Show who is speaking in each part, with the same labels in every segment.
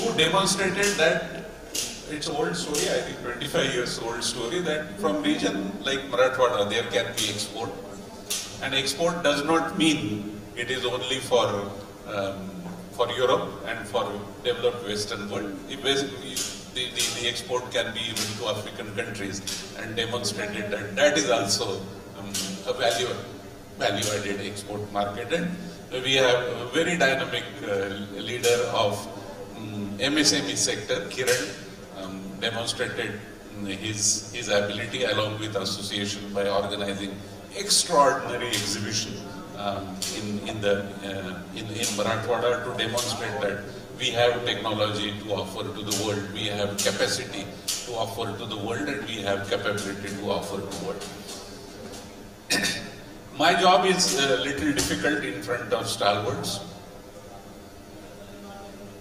Speaker 1: who demonstrated that it's an old story, I think 25 years old story, that from region like Marathwada there can be export. And export does not mean it is only for Europe and for developed Western world. The export can be even to African countries, and demonstrated that that is also a value-added export market. And we have a very dynamic leader of MSME sector, Kiran, demonstrated his ability along with association by organizing extraordinary exhibition in Marathwada to demonstrate that we have technology to offer to the world, we have capacity to offer to the world, and we have capability to offer to the world. My job is a little difficult in front of stalwarts.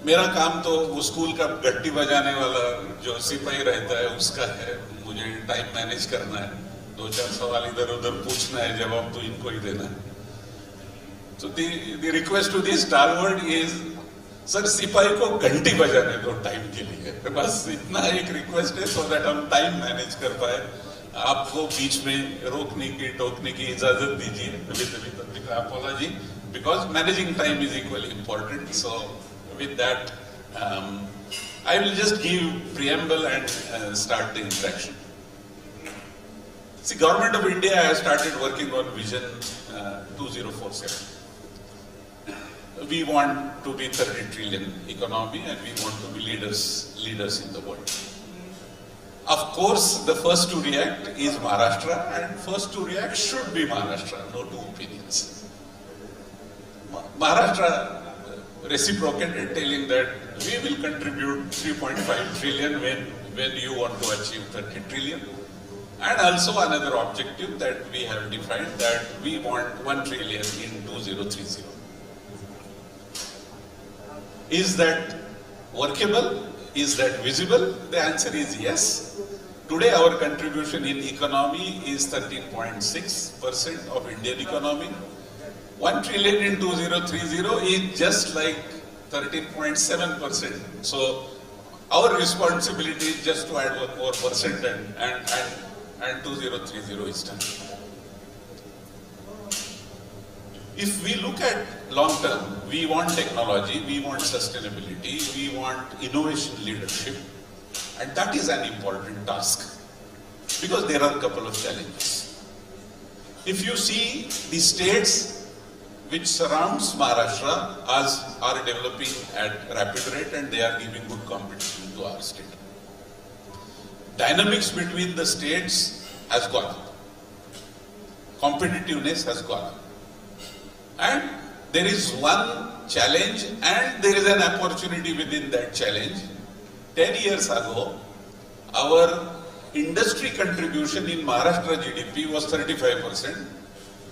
Speaker 1: मेरा काम तो वो school का गट्टी बजाने वाला जो सिपाही रहता है उसका है. मुझे टाइम मैनेज करना है, 2-4 सवाल इधर उधर पूछना है, जवाब तो इनको ही देना है. So the request to the stalwart is, sir सिपाही को घंटी बजाने दो टाइम के लिए. बस इतना एक रिक्वेस्ट है, so that हम टाइम मैनेज कर पाए. आपको बीच में रोकने की टोकने की इजाजत दीजिए with apology, because managing time is equally important. So with that, I will just give preamble and start the interaction. See, Government of India has started working on Vision 2047. We want to be 30 trillion economy, and we want to be leaders in the world. Of course, the first to react is Maharashtra, and first to react should be Maharashtra, no two opinions. Maharashtra reciprocated, telling that we will contribute 3.5 trillion when you want to achieve 30 trillion. And also another objective that we have defined, that we want 1 trillion in 2030. Is that workable? Is that visible? The answer is yes. Today our contribution in economy is 13.6% of Indian economy. 1 trillion in 2030 is just like 13.7%. So our responsibility is just to add 1 more percent, and 2030 is done. If we look at long term, we want technology, we want sustainability, we want innovation leadership, and that is an important task, because there are a couple of challenges. If you see the states which surrounds Maharashtra are developing at rapid rate, and they are giving good competition to our state. Dynamics between the states has gone up. Competitiveness has gone up. And there is one challenge, and there is an opportunity within that challenge. 10 years ago, our industry contribution in Maharashtra GDP was 35%.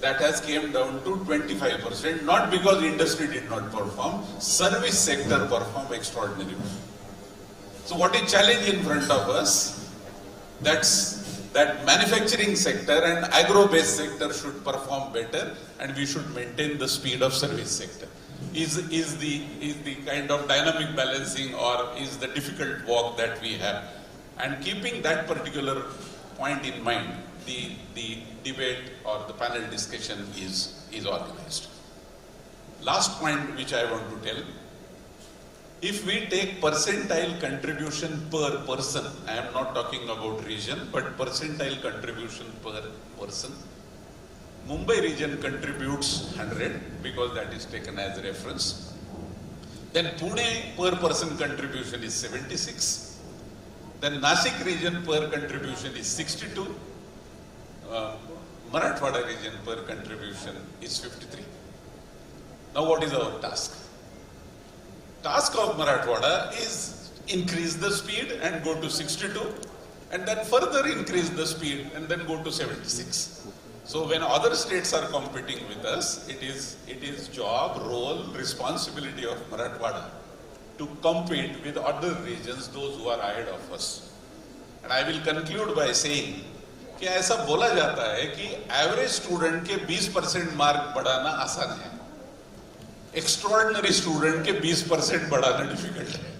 Speaker 1: That has came down to 25%, not because industry did not perform, service sector performed extraordinarily. So what is challenge in front of us? That manufacturing sector and agro-based sector should perform better, and we should maintain the speed of service sector. Is the kind of dynamic balancing, or is the difficult work that we have? And keeping that particular point in mind, the debate or the panel discussion is organized. Last point which I want to tell, if we take percentile contribution per person, I am not talking about region, but percentile contribution per person, Mumbai region contributes 100 because that is taken as a reference. Then Pune per person contribution is 76. Then Nasik region per contribution is 62. Marathwada region per contribution is 53. Now what is our task? Task of Marathwada is increase the speed and go to 62, and then further increase the speed and then go to 76. So when other states are competing with us, it is job, role, responsibility of Marathwada to compete with other regions, those who are ahead of us. And I will conclude by saying कि ऐसा बोला जाता है कि average student के 20% mark बढ़ाना आसान है, एक्स्ट्राऑर्डिनरी स्टूडेंट के 20% बढ़ाना डिफिकल्ट है.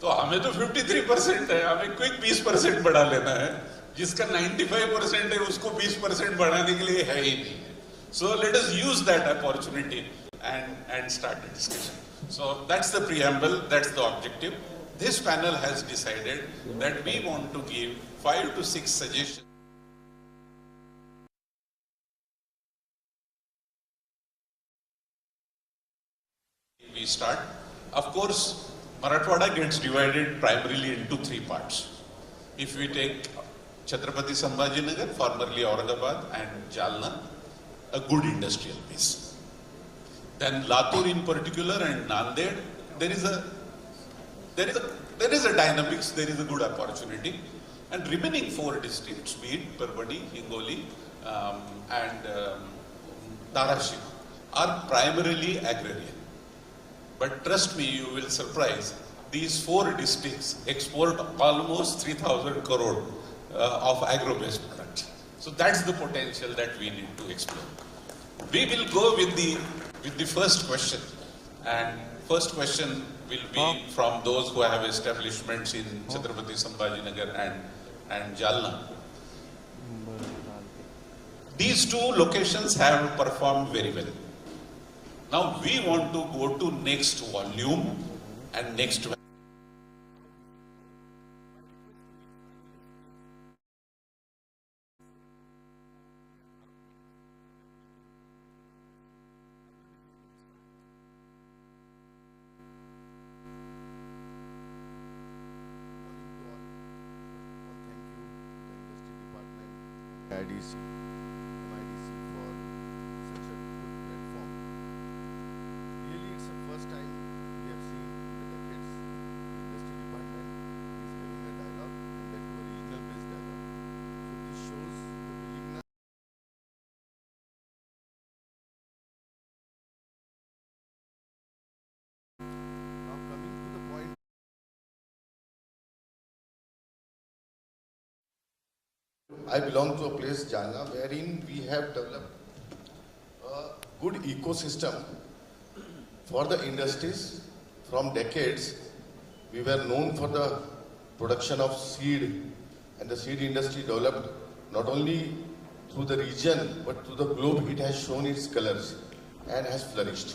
Speaker 1: तो हमें तो 53% है, हमें क्विक 20% बढ़ा लेना है, जिसका 95% है उसको 20% बढ़ाने के लिए है ही नहीं है. So let us use that opportunity and start the discussion. So that's the preamble, that's the objective. This panel has decided that we want to give 5 to 6 suggestions. We start. Of course, Marathwada gets divided primarily into 3 parts. If we take Chhatrapati Sambhajinagar, formerly Aurangabad, and Jalna, a good industrial base. Then Latur in particular and Nanded, there is a dynamics, there is a good opportunity. And remaining 4 districts, be it Parbani, Hingoli, and Dharashiv, are primarily agrarian. But trust me, you will surprise, these 4 districts export almost 3,000 crore of agro-based products. So that's the potential that we need to explore. We will go with the first question, and first question will be from those who have establishments in Chhatrapati Sambhajinagar and Jalna. These 2 locations have performed very well. Now we want to go to next volume and next.
Speaker 2: IDC, MIDC for such a good platform. Really, it's the first time we have seen in the decades the industry department is having a dialogue, and that to a regional-based dialogue. So this shows the willingness. Now coming to the point. I belong to a place, Jalna, wherein we have developed a good ecosystem for the industries. From decades, we were known for the production of seed, and the seed industry developed not only through the region, but through the globe. It has shown its colors and has flourished.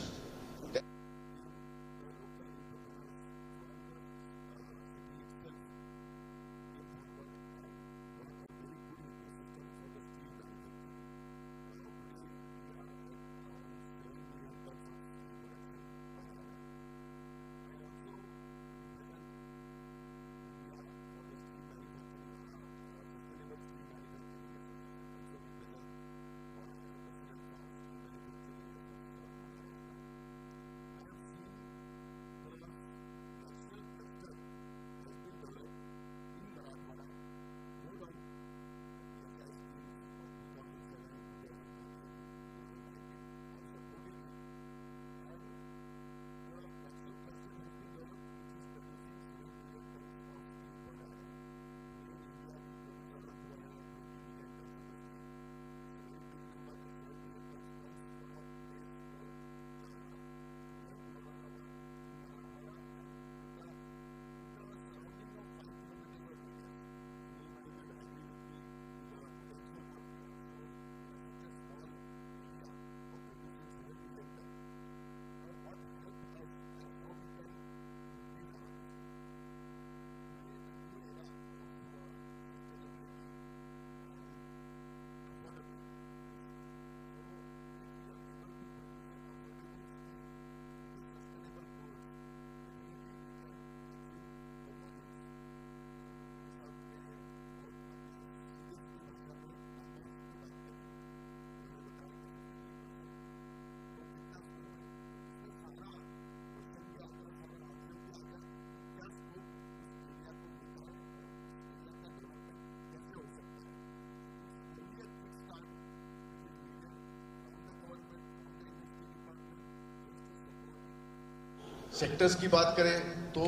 Speaker 2: Sectors की बात करें तो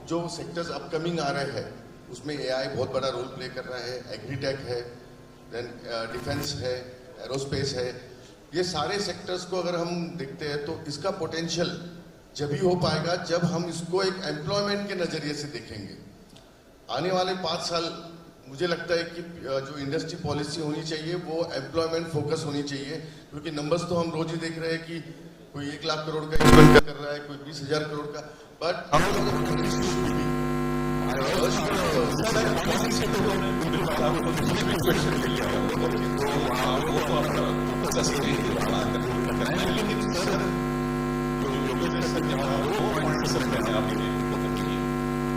Speaker 2: जो sectors upcoming आ रहे हैं उसमें AI बहुत बड़ा रोल प्ले कर रहा है, एग्रीटेक है, देन डिफेंस है, एरोस्पेस है. ये सारे सेक्टर्स को अगर हम देखते हैं तो इसका पोटेंशियल जब ही हो पाएगा जब हम इसको एक एम्प्लॉयमेंट के नज़रिए से देखेंगे। आने वाले 5 साल मुझे लगता है कि जो इंडस्ट्री पॉलिसी होनी चाहिए वो एम्प्लॉयमेंट फोकस होनी चाहिए, क्योंकि नंबर्स तो हम रोज ही देख रहे हैं कि कोई 1 लाख करोड़ का इन्वेस्ट कर रहा है, कोई 20,000 करोड़ का, but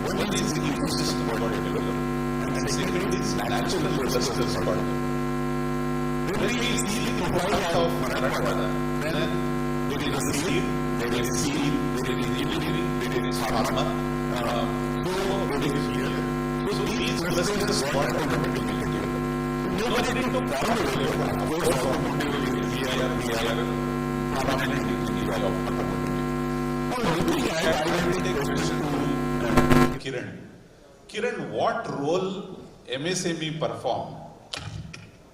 Speaker 1: One is the ecosystem got developed, and second is natural disasters got developed. Very easy to point out Marathwada. Then there is seed, there is engineering, there is pharma, there is here. So these clusters got automatically developed. Nobody need to follow it. We are permanently automatic. I will take a question to Kiran, what role MSME perform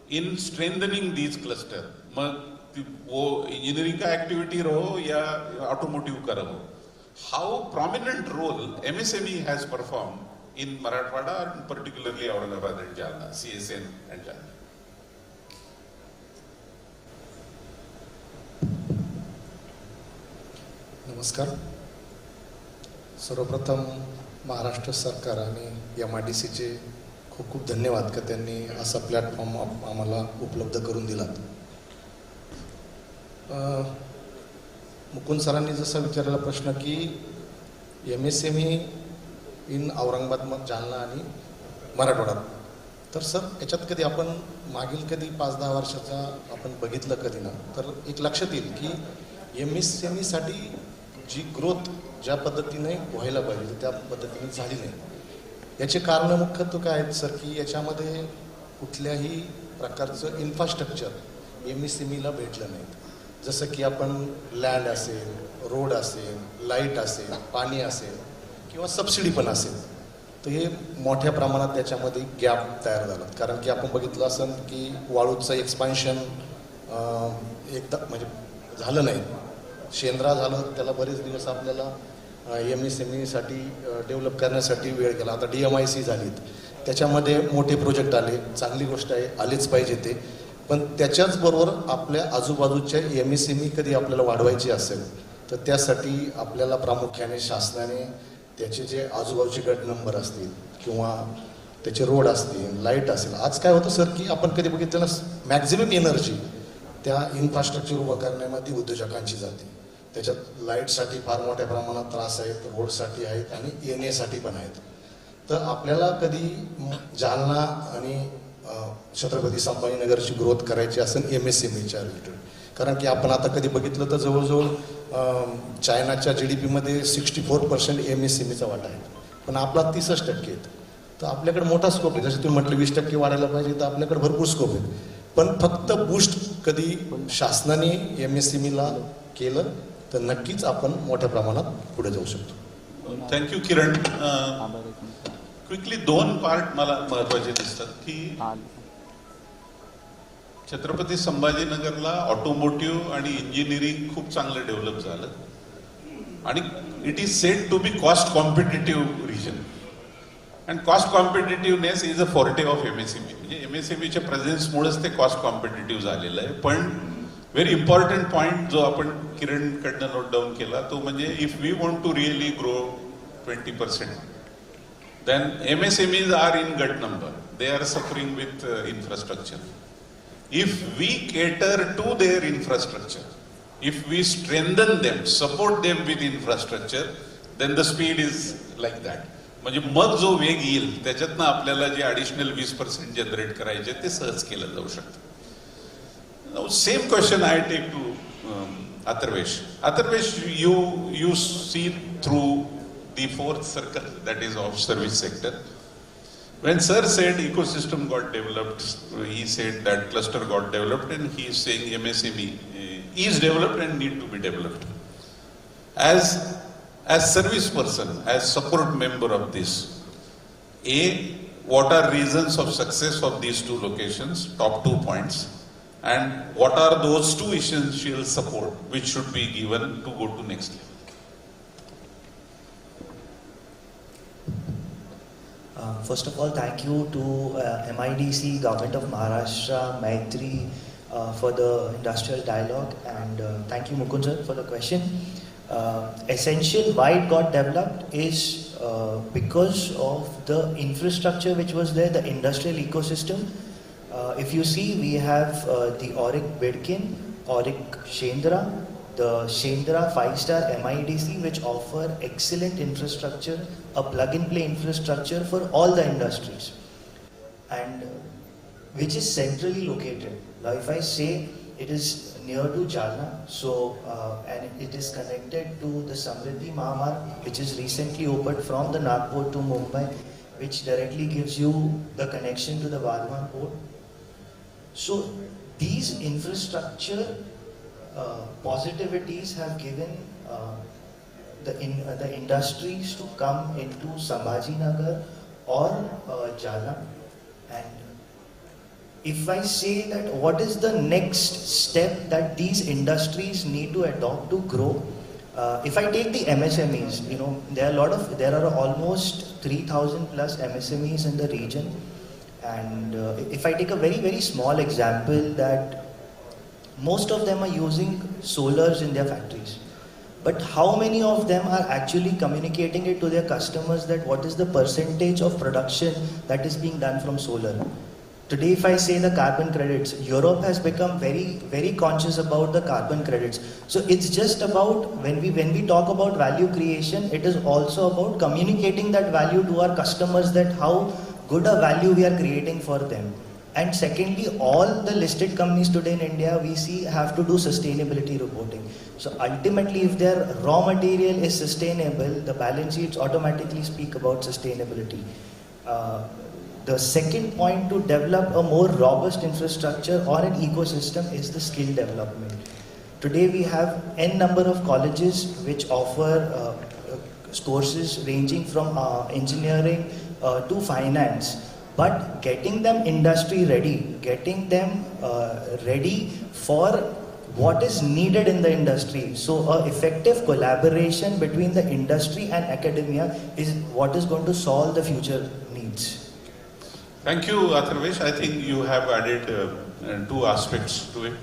Speaker 1: in strengthening these cluster? वो engineering का activity रहो या automotive का रहो, how prominent role MSME has performed in Marathwada and particularly Aurangabad and Jalna, CSN and Jalna?
Speaker 3: नमस्कार. सर्वप्रथम महाराष्ट्र सरकार आणि MIDCचे खूप खूप धन्यवाद की त्यांनी असा प्लॅटफॉर्म आम्हाला उपलब्ध करून दिला. मुकुंद सरांनी जसा विचारलेला प्रश्न की MSME इन औरंगाबाद, जालना आणि मराठवाडा, तर सर याच्यात कधी आपण मागील कधी 5-10 वर्षाचा आपण बघितलं कधी ना, तर एक लक्षात येईल की MSME साठी जी ग्रोथ ज्या पद्धतीने व्हायला पाहिजे त्या पद्धतीने झाली नाही. याचे कारण मुख्यत्वे काय आहेत सर, की याच्यामध्ये कुठल्याही प्रकारचं इन्फ्रास्ट्रक्चर MSMEला भेटलं नाही. जसं की आपण लँड असेल, रोड असेल, लाईट असेल, पाणी असेल किंवा सबसिडी पण असेल, तर हे मोठ्या प्रमाणात त्याच्यामध्ये गॅप तयार झाला. कारण की आपण बघितलं असेल की वाळूचं एक्सपान्शन एकदा म्हणजे झालं नाही, शेंद्रा झालं, त्याला बरेच दिवस आपल्याला MSME साठी डेव्हलप करण्यासाठी वेळ गेला. आता DMIC झालीत, त्याच्यामध्ये मोठे प्रोजेक्ट आले, चांगली गोष्ट आहे, आलेच पाहिजे ते. पण त्याच्याच बरोबर आपल्या आजूबाजूच्या MSME कधी आपल्याला वाढवायची असेल तर त्यासाठी आपल्याला प्रामुख्याने शासनाने त्याचे जे आजूबाजूचे गट नंबर असतील किंवा त्याचे रोड असतील, लाईट असेल. आज काय होतं सर की आपण कधी बघितलं ना, मॅक्झिमम एनर्जी त्या इन्फ्रास्ट्रक्चर उभं करण्यामध्ये उद्योजकांची जाते. त्याच्यात लाईटसाठी फार मोठ्या प्रमाणात त्रास आहेत, रोडसाठी आहेत आणि येण्यासाठी पण आहेत. तर आपल्याला कधी जालना आणि छत्रपती संभाजीनगरची ग्रोथ करायची असेल MSMEच्या रिलेटेड, कारण की आपण आता कधी बघितलं तर जवळजवळ चायनाच्या GDP मध्ये 64% MSMEचा वाटा आहे, पण आपला 30% आहे. तर आपल्याकडे मोठा स्कोप आहे. जसं तुम्ही म्हटलं 20% वाढायला पाहिजे, तर आपल्याकडे भरपूर स्कोप आहे. पण फक्त बूस्ट कधी शासनाने MSMEला केलं तर नक्कीच आपण मोठ्या प्रमाणात पुढे जाऊ शकतो.
Speaker 1: थँक्यू किरण. क्विकली 2 पार्ट मला महत्वाचे दिसतात की छत्रपती संभाजीनगरला ऑटोमोटिव्ह आणि इंजिनिअरिंग खूप चांगलं डेव्हलप झालं आणि it is said to be cost competitive region, and cost competitiveness is a forte of MSME. म्हणजे MSMEच्या प्रेझेन्समुळेच ते कॉस्ट कॉम्पिटिटिव्ह झालेलं आहे. पण व्हेरी इम्पॉर्टंट पॉईंट जो आपण किरणकडनं नोट डाऊन केला तो म्हणजे if we want to really grow 20%, then MSMEs are in gut number. They are suffering with infrastructure. If we cater to their infrastructure, if we strengthen them, support them with infrastructure, then the speed is like that. म्हणजे मग जो वेग येईल त्याच्यातनं आपल्याला जे additional 20% generate करायचे ते सहज केलं जाऊ शकतं. Same question I take to Atharvesh. Atharvesh, you see through the 4th circle, that is of service sector. When sir said ecosystem got developed, he said that cluster got developed, and he is saying MSME is developed and need to be developed. As service person, as support member of this, what are reasons of success of these 2 locations, top 2 points, and what are those 2 essential support which should be given to go to next level?
Speaker 4: First of all, thank you to MIDC, Government of Maharashtra, Maitri for the industrial dialogue, and thank you Mukund sir for the question. Essential why it got developed is because of the infrastructure which was there, the industrial ecosystem. If you see, we have the Auric Bidkin, Auric Shendra, the Shendra 5-star MIDC, which offer excellent infrastructure, a plug-and-play infrastructure for all the industries, and which is centrally located. Now, if I say it is near to Jalna, so and it is connected to the Samriddhi Mahamarg, which is recently opened from the Nagpur to Mumbai, which directly gives you the connection to the Vadhavan port. So these infrastructure positivities have given the industries to come into Sambhajinagar or Jalna. And if I say that what is the next step that these industries need to adopt to grow, if I take the MSMEs, you know, there are almost 3,000 plus MSMEs in the region. And if I take a very, very small example, that most of them are using solars in their factories. But how many of them are actually communicating it to their customers that what is the percentage of production that is being done from solar? Today, if I say the carbon credits, Europe has become very, very conscious about the carbon credits. So it's just about, when we talk about value creation, it is also about communicating that value to our customers, that how good a value we are creating for them. And secondly, all the listed companies today in India, we see, have to do sustainability reporting. So ultimately, if their raw material is sustainable, the balance sheets automatically speak about sustainability. The second point to develop a more robust infrastructure or an ecosystem is the skill development. Today we have n number of colleges which offer courses ranging from engineering to finance. But getting them industry ready, getting them ready for what is needed in the industry. So effective collaboration between the industry and academia is what is going to solve the future needs.
Speaker 1: Thank you, Atharvesh. I think you have added two aspects to it.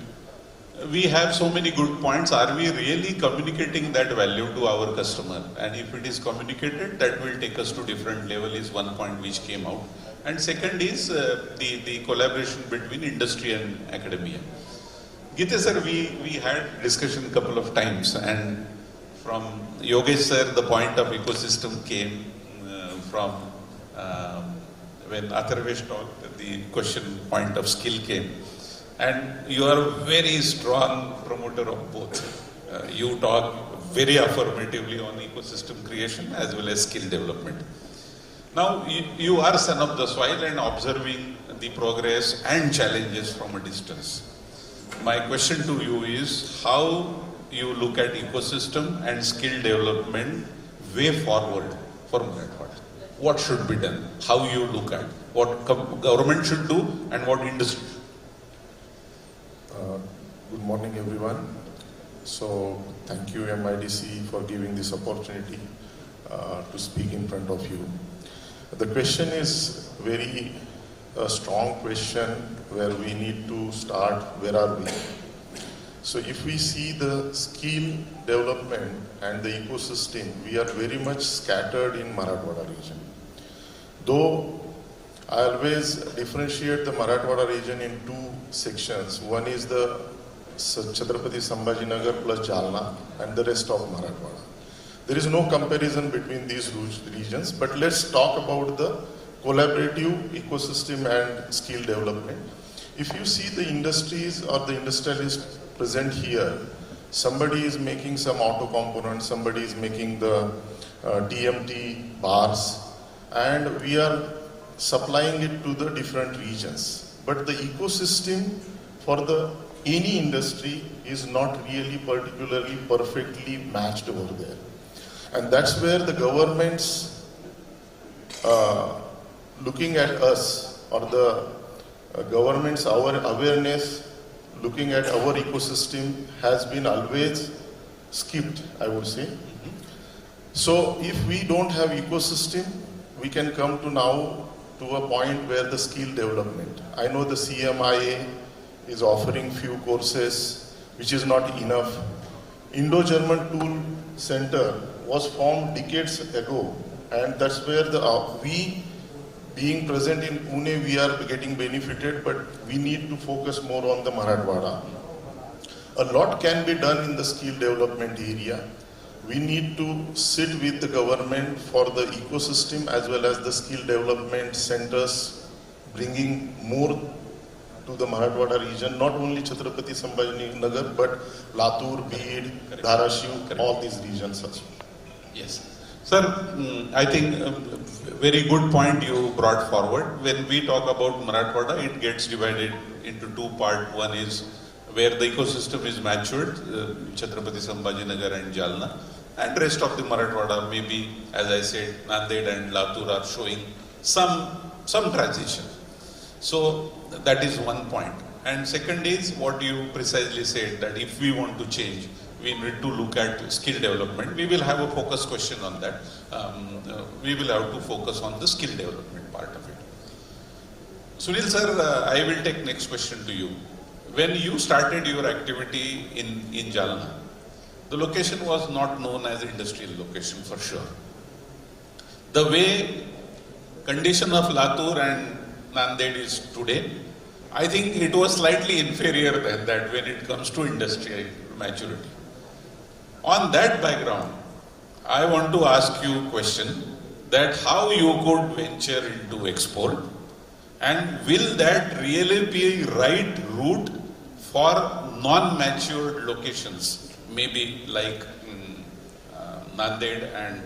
Speaker 1: We have so many good points. Are we really communicating that value to our customer? And if it is communicated, that will take us to different level is one point which came out. And second is the collaboration between industry and academia. Gite sir, we had discussion a couple of times, and from Yogesh sir, the point of ecosystem came from when Atharvesh talked, the question point of skill came. And you are a very strong promoter of both. You talk very affirmatively on ecosystem creation as well as skill development. Now, you are son of the soil and observing the progress and challenges from a distance. My question to you is how you look at ecosystem and skill development way forward for Marathwada. What should be done? How you look at what government should do and what industry.
Speaker 5: Good morning, everyone. So, thank you MIDC for giving this opportunity to speak in front of you. The question is very strong question where we need to start, where are we? So if we see the skill development and the ecosystem, we are very much scattered in Marathwada region. Though I always differentiate the Marathwada region in two sections. One is the Chhatrapati Sambhajinagar plus Jalna and the rest of Marathwada. There is no comparison between these regions, but let's talk about the collaborative ecosystem and skill development. If you see the industries or the industrialists present here, somebody is making some auto components, somebody is making the TMT bars, and we are supplying it to the different regions. But the ecosystem for any industry is not really particularly perfectly matched over there. And that's where the governments looking at us, or the government's our awareness looking at our ecosystem has been always skipped, I would say. So if we don't have ecosystem, we can come to now to a point where the skill development. I know the CMIA is offering few courses, which is not enough. Indo-German Tool Center was formed decades ago, and that's where we being present in Pune, we are getting benefited, but we need to focus more on the Marathwada. A lot can be done in the skill development area. We need to sit with the government for the ecosystem as well as the skill development centers, bringing more to the Marathwada region, not only Chhatrapati Sambhaji Nagar, but Latur, Bid, Dharashiv, all these regions as well.
Speaker 1: Yes. Sir, I think a very good point you brought forward. When we talk about Marathwada, it gets divided into two parts. One is where the ecosystem is matured, Chhatrapati Sambhaji Nagar and Jalna, and rest of the Marathwada, maybe, as I said, Nanded and Latur are showing some transition. So that is one point. And second is what you precisely said, that if we want to change, we need to look at skill development. We will have a focus question on that. We will have to focus on the skill development part of it. Sunil sir, I will take next question to you. When you started your activity in Jalna, the location was not known as industrial location for sure. The way condition of Latur and Nanded is today, I think it was slightly inferior than that when it comes to industrial maturity. On that background, I want to ask you a question that how you could venture into export, and will that really be a right route for non-matured locations, maybe like Nanded and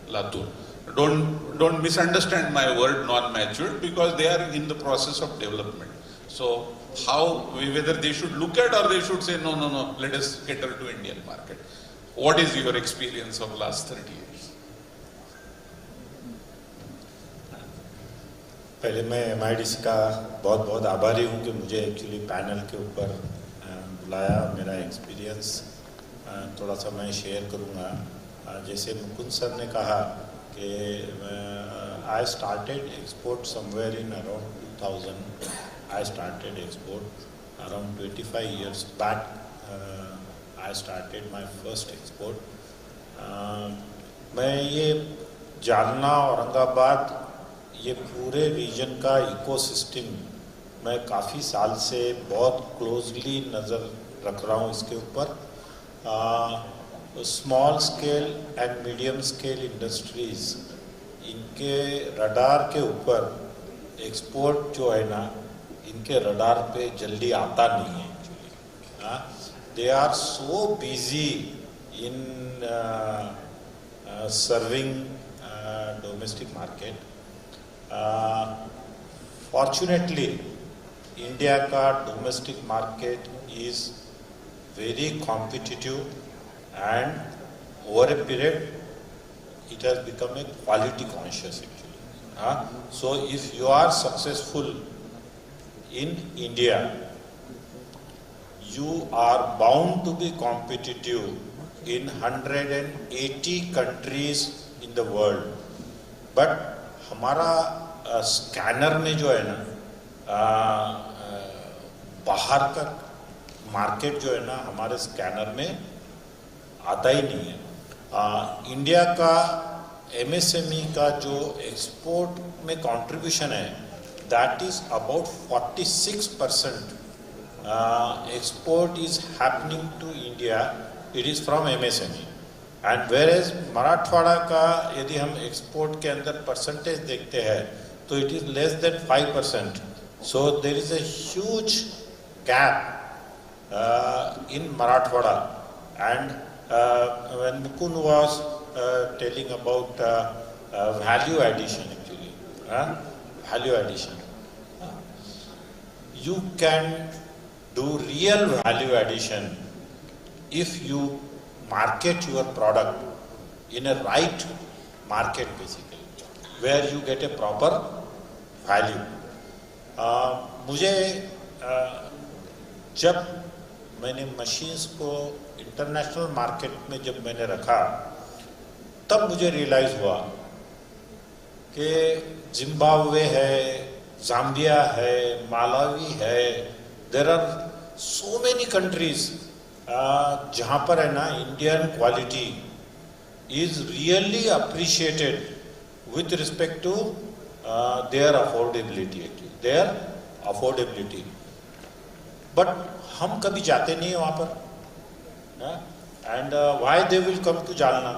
Speaker 1: Latur. Don't misunderstand my word non-matured, because they are in the process of development. So whether they should look at or they should say no, let us cater to Indian market. What is your experience of last 30 years?
Speaker 6: पहले मैं MIDC का बहुत बहुत आभारी हूँ कि मुझे actually panel के ऊपर बुलाया. मेरा एक्सपीरियंस थोड़ा सा मैं शेयर करूँगा. जैसे मुकुंद सर ने कहा कि I started export somewhere in around 2000. I started export around 25 years back. I started my first export. मैं ये जालना औरंगाबाद ये पूरे रीजन का इकोसिस्टम मैं काफ़ी साल से बहुत क्लोजली नज़र रख रहा हूँ इसके ऊपर. Small scale and medium scale industries, इनके रडार के ऊपर एक्सपोर्ट जो है ना, इनके रडार पे जल्दी आता नहीं है actually. They are so busy in serving domestic market. Fortunately India का domestic market is very competitive and over a period it has become a quality conscious actually. So if you are successful in India, you are bound to be competitive in 180 countries in the world. But हमारा scanner में जो है ना, बाहर का market जो है ना, हमारे स्कैनर में आता ही नहीं है. इंडिया का MSME का जो एक्सपोर्ट में कंट्रीब्यूशन है, that is about 46%. Export is happening to India, it is from MSME. And where as Marathwada का यदि हम एक्सपोर्ट के अंदर परसेंटेज देखते हैं तो it is less than 5%. So there is a huge gap in Marathwada. And when Mukund was telling about value addition actually, value addition, you can do real value addition if you market your product in a right market basically, where you get a proper value. मुझे जब मैंने machines को international market में जब मैंने रखा, तब मुझे रियलाइज़ हुआ कि जिम्बाब्वे है, जाम्बिया है, मालावी है, there are so many countries जहाँ पर है ना Indian quality is really appreciated with respect to their affordability actually, their affordability. But हम कभी जाते नहीं हैं वहाँ पर, and why they will come to Jalna?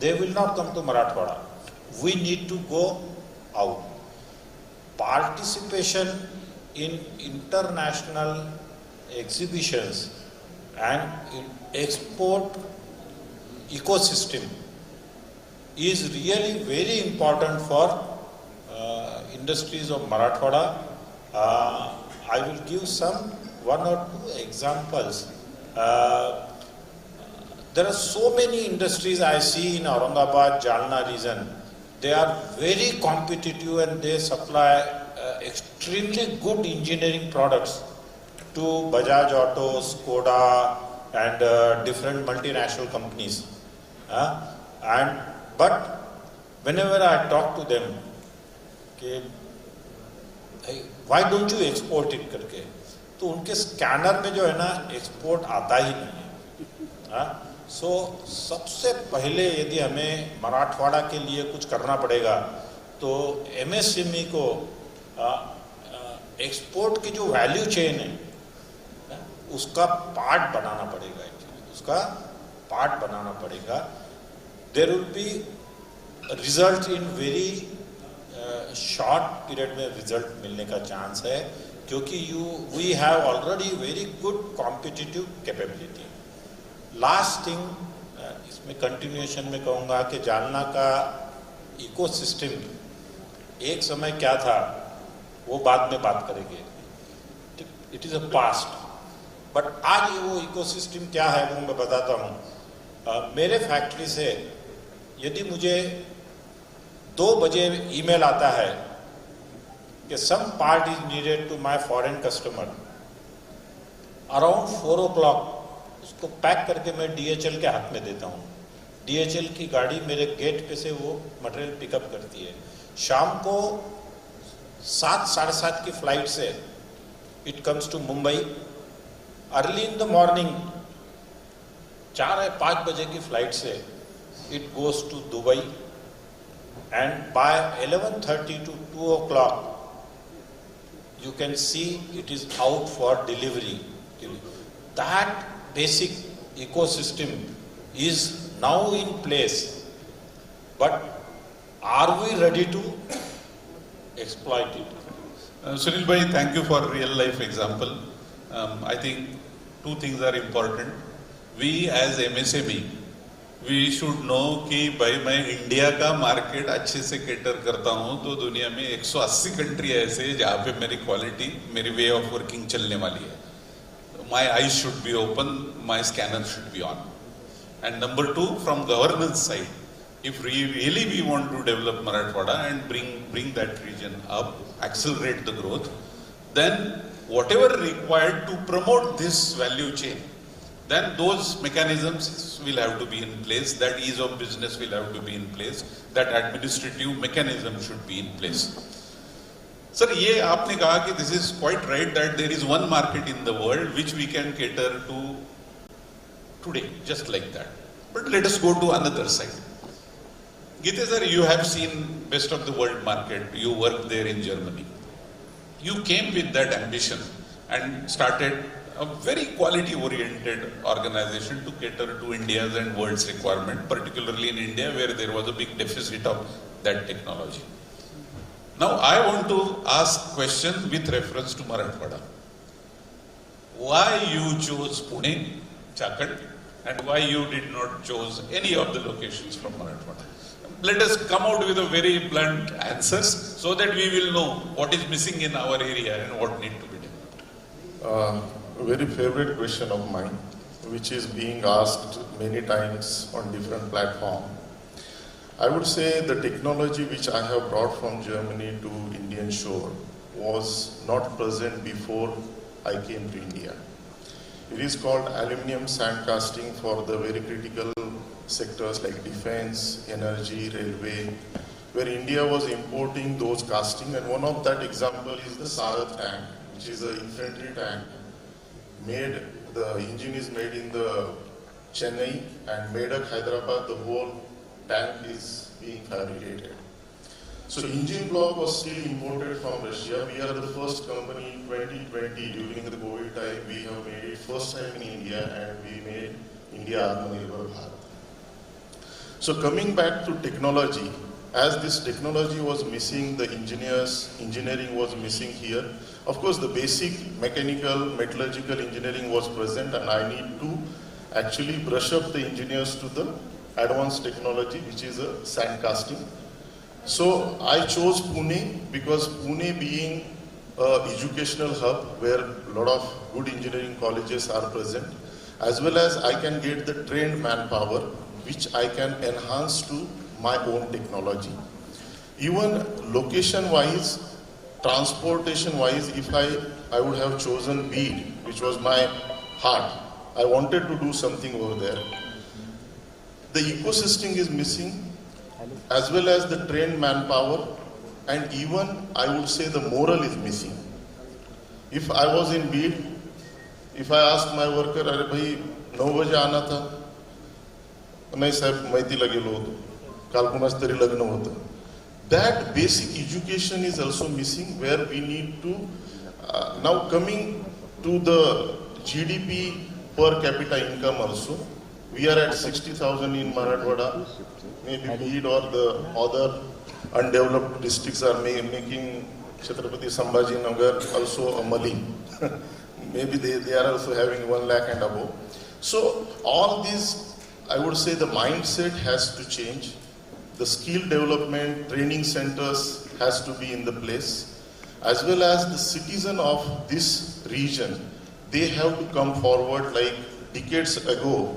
Speaker 6: They will not come to Marathwada. We need to go out. Participation in international exhibitions and in export ecosystem is really very important for industries of Marathwada. I will give one or two examples. There are so many industries I see in Aurangabad, Jalna region. They are very competitive and they supply extremely good engineering products to Bajaj Auto, Skoda and different multinational companies. But whenever I talk to them, कि why don't you export it करके, तो उनके scanner में जो है ना export आता ही नहीं है. सो सबसे पहले यदि हमें मराठवाड़ा के लिए कुछ करना पड़ेगा तो MSME को एक्सपोर्ट की जो वैल्यू चेन है उसका पार्ट बनाना पड़ेगा. उसका पार्ट बनाना पड़ेगा. There will be a result in very short period में result मिलने का चांस है क्योंकि we have already very good competitive capability. Last thing इसमें continuation में कहूँगा कि जालना का ecosystem एक समय क्या था वो बाद में बात करेंगे. It is a past. But आज वो ecosystem क्या है वो मैं बताता हूँ. मेरे फैक्ट्री से यदि मुझे 2 बजे ईमेल आता है कि some part is needed to my foreign customer, around 4 o'clock उसको पैक करके मैं DHL के हाथ में देता हूँ. DHL की गाड़ी मेरे गेट पे से वो मटेरियल पिकअप करती है. शाम को 7, 7:30 की फ्लाइट से it comes to Mumbai. Early in the morning 4 या 5 बजे की फ्लाइट से it goes to Dubai, and by 11:30 to 2 o'clock you can see it is out for delivery. That basic ecosystem is now in place, but are we ready to exploit it?
Speaker 1: Sunil bhai, thank you for real life example. I think 2 things are important. We as MSME we should know कि भाई मैं India का market अच्छे से cater करता हूँ तो दुनिया में 180 कंट्री ऐसे जहाँ पे मेरी क्वालिटी, मेरी वे ऑफ वर्किंग चलने वाली है. My eyes should be open, my scanner should be on. And number 2, from governance side, if we really want to develop Marathwada and bring that region up, accelerate the growth, then whatever required to promote this value chain, then those mechanisms will have to be in place, that ease of business will have to be in place, that administrative mechanism should be in place. Sir, ये आपने कहा कि this is quite right that there is one market in the world which we can cater to today, just like that. But let us go to another side. Gite sir, you have seen best of the world market, you worked there in Germany. You came with that ambition and started a very quality-oriented organization to cater to India's and world's requirement, particularly in India where there was a big deficit of that technology. Now I want to ask question with reference to Marathwada. Why you chose Pune, Jharkhand, and why you did not choose any of the locations from Marathwada? Let us come out with a very blunt answers so that we will know what is missing in our area and what need to be done.
Speaker 5: A very favorite question of mine, which is being asked many times on different platforms. I would say the technology which I have brought from Germany to Indian shore was not present before I came to India. It is called aluminum sand casting for the very critical sectors like defense, energy, railway, where India was importing those casting, and one of that example is the Sarat tank, which is an infantry tank. The engine is made in the Chennai and Medak, Hyderabad. The whole tank is being fabricated. So engine block was still imported from Russia. We are the first company in 2020 during the COVID time. We have made it first time in India, and we made India Atmanirbhar Bharat. So coming back to technology, as this technology was missing, the engineering was missing here. Of course, the basic mechanical, metallurgical engineering was present, and I need to actually brush up the engineers to the advanced technology, which is a sand casting. So I chose Pune because Pune being an educational hub where a lot of good engineering colleges are present, as well as I can get the trained manpower, which I can enhance to my own technology. Even location-wise, transportation-wise, if I would have chosen Bid, which was my heart, I wanted to do something over there. The ecosystem is missing, as well as the trained manpower, and even I would say the moral is missing. If I was in Bid, if I asked my worker, "Arey bhai, 9 baje aana tha," "Nahi sahab, maiti lagelo hoto, kal kunas tari lagna hota." That basic education is also missing, where we need to, now coming to the GDP per capita income also, we are at 60,000 in Marathwada. Maybe Bid or the other undeveloped districts are making Chhatrapati Sambhaji Nagar also a Mali. Maybe they are also having 1 lakh and above. So all these, I would say the mindset has to change. The skill development, training centers has to be in the place, as well as the citizen of this region, they have to come forward. Like decades ago,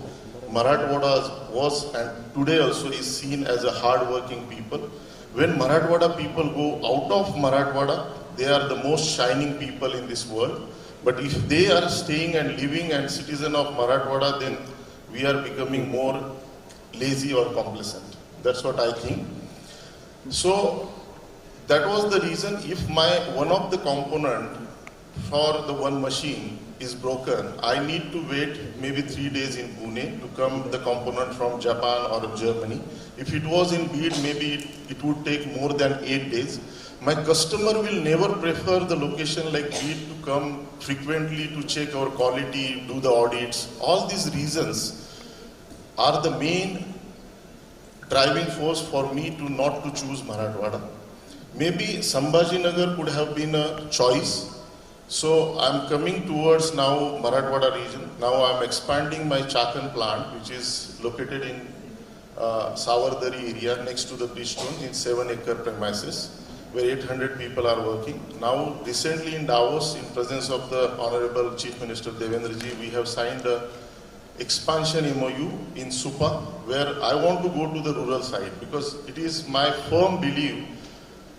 Speaker 5: Marathwada was, and today also is seen as a hard-working people. When Marathwada people go out of Marathwada, they are the most shining people in this world. But if they are staying and living and citizen of Marathwada, then we are becoming more lazy or complacent. That's what I think. So that was the reason. If one of the component for the one machine is broken, I need to wait maybe 3 days in Pune to come the component from Japan or Germany. If it was in Bid, maybe it would take more than 8 days. My customer will never prefer the location like Bid to come frequently to check our quality, do the audits. All these reasons are the main driving force for me to not to choose Marathwada. Maybe Sambhajinagar could have been a choice. So I'm coming towards now Marathwada region. Now I'm expanding my Chakan plant, which is located in Savardari area next to the Bridgestone in 7-acre premises, where 800 people are working. Now recently in Davos, in presence of the Honorable Chief Minister Devendra Ji, we have signed a expansion MOU in Supa, where I want to go to the rural side, because it is my firm belief,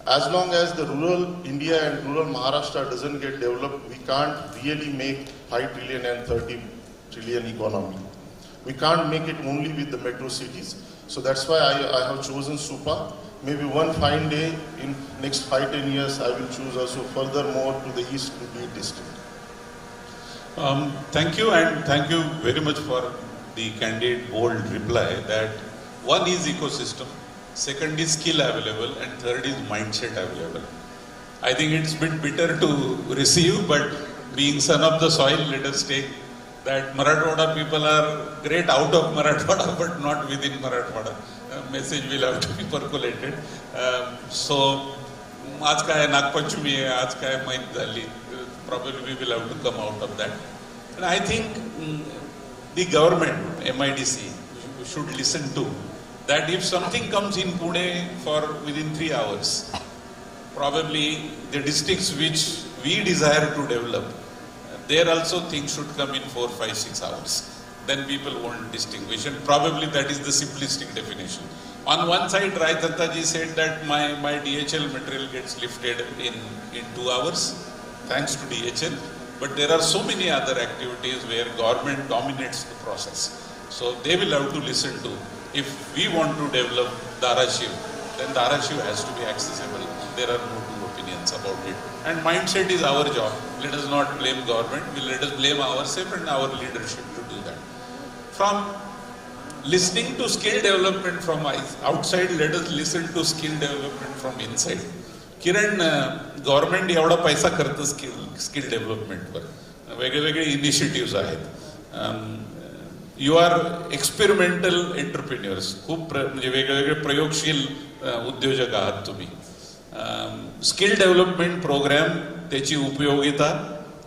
Speaker 5: as long as the rural India and rural Maharashtra doesn't get developed, we can't really make 5 trillion and 30 trillion economy. We can't make it only with the metro cities. So that's why I have chosen Supa. Maybe one fine day in next 5-10 years, I will choose also furthermore to the east to be district.
Speaker 1: Thank you, and thank you very much for the candid, bold reply that one is ecosystem, second is skill available, and third is mindset available. I think it's a bit bitter to receive, but being son of the soil, let us take that Marathwada people are great out of Marathwada, but not within Marathwada. Message will have to be percolated. So, आज काय नागपंचमी आहे, आज काय माहित झाली. Probably we will have to come out of that. And I think the government, MIDC, should listen to that. If something comes in Pune for within 3 hours, probably the districts which we desire to develop, there also things should come in 4, 5, 6 hours. Then people won't distinguish, and probably that is the simplistic definition. On one side, Rai Dattaji said that my DHL material gets lifted in 2 hours, thanks to DHL. But there are so many other activities where government dominates the process. So they will have to listen to. If we want to develop Dharashiv, then Dharashiv has to be accessible. There are no two opinions about it. And mindset is our job. Let us not blame government. Let us blame ourselves and our leadership to do that. From listening to skill development from outside, let us listen to skill development from inside. Kiran, government एवढा पैसा करतं skill डेव्हलपमेंटवर, वेगळे initiatives आहेत. You are experimental एंटरप्रिन्युअर्स, खूप म्हणजे वेगवेगळे प्रयोगशील उद्योजक आहात तुम्ही. स्किल डेव्हलपमेंट प्रोग्राम, त्याची उपयोगिता,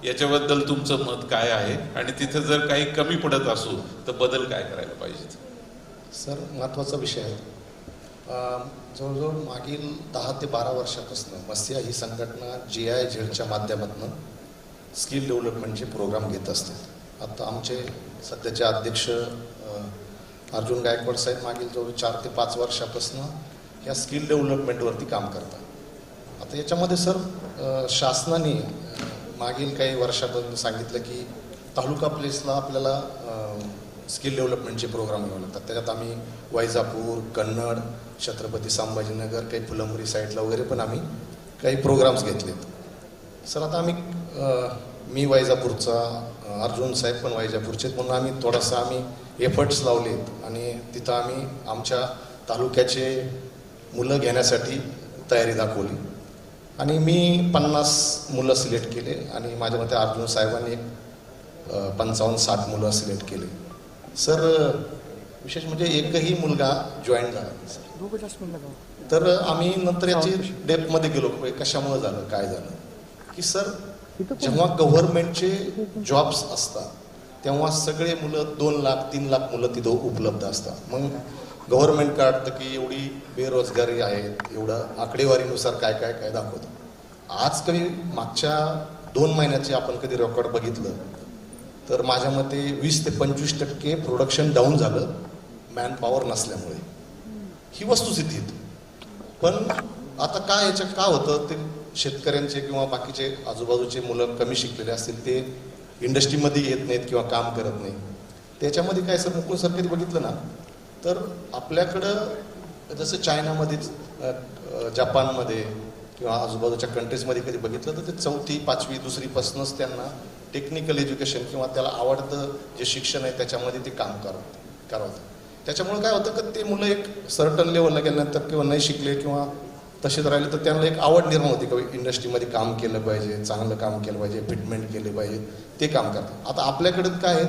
Speaker 1: याच्याबद्दल तुमचं मत काय आहे आणि तिथे जर काही कमी पडत असू तर बदल काय करायला पाहिजे?
Speaker 3: सर, महत्त्वाचा विषय आहे. जवळजवळ मागील 10 ते 12 वर्षापासून मस्या ही संघटना GIZ माध्यमातून स्किल डेव्हलपमेंटचे प्रोग्राम घेत असते. आता आमचे सध्याचे अध्यक्ष अर्जुन गायकवाड साहेब मागील जवळ 4 ते 5 वर्षापासून ह्या स्किल डेव्हलपमेंटवरती काम करतात. आता याच्यामध्ये सर शासनाने मागील काही वर्षापर्यंत सांगितलं की तालुका प्लेसला आपल्याला स्किल डेव्हलपमेंटचे प्रोग्राम घ्यावे लागतात. त्याच्यात आम्ही वैजापूर, कन्नड, छत्रपती संभाजीनगर, काही फुलंब्री साईडला वगैरे पण आम्ही काही प्रोग्राम्स घेतलेत. सर आता आम्ही मी वैजापूरचा, अर्जुन साहेब पण वैजापूरचे, म्हणून आम्ही थोडासा एफर्ट्स लावलेत आणि तिथं आम्ही आमच्या तालुक्याचे मुलं घेण्यासाठी तयारी दाखवली आणि मी 50 मुलं सिलेक्ट केले आणि माझ्या मते अर्जुन साहेबांनी 55-60 मुलं सिलेक्ट केले. सर विशेष म्हणजे एकही मुलगा जॉईन झाला नाही सर. तर आम्ही नंतर याची डेप्थमध्ये गेलो, कशामुळे झालं, काय झालं, की सर जेव्हा गव्हर्नमेंटचे जॉब्स असतात तेव्हा सगळे मुलं 2 लाख 3 लाख मुलं तिथं उपलब्ध असतात. मग गव्हर्नमेंट काढतं की एवढी बेरोजगारी आहे, एवढं आकडेवारीनुसार काय काय काय दाखवतं. आज कधी मागच्या 2 महिन्याचे आपण कधी रेकॉर्ड बघितलं तर माझ्या मते 20 ते 25% प्रोडक्शन डाऊन झालं मॅन पॉवर नसल्यामुळे. ही वस्तुस्थिती आहे. पण आता काय याच्यात काय होतं, ते शेतकऱ्यांचे किंवा बाकीचे आजूबाजूचे मुलं कमी शिकलेले असतील ते इंडस्ट्रीमध्ये येत नाहीत किंवा काम करत नाही. त्याच्यामध्ये काय सर, मुकुंद सर कधी बघितलं ना तर आपल्याकडं जसं चायनामध्ये, जपानमध्ये किंवा आजूबाजूच्या कंट्रीजमध्ये कधी बघितलं तर ते 4थी 5वी 2रीपासूनच त्यांना टेक्निकल एज्युकेशन किंवा त्याला आवडतं जे शिक्षण आहे त्याच्यामध्ये ते काम करावं. त्याच्यामुळे काय होतं की ते मुलं एक सर्टन लेवलला गेल्यानंतर किंवा नाही शिकले किंवा तसेच राहिले तर त्यांना एक आवड निर्माण होती की इंडस्ट्रीमध्ये काम केलं पाहिजे, चांगलं काम केलं पाहिजे, फिटमेंट केले पाहिजे, ते काम करतात. आता आपल्याकडे काय आहे,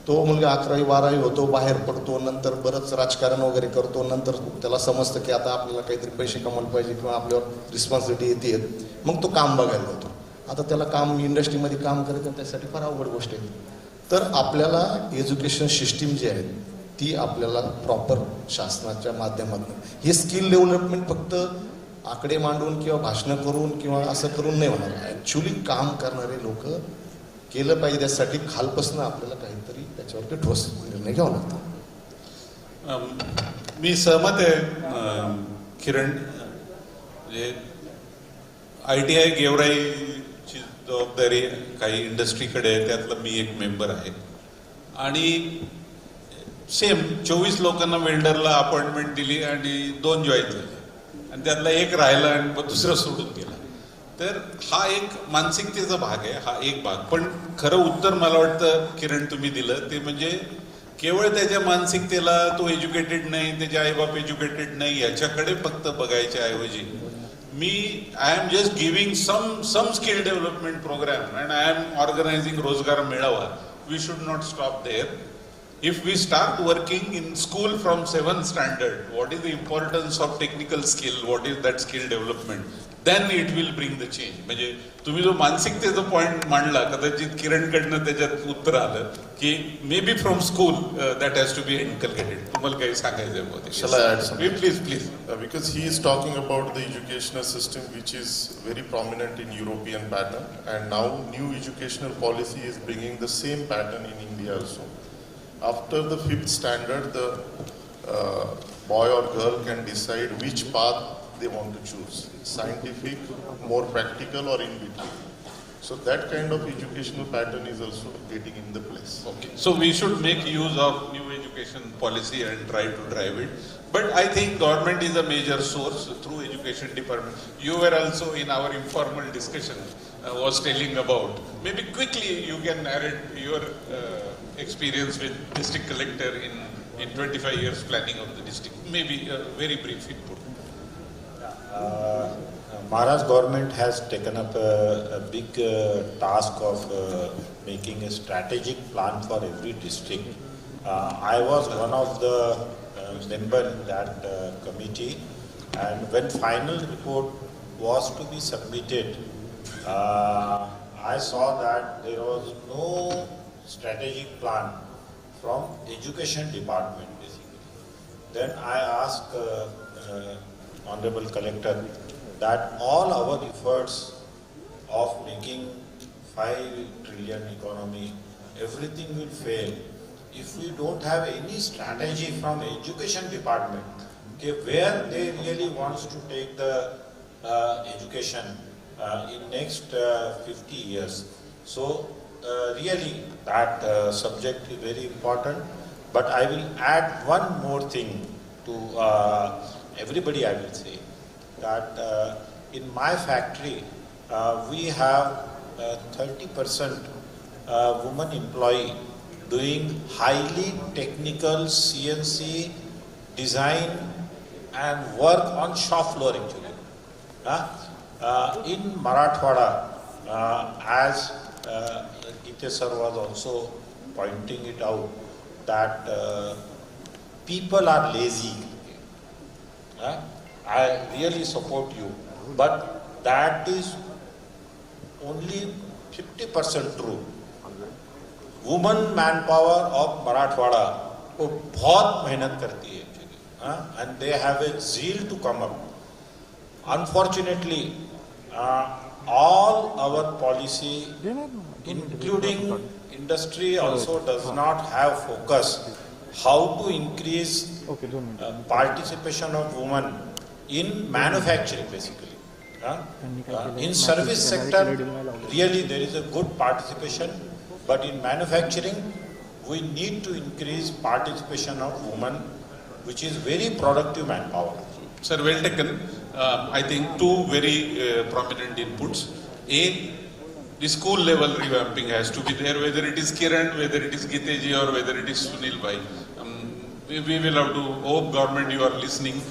Speaker 3: तो मुलगा 11वी 12वी होतो, बाहेर पडतो, नंतर बरंच राजकारण वगैरे करतो, नंतर त्याला समजतं की आता आपल्याला काहीतरी पैसे कमवायला पाहिजे किंवा आपल्यावर रिस्पॉन्सिबिलिटी येते, मग तो काम बघायला जातो. आता त्याला काम इंडस्ट्रीमध्ये काम करायचं त्यासाठी फार अवघड गोष्ट आहे. तर आपल्याला एज्युकेशन सिस्टीम जी आहे ती आपल्याला प्रॉपर शासनाच्या माध्यमातून हे स्किल डेव्हलपमेंट फक्त आकडे मांडून किंवा भाषणं करून किंवा असं करून नाही होणार. ॲक्च्युली काम करणारे लोक केलं पाहिजे, त्यासाठी खालपासून आपल्याला काहीतरी त्याच्यावरती ठोस निर्णय घ्यावा लागतो.
Speaker 1: मी सहमत आहे किरण. म्हणजे ITI गेवराईची जबाबदारी काही इंडस्ट्रीकडे आहे, त्यातलं मी एक मेंबर आहे आणि सेम 24 लोकांना वेल्डरला अपॉइंटमेंट दिली आणि 2 जॉईन झाले आणि त्यातला एक राहिला आणि दुसरं सोडून गेला. तर हा एक मानसिकतेचा भाग आहे, हा एक भाग. पण खरं उत्तर मला वाटतं किरण तुम्ही दिलं ते म्हणजे केवळ त्याच्या मानसिकतेला, तो एज्युकेटेड नाही, त्याचे आईबाप एज्युकेटेड नाही याच्याकडे फक्त बघायच्या ऐवजी I am just giving some skill development program and I am organizing रोजगार मेळावा. We should not stop there. If we start working in school from 7th standard, what is the importance of technical skill, what is that skill development, then it will bring the change. म्हणजे तुम्ही जो मानसिकतेचा point मांडला, कदाचित किरणकडनं त्याच्यात उत्तर आलं की maybe from school that has to be inculcated. तुम्हाला काही सांगायचं आहे?
Speaker 5: Shall I add something?
Speaker 1: Please.
Speaker 5: Because he is talking about the educational system which is very prominent in European pattern, and now new educational policy is bringing the same pattern in India also. After the 5th standard, the boy or girl can decide which path they want to choose, scientific, more practical, or in between. So that kind of educational pattern is also getting in the place.
Speaker 1: Okay. So we should make use of new education policy and try to drive it. But I think government is a major source through education department. You were also in our informal discussion was telling about. Maybe quickly you can narrate your experience with district collector in 25 years planning of the district. Maybe a very brief input.
Speaker 6: Maharashtra government has taken up a big task of making a strategic plan for every district. I was one of the members in that committee, and when final report was to be submitted, I saw that there was no strategic plan from education department basically. Then I asked Honorable Collector that all our efforts of making 5 trillion economy, everything will fail if we don't have any strategy from education department, okay, where they really wants to take the education in next 50 years. So really that subject is very important, but I will add one more thing to everybody. I will say that in my factory we have 30% women employee doing highly technical CNC design and work on shop floor actually. In Marathwada, as Gita sir was also pointing it out, that people are lazy. I really support you, but that is only 50% true. Woman manpower of Marathwada वो बहुत मेहनत करती है actually, and they have a zeal to come up. Unfortunately, all our policy, including industry, also does not have focus how to increase participation of women in manufacturing basically. In service sector, really there is a good participation, but in manufacturing, we need to increase participation of women, which is very productive manpower.
Speaker 1: Sir, well taken. I think two very prominent inputs. A, the school level revamping has to be there, whether it is Kiran, whether it is Giteji, or whether it is Sunil Bhai. We will have to hope government you are listening.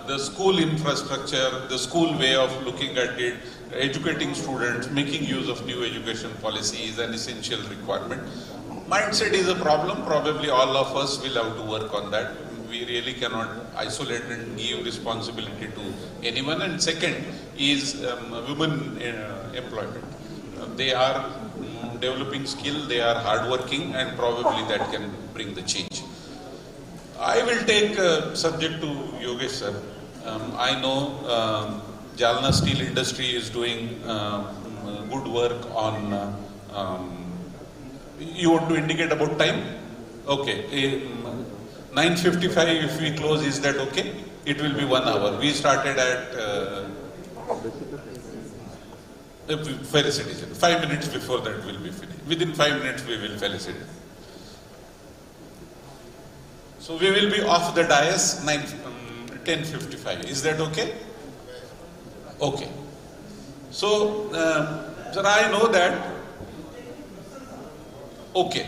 Speaker 1: The school infrastructure, the school way of looking at it, educating students, making use of new education policy is an essential requirement. Mindset is a problem. Probably all of us will have to work on that. We really cannot isolate and give responsibility to anyone. And second is women employment. They are developing skill, they are hardworking, and probably that can bring the change. I will take subject to Yogesh sir. I know Jalna steel industry is doing good work on. You want to indicate about time? Okay. 9:55 if we close, is that okay? It will be 1 hour. We started at fair citizen. 5 minutes before that will be finished. Within 5 minutes we will felicitate. So we will be off the dais 10:55. Is that okay? Okay. So, sir, I know that. Okay.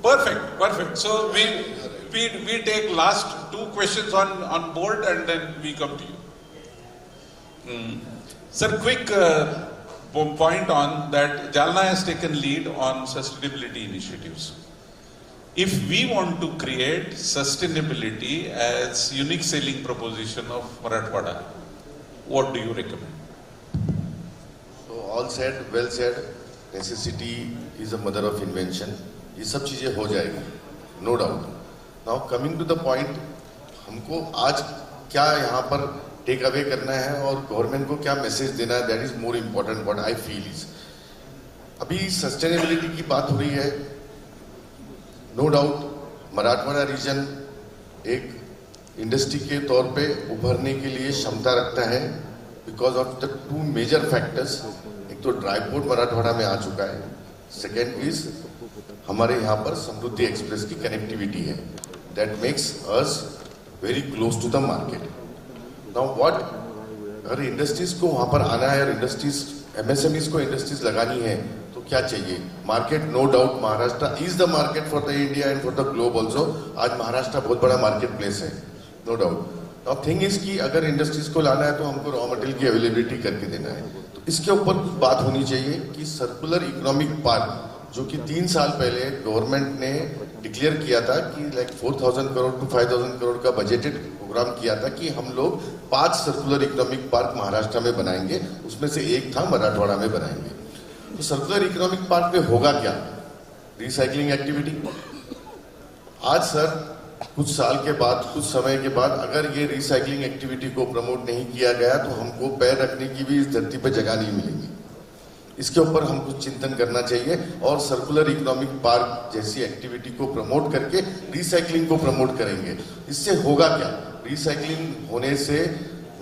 Speaker 1: Perfect. So we take last 2 questions on board and then we come to you. Sir, quick point on that. Jalna has taken lead on sustainability initiatives. If we want to create sustainability as unique selling proposition of Marathwada, what do you recommend?
Speaker 2: So all said, well said. Necessity is the mother of invention. ये सब चीजें हो जाएगी, no doubt. Now coming to the point, हमको आज क्या यहाँ पर टेक अवे करना है और गवर्नमेंट को क्या मैसेज देना है, that is more important. What I feel is, अभी सस्टेनेबिलिटी की बात हो रही है. नो डाउट मराठवाड़ा रीजन एक इंडस्ट्री के तौर पे उभरने के लिए क्षमता रखता है because of the 2 major factors. एक एक तो ड्राई पोर्ट मराठवाड़ा में आ चुका है, सेकेंड इज हमारे यहाँ पर समृद्धि एक्सप्रेस की कनेक्टिविटी है, that makes us very close to the market. Now what, अगर इंडस्ट्रीज को वहाँ पर आना है और इंडस्ट्रीज एमएसएमईज को इंडस्ट्रीज लगानी है तो क्या चाहिए? Market, no doubt Maharashtra is the market for the India and for the globe also. आज महाराष्ट्र बहुत बड़ा मार्केट प्लेस है, नो डाउट। अब थिंग इज कि अगर इंडस्ट्रीज को लाना है तो हमको रॉ मटेरियल की अवेलेबिलिटी करके देना है। तो इसके ऊपर बात होनी चाहिए कि सर्कुलर इकोनॉमिक पार्क, जो कि 3 साल पहले गवर्नमेंट ने डिक्लेयर किया था कि लाइक 4,000 करोड़ टू 5,000 करोड़ का बजटेड प्रोग्राम किया था कि हम लोग 5 सर्कुलर इकोनॉमिक पार्क महाराष्ट्र में बनाएंगे, उसमें से एक था मराठवाड़ा में बनाएंगे। तो सर्कुलर इकोनॉमिक पार्क में होगा क्या? Recycling activity. आज सर कुछ साल के बाद, कुछ समय के बाद अगर ये रिसाइकलिंग एक्टिविटी को प्रमोट नहीं किया गया तो हमको पैर रखने की भी इस धरती पर जगह नहीं मिलेगी। इसके ऊपर हमको चिंतन करना चाहिए और सर्कुलर इकोनॉमिक पार्क जैसी एक्टिविटी को प्रमोट करके रिसाइकलिंग को प्रमोट करेंगे। इससे होगा क्या? रिसाइकलिंग होने से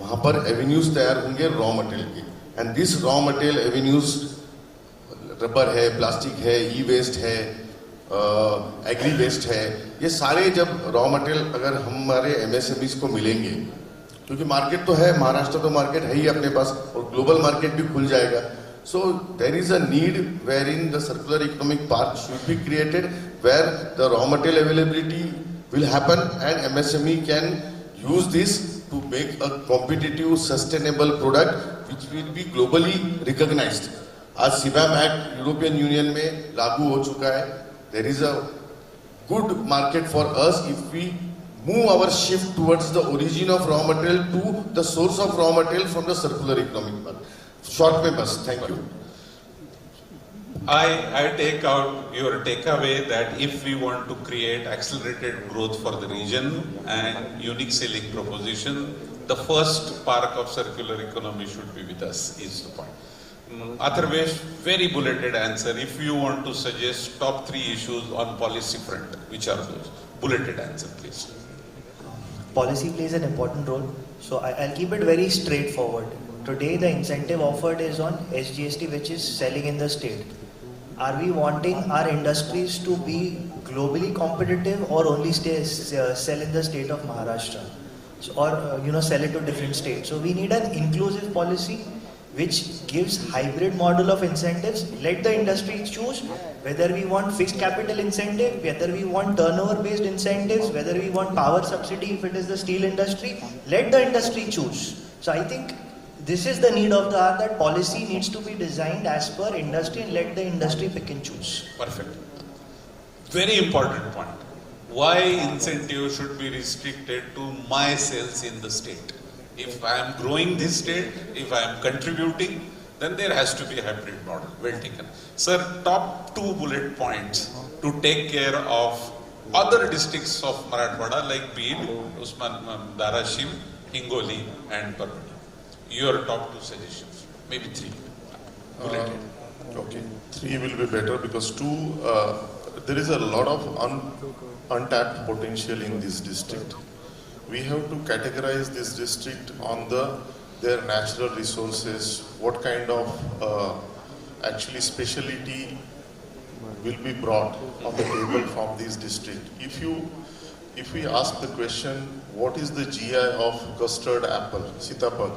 Speaker 2: वहां पर एवेन्यूज तैयार होंगे रॉ मटेरियल के, and this raw material avenues rubber है, प्लास्टिक है, ई वेस्ट है, एग्री वेस्ट है, ये सारे जब रॉ मटेरियल अगर हमारे एमएसएमईज को मिलेंगे, क्योंकि मार्केट तो है, महाराष्ट्र तो मार्केट है ही अपने पास और ग्लोबल मार्केट भी खुल जाएगा। So there is a need wherein the circular economic park should be created, where the raw material availability will happen and MSME can use this to make a competitive, sustainable product which will be globally recognized. आज CBAM Act European union में लागू हो चुका है। There is a good market for us if we move our shift towards the origin of raw material to the source of raw material from the circular economic park. Short में बस, thank you.
Speaker 1: I take out your takeaway that if we want to create accelerated growth for the region and unique selling proposition, the first park of circular economy should be with us, is the point. Atharvesh, very bulleted answer. If you want to suggest top 3 issues on policy front, which are those? Bulleted answer, please.
Speaker 4: Policy plays an important role, so I'll keep it very straightforward. Today the incentive offered is on SGST, which is selling in the state. Are we wanting our industries to be globally competitive or only sell in the state of Maharashtra, or sell it to different states? So we need an inclusive policy which gives hybrid model of incentives. Let the industry choose whether we want fixed capital incentive, whether we want turnover based incentives, whether we want power subsidy if it is the steel industry. Let the industry choose. So I think this is the need of the hour, that policy needs to be designed as per industry and let the industry pick and choose.
Speaker 1: Perfect. Very important point. Why incentive should be restricted to my sales in the state? If I am growing this state, if I am contributing, then there has to be a hybrid model. Well taken. Sir, top 2 bullet points to take care of other districts of Marathwada like Bid, Usman, Darashim, Hingoli and Parvani. Your top 2 suggestions, maybe 3.
Speaker 5: Okay, 3 will be better because 2, there is a lot of untapped potential in this district. We have to categorize this district on their natural resources, what kind of actually speciality will be brought on the table from this district. If we ask the question, what is the GI of custard apple, Sitapal?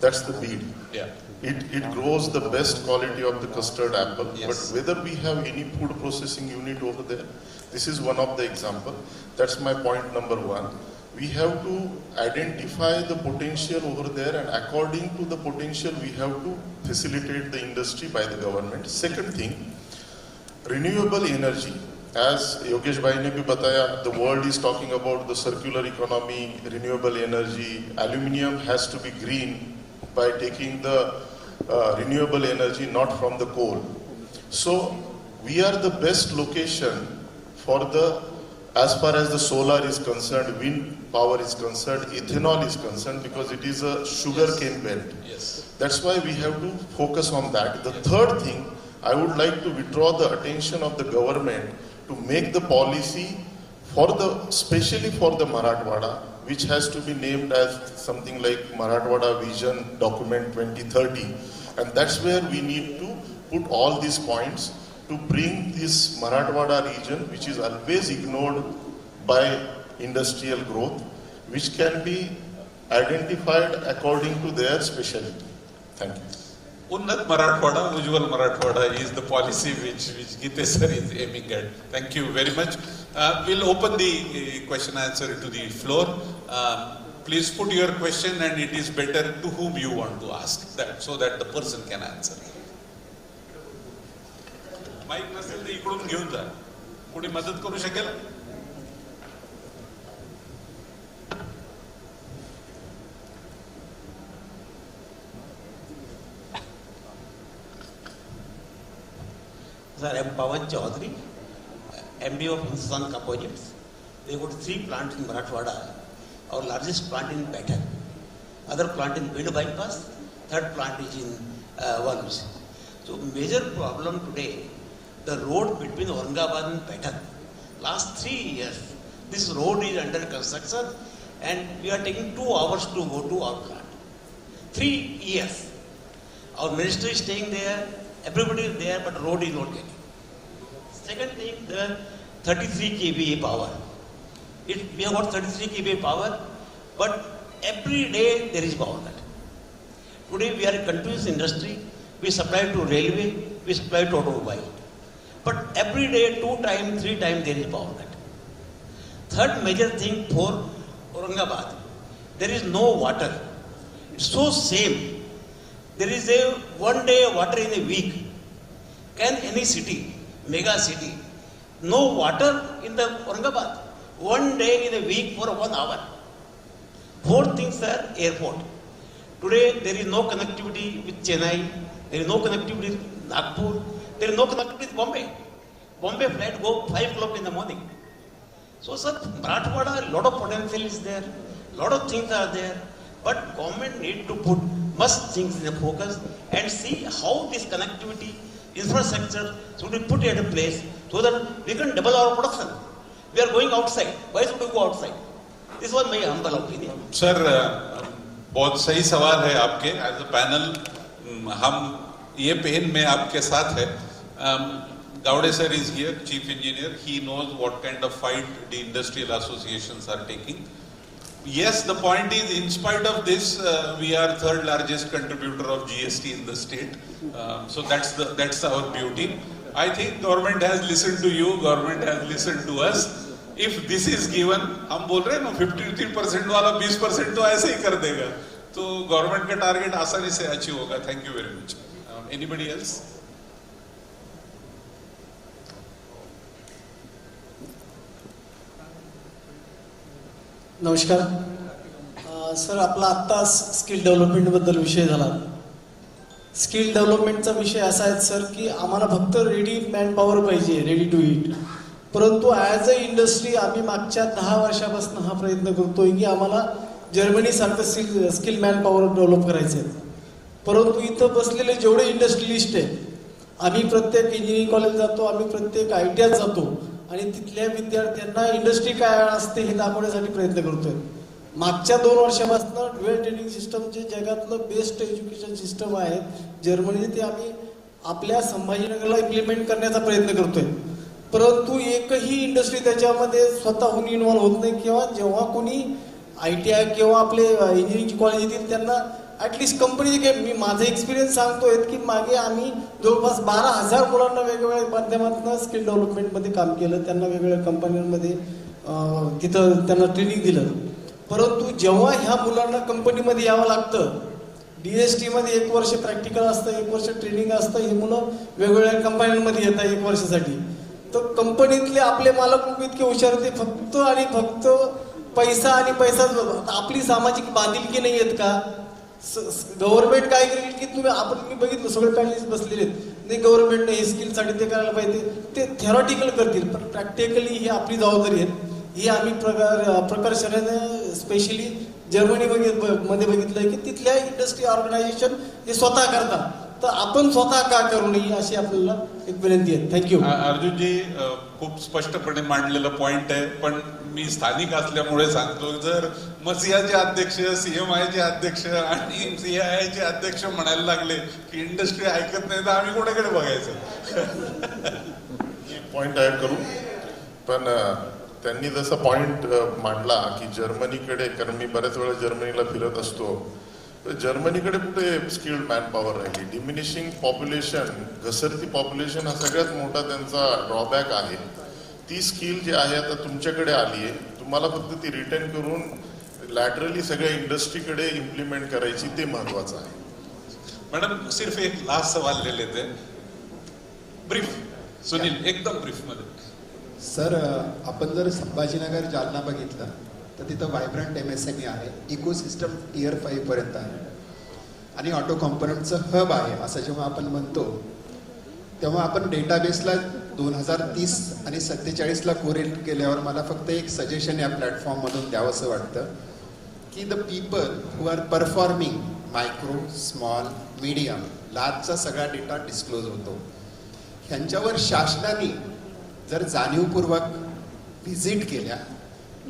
Speaker 5: That's the bead.
Speaker 1: Yeah.
Speaker 5: It grows the best quality of the custard apple.
Speaker 1: Yes.
Speaker 5: But whether we have any food processing unit over there, this is one of the example. That's my point number 1. We have to identify the potential over there, and according to the potential, we have to facilitate the industry by the government. Second thing, renewable energy. As Yogesh Bhai ne bhi bataya, the world is talking about the circular economy, renewable energy. Aluminium has to be green by taking the renewable energy not from the coal. So we are the best location for as far as the solar is concerned, wind power is concerned, ethanol is concerned, because it is a sugarcane belt.
Speaker 1: Yes.
Speaker 5: That's why we have to focus on that. The third thing, I would like to withdraw the attention of the government to make the policy especially for the Marathwada, which has to be named as something like Marathwada Vision Document 2030, And that's where we need to put all these points to bring this Marathwada region, which is always ignored by industrial growth, which can be identified according to their specialty. Thank you.
Speaker 1: Unnat Marathwada, Ujjwal Marathwada is the policy which Gite sir is aiming at. Thank you very much. We'll open the question answer to the floor. Please put your question, and it is better to whom you want to ask that, so that the person can answer. Mic नसेल तर इकडून घेऊन जा. कोणी मदत करू शकेल?
Speaker 7: Sir, I am Pawan Chaudhary, MD of Hindustan Composites. We got 3 plants in Marathwada. Our largest plant in Patan, other plant in Vidarbha bypass, third plant is in Lotus. So major problem today, the road between Aurangabad and Patan. Last 3 years, this road is under construction, and we are taking 2 hours to go to our plant. 3 years. Our minister is staying there, everybody is there, but road is not getting. Second thing, the 33 kVA power. We have got 33 kVA power, but every day there is power cut. Today we are a continuous industry. We supply to railway, we supply to automobile. But every day, 2 times, 3 times there is power cut. Third major thing for Aurangabad, there is no water. It's so same. There is a 1 day water in a week. Can any city, mega city, no water in the Aurangabad? 1 day in a week for 1 hour. Fourth thing, sir, airport. Today there is no connectivity with Chennai. There is no connectivity with Nagpur. There is no connectivity with Bombay. Bombay flight go 5 o'clock in the morning. So, sir, Marathwada, a lot of potential is there. Lot of things are there. But government need to put much things in the focus and see how this connectivity infrastructure should be put at a place so that we can double our production. We are going outside. Why should we go outside? This was my humble opinion.
Speaker 1: Sir, बहुत सही सवाल है आपके. As a panel, हम ये pen में आपके साथ है. Gowde sir is here, chief engineer. He knows what kind of fight the industrial associations are taking. Yes, the point is, in spite of this, we are third largest contributor of GST in the state. So that's our beauty. I think government has listened to you. Government has listened to us. If this is given, हम बोल रहे हैं ना 53% वाला 20% तो ऐसे ही कर देगा. तो गवर्नमेंट का टारगेट आसानी से अचीव होगा. Thank you very much. Anybody else?
Speaker 8: नमस्कार सर, आपला आत्ता स्किल डेव्हलपमेंट बद्दल विषय झाला. स्किल डेव्हलपमेंटचा विषय असा आहे सर की आम्हाला फक्त रेडी मॅन पॉवर पाहिजे, रेडी टू इट. परंतु ॲज अ इंडस्ट्री आम्ही मागच्या 10 वर्षापासून हा प्रयत्न करतोय की आम्हाला जर्मनीसारखं स्किल मॅन पॉवर डेव्हलप करायचं आहे. परंतु इथं बसलेले जेवढे इंडस्ट्रियलिस्ट आहेत, आम्ही प्रत्येक इंजिनिअरिंग कॉलेज जातो, आम्ही प्रत्येक ITIत जातो आणि तिथल्या विद्यार्थ्यांना इंडस्ट्री काय असते हे दाखवण्यासाठी प्रयत्न करतोय. मागच्या 2 वर्षापासून ड्युअल ट्रेनिंग सिस्टम जे जगातलं बेस्ट एज्युकेशन सिस्टम आहे जर्मनी, ते आम्ही आपल्या संभाजीनगरला इम्प्लिमेंट करण्याचा प्रयत्न करतोय. परंतु एकही इंडस्ट्री त्याच्यामध्ये स्वतःहून इन्व्हॉल्व होत नाही. किंवा जेव्हा कोणी ITI किंवा आपले इंजिनिअरिंग कॉलेज येतील त्यांना ॲटलिस्ट कंपनी मी माझा एक्सपिरियन्स सांगतोय की मागे आम्ही जवळपास 12,000 मुलांना वेगवेगळ्या माध्यमातून स्किल डेव्हलपमेंटमध्ये काम केलं. त्यांना वेगवेगळ्या कंपन्यांमध्ये तिथं त्यांना ट्रेनिंग दिलं. परंतु जेव्हा ह्या मुलांना कंपनीमध्ये यावं लागतं, DSTमध्ये 1 वर्ष प्रॅक्टिकल असतं, 1 वर्ष ट्रेनिंग असतं. ही मुलं वेगवेगळ्या कंपन्यांमध्ये येतात 1 वर्षासाठी. तर कंपनीतले आपले मालक खूप इतके हुशार होते, फक्त आणि फक्त पैसा आणि पैसाच. आपली सामाजिक बांधिलकी नाही आहेत का? गव्हर्नमेंट काय करेल की तुम्ही बघितलं सगळे पॅनलिस्ट बसलेले आहेत, नाही गव्हर्नमेंटने हे स्किलसाठी ते करायला पाहिजे, ते थेरॉटिकल करतील, पण प्रॅक्टिकली ही आपली जबाबदारी आहे. ही आम्ही प्रकर्षाने स्पेशली जर्मनी मध्ये बघितलंय की तिथल्या इंडस्ट्री ऑर्गनायझेशन हे स्वतः करतात. तर आपण स्वतः का करू नये अशी आपल्याला एक विनंती आहे. थँक्यू.
Speaker 1: अर्जुनजी खूप स्पष्टपणे मांडलेला पॉइंट आहे, पण मी स्थानिक असल्यामुळे सांगतो, जर मसियाचे अध्यक्ष, CMIचे अध्यक्ष आणि CIIचे अध्यक्ष म्हणायला लागले की इंडस्ट्री ऐकत नाही, तर आम्ही कोणाकडे बघायचं?
Speaker 5: पॉइंट ऍड करू, पण त्यांनी जसा पॉइंट मांडला की जर्मनीकडे, कारण मी बऱ्याच वेळा जर्मनीला फिरत असतो, तर जर्मनीकडे कुठे स्किल्ड मॅन पॉवर राहिली. डिमिनिशिंग पॉप्युलेशन, घसरती पॉप्युलेशन हा सगळ्यात मोठा त्यांचा ड्रॉबॅक आहे. ती स्किल जी आहे आता तुमच्याकडे आली आहे, तुम्हाला फक्त ती रिटर्न करून लॅटरली सगळ्या इंडस्ट्रीकडे इम्प्लिमेंट करायची, ते महत्वाचं आहे.
Speaker 1: मॅडम सिर्फ एक लास्ट सवाल ले लेते हैं, ब्रीफ. सुनील एकदम ब्रीफ मध्ये.
Speaker 9: सर, आपण जर संभाजीनगर जालना बघितलं तर तिथं व्हायब्रंट MSME आहे, इकोसिस्टम Tier 5 पर्यंत आहे आणि ऑटो कॉम्पोनंटचं हब आहे असं जेव्हा आपण म्हणतो, तेव्हा आपण डेटाबेसला 2030 आणि 47ला कोरिलेट केल्यावर मला फक्त एक सजेशन या प्लॅटफॉर्ममधून द्यावंसं वाटतं की the people who are performing micro, small, medium, लार्जचा सगळा डेटा डिस्क्लोज होतो. ह्यांच्यावर शासनाने जर जाणीवपूर्वक व्हिजिट केल्या,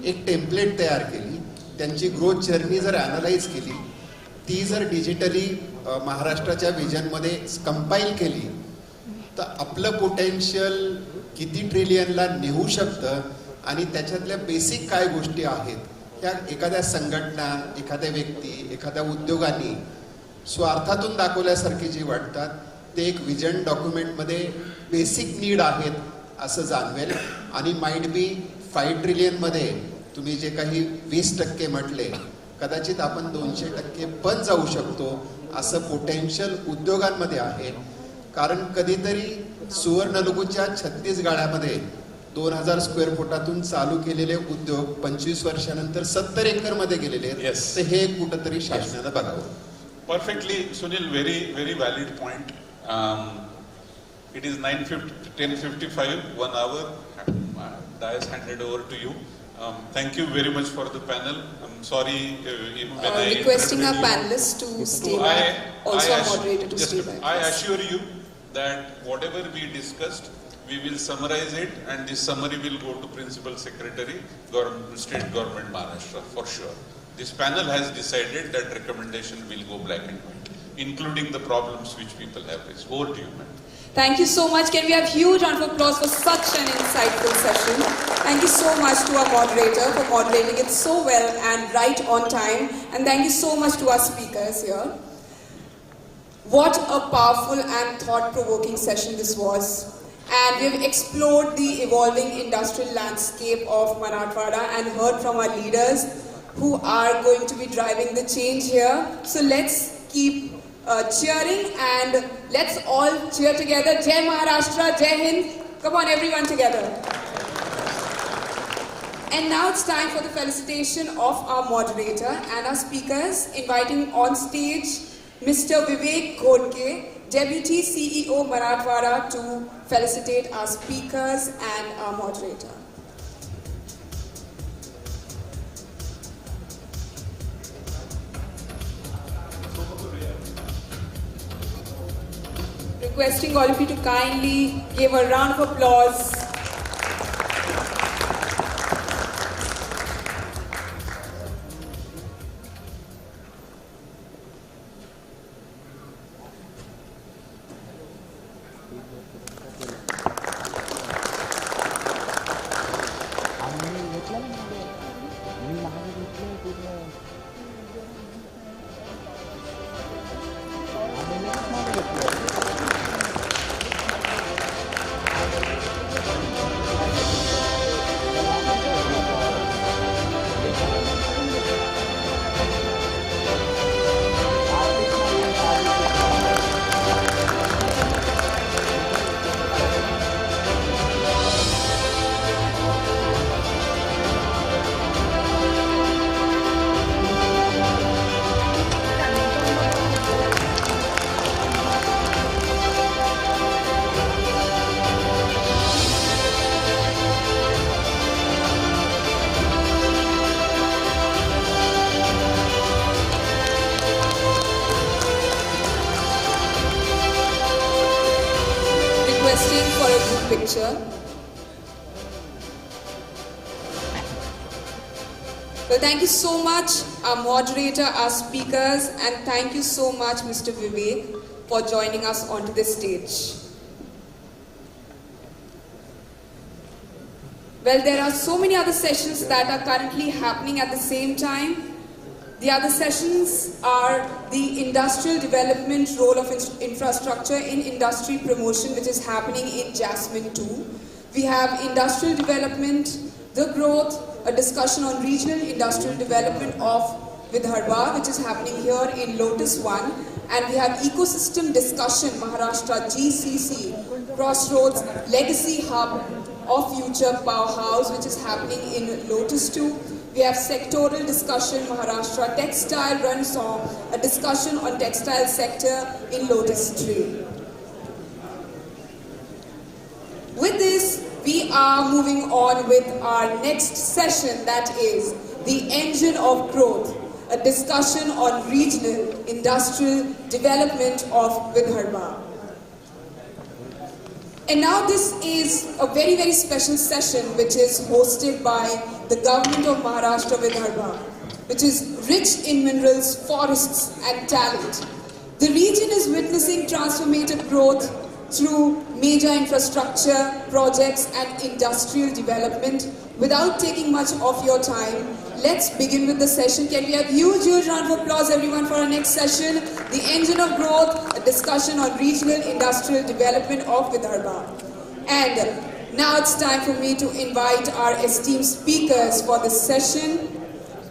Speaker 9: एक टेम्पलेट तयार केली, त्यांची ग्रोथ जर्नी जर ॲनालाइज केली, ती जर डिजिटली महाराष्ट्राच्या विजनमध्ये कंपाईल केली, तर आपलं पोटेन्शियल किती ट्रिलियनला नेऊ शकतं आणि त्याच्यातल्या बेसिक काय गोष्टी आहेत ह्या एखाद्या संघटना, एखाद्या व्यक्ती, एखाद्या उद्योगांनी स्वार्थातून दाखवल्यासारखी जी वाटतात, ते एक विजन डॉक्युमेंटमध्ये बेसिक नीड आहेत असं जाणवेल. आणि माइट बी 5 ट्रिलियनमध्ये तुम्ही जे काही 20% म्हटले, कदाचित आपण 200% पण जाऊ शकतो असं पोटेन्शियल उद्योगांमध्ये आहे. कारण कधीतरी सुवर्णलघुच्या 36 गाड्यामध्ये 2000 स्क्वेअर फुटातून चालू केलेले उद्योग 25 वर्षानंतर 70 एकरमध्ये गेलेले आहेत. तर हे कुठंतरी शासनानं बघावं.
Speaker 1: Perfectly, Sunil, very valid point. It is 10:55, 1 hour. Dias handed over to you. Thank you very much for the panel. I'm sorry when I
Speaker 10: requesting our panelists to stay back. Also, our moderator to stay back.
Speaker 1: I assure you that whatever we discussed, we will summarize it, and this summary will go to Principal Secretary, State Government Maharashtra for sure. This panel has decided that recommendation will go black and white, including the problems which people have raised. Over to you, ma'am.
Speaker 10: Thank you so much. Can we have huge round of applause for such an insightful session? Thank you so much to our moderator for moderating it so well and right on time. And thank you so much to our speakers here. What a powerful and thought-provoking session this was. And we have explored the evolving industrial landscape of Marathwada and heard from our leaders who are going to be driving the change here. So let's keep cheering and let's all cheer together. Jai Maharashtra, Jai Hind. Come on everyone together. And now it's time for the felicitation of our moderator and our speakers, inviting on stage Mr. Vivek Ghodke, Deputy CEO Marathwada, to felicitate our speakers and our moderator. Requesting all of you to kindly give a round of applause. picture. Well, thank you so much, our moderator, our speakers, and thank you so much, Mr. Vivek, for joining us onto this stage. Well, there are so many other sessions that are currently happening at the same time. The other sessions are the industrial development role of infrastructure in industry promotion, which is happening in Jasmine 2. We have industrial development, the growth, a discussion on regional industrial development of Vidarbha, which is happening here in Lotus 1. And we have ecosystem discussion, Maharashtra GCC, Crossroads Legacy Hub of Future Powerhouse, which is happening in Lotus 2. We have sectoral discussion, Maharashtra Textile Renaissance, a discussion on textile sector in Lotus 3. With this, we are moving on with our next session, that is the engine of growth, a discussion on regional industrial development of Vidarbha. And now this is a very, very special session which is hosted by the government of Maharashtra Vidarbha, which is rich in minerals, forests and talent. The region is witnessing transformative growth through major infrastructure projects and industrial development. Without taking much of your time, let's begin with the session. Can we have huge round of applause everyone for our next session, the engine of growth, a discussion on regional industrial development of Vidarbha. And now it's time for me to invite our esteemed speakers for this session.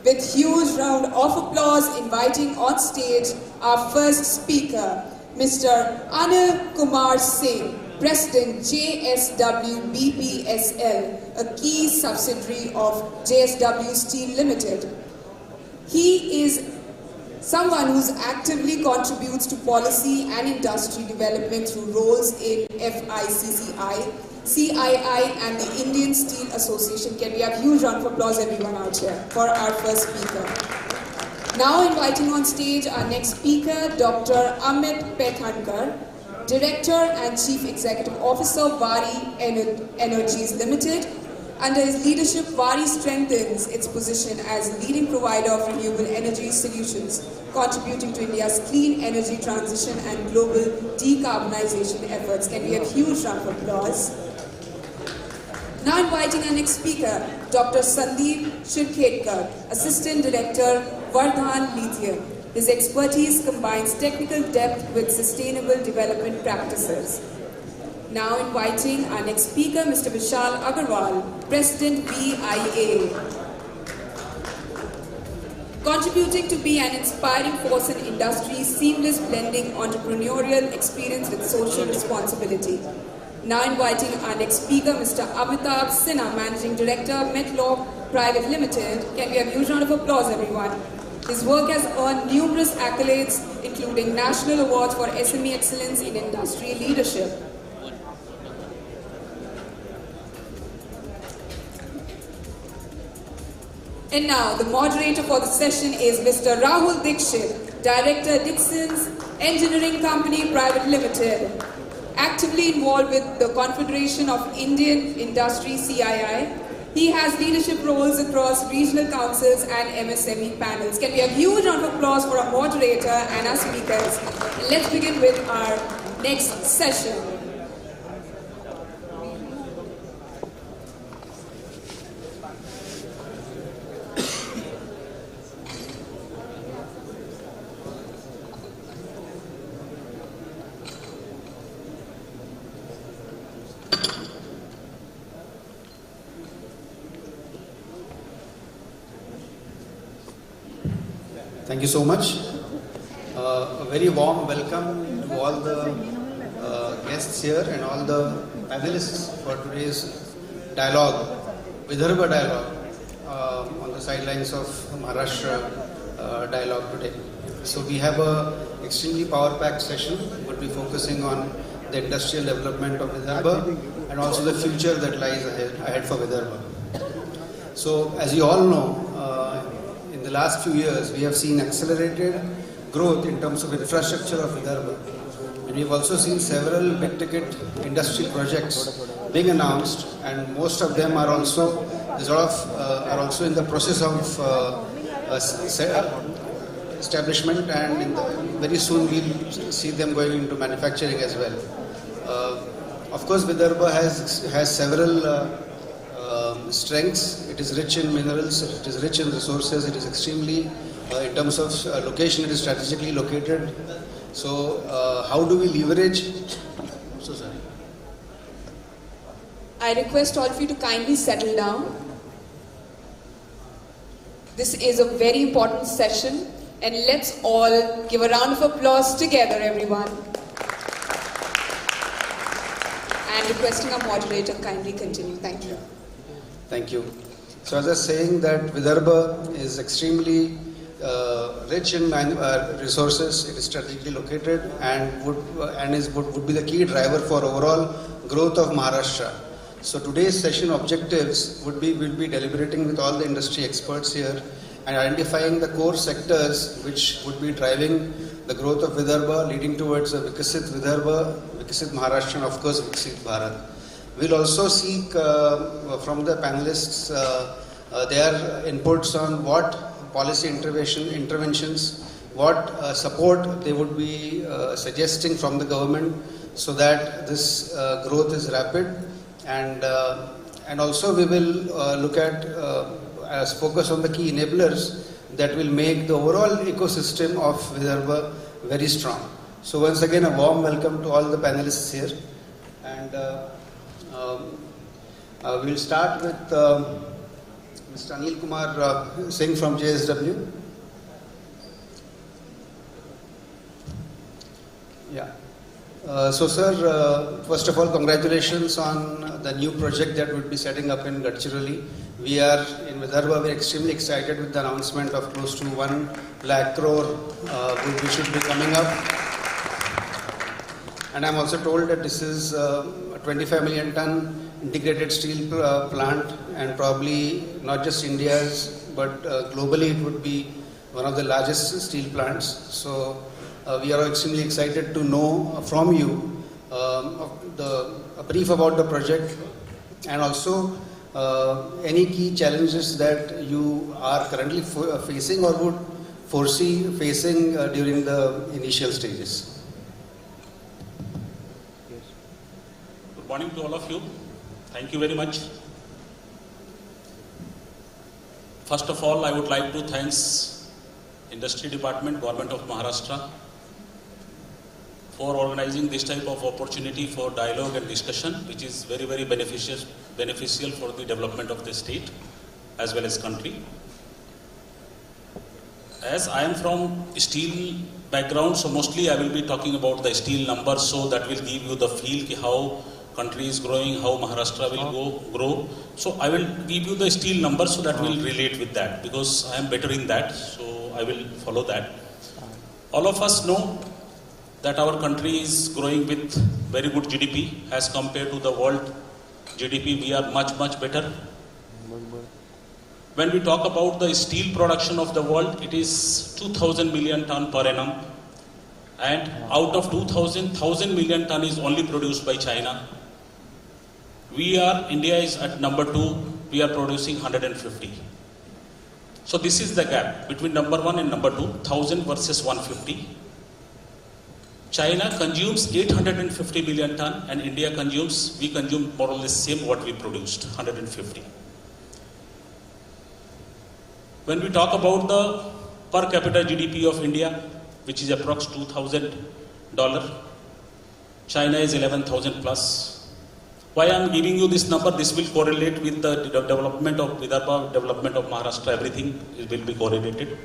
Speaker 10: With huge round of applause, inviting on stage our first speaker, Mr. Anil Kumar Singh, President JSW BPSL, a key subsidiary of JSW Steel Limited. He is someone who actively contributes to policy and industry development through roles in FICCI, CII and the Indian Steel Association. Can we have huge round of applause everyone out here for our first speaker. Now inviting on stage our next speaker, Dr. Amit Pethankar, Director and Chief Executive Officer, Vari Energies Limited. Under his leadership, Vari strengthens its position as leading provider of renewable energy solutions, contributing to India's clean energy transition and global decarbonization efforts. Can we have huge round of applause? Now inviting our next speaker, Dr. Sandeep Shirkhetkar, Assistant Director, Vardhan Lithium. His expertise combines technical depth with sustainable development practices. Now inviting our next speaker, Mr. Vishal Agarwal, President BIA. Contributing to be an inspiring force in industry, seamless blending entrepreneurial experience with social responsibility. Now inviting our next speaker, Mr. Amitabh Sinha, Managing Director, Metlaw Private Limited. Can we have a huge round of applause, everyone? His work has earned numerous accolades, including national awards for SME excellence in industry leadership. And now, the moderator for the session is Mr. Rahul Dixit, Director, Dixon's Engineering Company Private Limited, actively involved with the Confederation of Indian Industry CII. He has leadership roles across regional councils and MSME panels. Can we have a huge round of applause for our moderator and our speakers? And let's begin with our next session.
Speaker 11: Thank you so much. A very warm welcome to all the guests here and all the panelists for today's dialogue, Vidarbha dialogue, on the sidelines of Maharashtra dialogue today. So we have a extremely power-packed session. We'll be focusing on the industrial development of Vidarbha and also the future that lies ahead for Vidarbha. So as you all know, in the last few years, we have seen accelerated growth in terms of infrastructure of Vidarbha. And we've also seen several big-ticket industrial projects being announced, and most of them are also are also in the process of establishment, and very soon we'll see them going into manufacturing as well. Of course, Vidarbha has several strengths. It is rich in minerals, it is rich in resources, it is extremely, in terms of location, it is strategically located. So, how do we leverage? So sorry.
Speaker 10: I request all of you to kindly settle down. This is a very important session, and let's all give a round of applause together, everyone. And requesting our moderator kindly continue. Thank you.
Speaker 11: Thank you. So as I was saying that Vidarbha is extremely rich in resources, it is strategically located and would be the key driver for overall growth of Maharashtra. So today's session objectives we'll be deliberating with all the industry experts here and identifying the core sectors which would be driving the growth of Vidarbha, leading towards a Vikasit Vidarbha, Vikasit Maharashtra, and of course Vikasit Bharat. We'll also seek from the panelists their inputs on what policy interventions, what support they would be suggesting from the government so that this growth is rapid, and also we will look at as focus on the key enablers that will make the overall ecosystem of Vidarbha very strong. So once again, a warm welcome to all the panelists here, and we'll start with Mr. Anil Kumar Singh from JSW. Yeah. So sir, first of all, congratulations on the new project that we'll be setting up in Gadchiroli. We are in Vidarbha, we're extremely excited with the announcement of close to 1 lakh crore which should be coming up. And I'm also told that this is a 25 million ton integrated steel plant, and probably not just India's, but globally it would be one of the largest steel plants. So we are extremely excited to know from you a brief about the project, and also any key challenges that you are currently facing or would foresee facing during the initial stages.
Speaker 12: Good morning to all of you. Thank you very much. First of all, I would like to thank Industry Department, Government of Maharashtra for organizing this type of opportunity for dialogue and discussion, which is very, very beneficial for the development of the state as well as country. As I am from steel background, so mostly I will be talking about the steel numbers, so that will give you the feel how country is growing, how Maharashtra will grow. So I will give you the steel numbers so that will relate with that, because I am better in that, so I will follow that. All of us know that our country is growing with very good GDP as compared to the world GDP. We are much, much better. When we talk about the steel production of the world, it is 2,000 million ton per annum, and out of 1,000 million ton is only produced by China. India is at number 2, we are producing 150. So this is the gap between number 1 and number 2, 1,000 versus 150. China consumes 850 million ton, and we consume more or less same what we produced, 150. When we talk about the per capita GDP of India, which is approx $2,000, China is 11,000 plus. Why I am giving you this number? This will correlate with the development of Vidarbha, development of Maharashtra, everything will be correlated.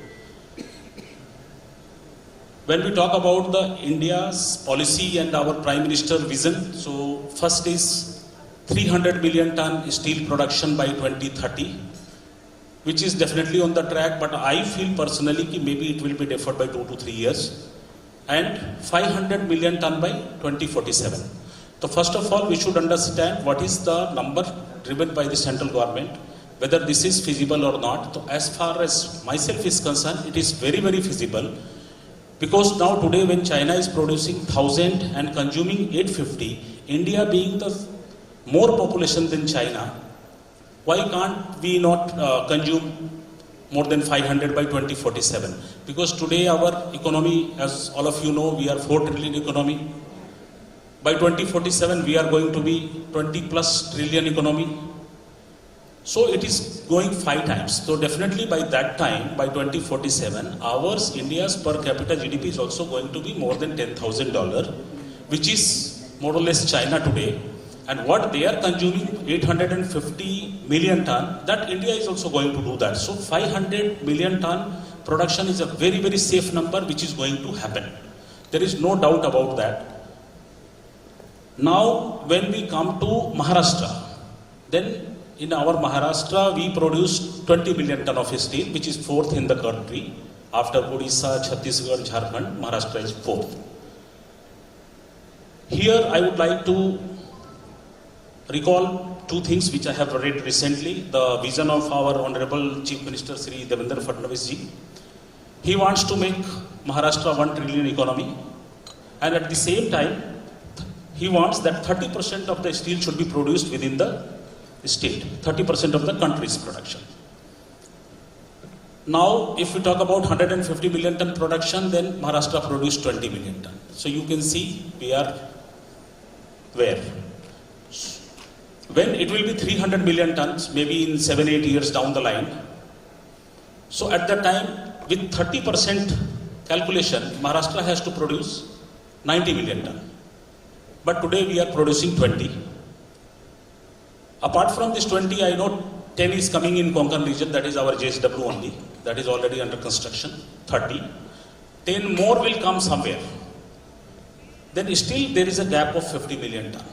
Speaker 12: When we talk about the India's policy and our Prime Minister vision, so first is 300 million ton steel production by 2030, which is definitely on the track, but I feel personally that maybe it will be deferred by 2 to 3 years, and 500 million ton by 2047. So first of all, we should understand what is the number driven by the central government, whether this is feasible or not. So as far as myself is concerned, it is very, very feasible, because now today when China is producing 1,000 and consuming 850, India being the more population than China, why can't we not consume more than 500 by 2047? Because today our economy, as all of you know, we are 4 trillion economy. By 2047, we are going to be 20 plus trillion economy. So it is going 5 times. So definitely by that time, by 2047, India's per capita GDP is also going to be more than $10,000, which is more or less China today. And what they are consuming, 850 million ton, that India is also going to do that. So 500 million ton production is a very, very safe number which is going to happen. There is no doubt about that. Now, when we come to Maharashtra, then in our Maharashtra, we produce 20 million ton of steel, which is 4th in the country. After Odisha, Chhattisgarh, Jharkhand, Maharashtra is 4th. Here, I would like to recall 2 things which I have read recently. The vision of our Honorable Chief Minister Sri Devendra Fadnavis ji. He wants to make Maharashtra 1 trillion economy, and at the same time, he wants that 30% of the steel should be produced within the state, 30% of the country's production. Now, if we talk about 150 million ton production, then Maharashtra produced 20 million ton. So you can see we are where? When it will be 300 million tons, maybe in 7-8 years down the line. So at that time, with 30% calculation, Maharashtra has to produce 90 million ton. But today we are producing 20. Apart from this 20, I know 10 is coming in Konkan region, that is our JSW only. That is already under construction, 30. 10 more will come somewhere. Then still there is a gap of 50 million ton.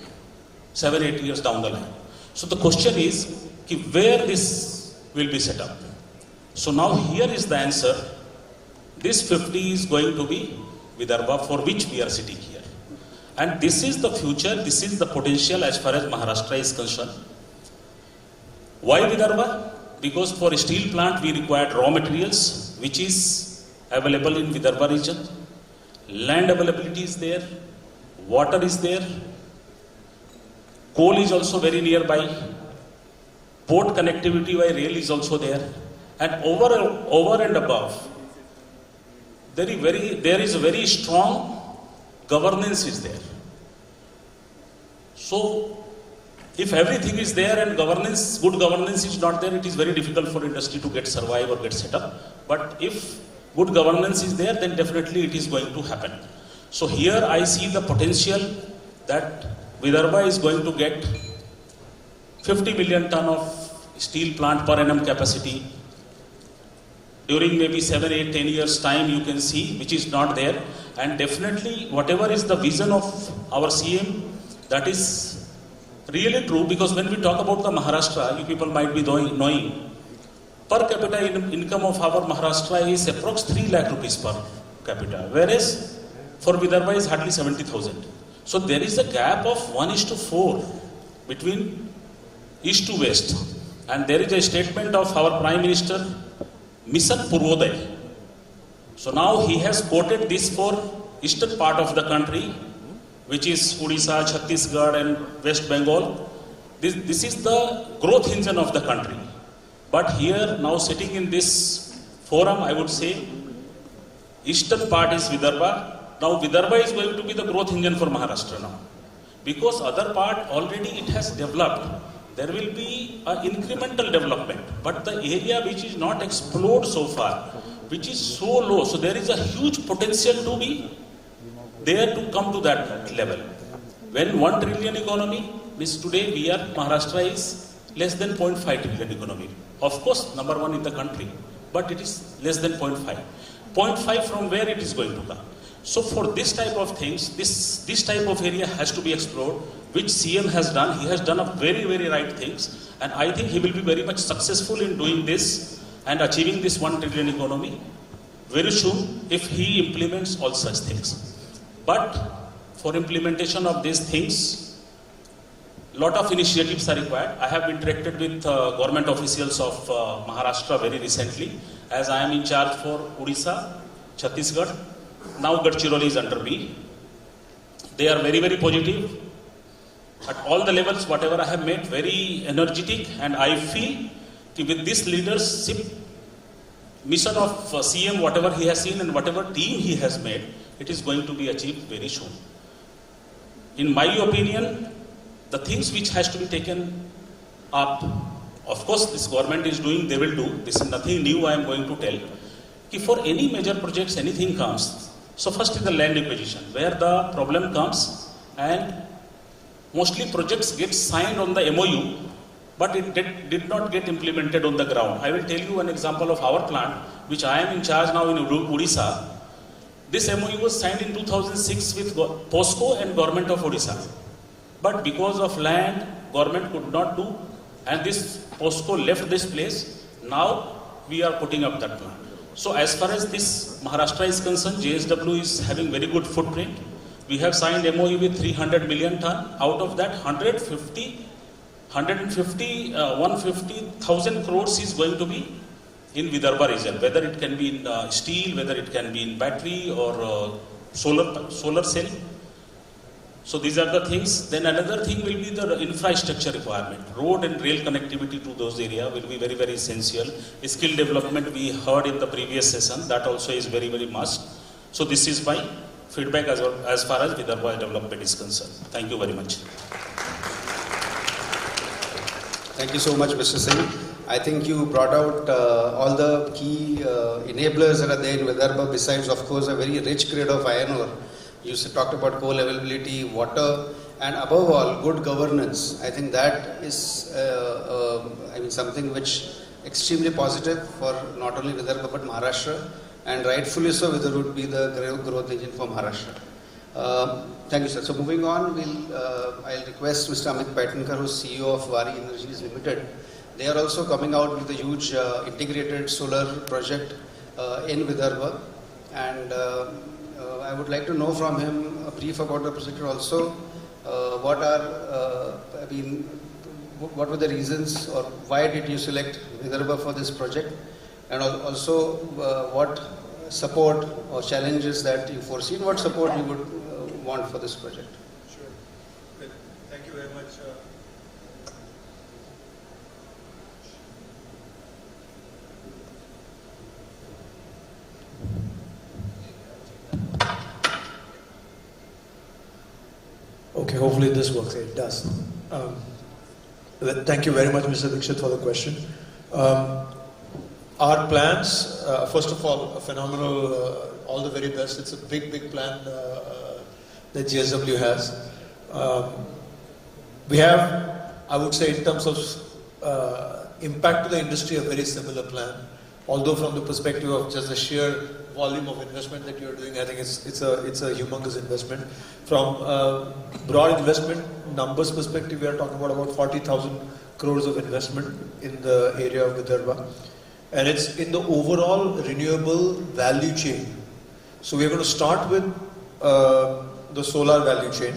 Speaker 12: 7-8 years down the line. So the question is, where this will be set up? So now here is the answer. This 50 is going to be Vidarbha, for which we are sitting here. And this is the future, this is the potential as far as Maharashtra is concerned. Why Vidarbha? Because for a steel plant we required raw materials, which is available in Vidarbha region. Land availability is there, water is there, coal is also very nearby, port connectivity by rail is also there, and over and above, there is a very strong governance is there. So, if everything is there and good governance is not there, it is very difficult for industry to survive or get set up. But if good governance is there, then definitely it is going to happen. So here I see the potential that Vidarbha is going to get 50 million ton of steel plant per annum capacity. During maybe 7, 8, 10 years time, you can see, which is not there. And definitely, whatever is the vision of our CM, that is really true, because when we talk about the Maharashtra, you people might be knowing, per capita income of our Maharashtra is approx 3 lakh rupees per capita, whereas for Vidarbha is hardly 70,000. So there is a gap of 1:4 between east to west. And there is a statement of our Prime Minister, Mission Purvodaya. So now he has quoted this for eastern part of the country, which is Odisha, Chhattisgarh and West Bengal. This is the growth engine of the country. But here now sitting in this forum, I would say, eastern part is Vidarbha. Now Vidarbha is going to be the growth engine for Maharashtra now. Because other part already it has developed. There will be an incremental development. But the area which is not explored so far, which is so low, so there is a huge potential to be there to come to that level. When 1 trillion economy, means today Maharashtra is less than 0.5 trillion economy. Of course, number 1 in the country, but it is less than 0.5. 0.5 from where it is going to come. So for this type of things, this type of area has to be explored, which CM has done. He has done a very, very right things, and I think he will be very much successful in doing this and achieving this 1 trillion economy very soon if he implements all such things. But for implementation of these things, lot of initiatives are required. I have interacted with government officials of Maharashtra very recently, as I am in charge for Odisha, Chhattisgarh. Now Gadchiroli is under me. They are very, very positive. at all the levels, whatever I have made, very energetic, and I feel that with this leadership mission of CM, whatever he has seen and whatever team he has made, it is going to be achieved very soon. In my opinion, the things which has to be taken up, of course this government is doing, they will do, this is nothing new I am going to tell. For any major projects, anything comes, so first is the land acquisition, where the problem comes, and mostly projects get signed on the MOU, but it did not get implemented on the ground. I will tell you an example of our plant, which I am in charge now in Odisha. This MOU was signed in 2006 with POSCO and Government of Odisha. But because of land, government could not do, and this POSCO left this place. Now we are putting up that plant. So as far as this Maharashtra is concerned, JSW is having very good footprint. We have signed MOU with 300 million ton. Out of that, 150,000 crores is going to be in Vidarbha region. Whether it can be in steel, whether it can be in battery or solar cell. So these are the things. Then another thing will be the infrastructure requirement. Road and rail connectivity to those areas will be very, very essential. Skill development we heard in the previous session, that also is very, very must. So this is my feedback as far as Vidarbha development is concerned. Thank you very much.
Speaker 11: Thank you so much, Mr. Singh. I think you brought out all the key enablers that are there in Vidarbha, besides, of course, a very rich grade of iron ore. You talked about coal availability, water, and above all, good governance. I think that is something which extremely positive for not only Vidarbha but Maharashtra, and rightfully so, Vidarbha would be the growth engine for Maharashtra. Thank you, sir. So moving on, I'll request Mr. Amit Paitankar, who's CEO of Wari Energies Limited. They are also coming out with a huge integrated solar project in Vidarbha, and I would like to know from him a brief about the project also. What were the reasons, or why did you select Vidarbha for this project? And also what support or challenges that you foresee, what support you would want for this project?
Speaker 13: Sure. Good. Thank you very much.
Speaker 14: Okay, hopefully this works. It does. Thank you very much, Mr. Dixit, for the question. Our plans, first of all, phenomenal, all the very best. It's a big, big plan that JSW has. We have, I would say, in terms of impact to the industry, a very similar plan. Although from the perspective of just the sheer volume of investment that you're doing, I think it's a humongous investment. From broad investment numbers perspective, we are talking about 40,000 crores of investment in the area of Vidarbha. And it's in the overall renewable value chain. So we're going to start with the solar value chain.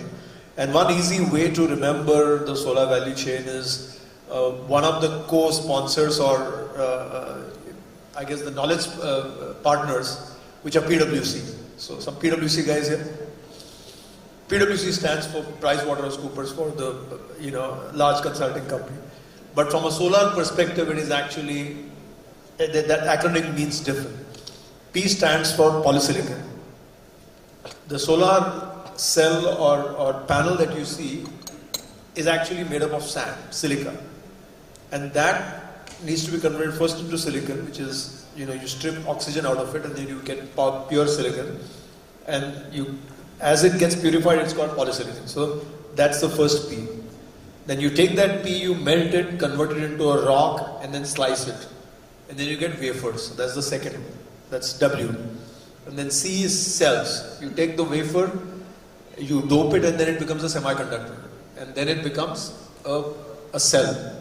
Speaker 14: And one easy way to remember the solar value chain is one of the co-sponsors, or I guess the knowledge partners, which are PwC. So some PwC guys here. PwC stands for PricewaterhouseCoopers, for the large consulting company. But from a solar perspective, it is actually, that acronym means different. P stands for polysilicon. The solar cell or panel that you see is actually made up of sand, silica. And that needs to be converted first into silicon, which is, you strip oxygen out of it and then you get pure silicon. And as it gets purified, it's called polysilicon. So that's the first P. Then you take that P, you melt it, convert it into a rock, and then slice it. And then you get wafers. So that's the second one. That's W. And then C is cells. You take the wafer, you dope it, and then it becomes a semiconductor. And then it becomes a cell,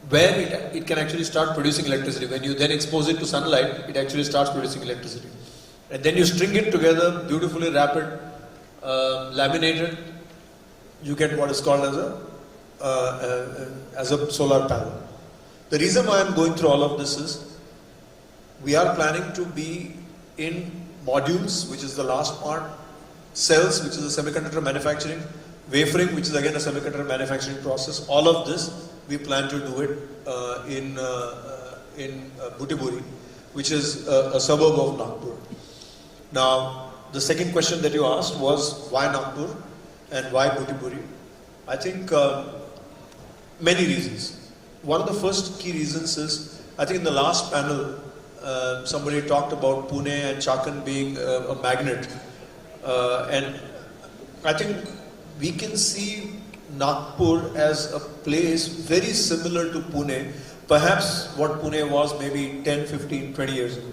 Speaker 14: where it can actually start producing electricity. When you then expose it to sunlight, it actually starts producing electricity. And then you string it together, beautifully wrap it, laminate it, you get what is called as a solar panel. The reason why I'm going through all of this is, we are planning to be in modules, which is the last part, cells, which is the semiconductor manufacturing, Wafering, which is again a semiconductor manufacturing process. All of this, we plan to do it in Butiburi, which is a suburb of Nagpur. Now, the second question that you asked was why Nagpur and why Butiburi? I think many reasons. One of the first key reasons is, I think in the last panel, somebody talked about Pune and Chakan being a magnet. And I think we can see Nagpur as a place very similar to Pune, perhaps what Pune was maybe 10, 15, 20 years ago.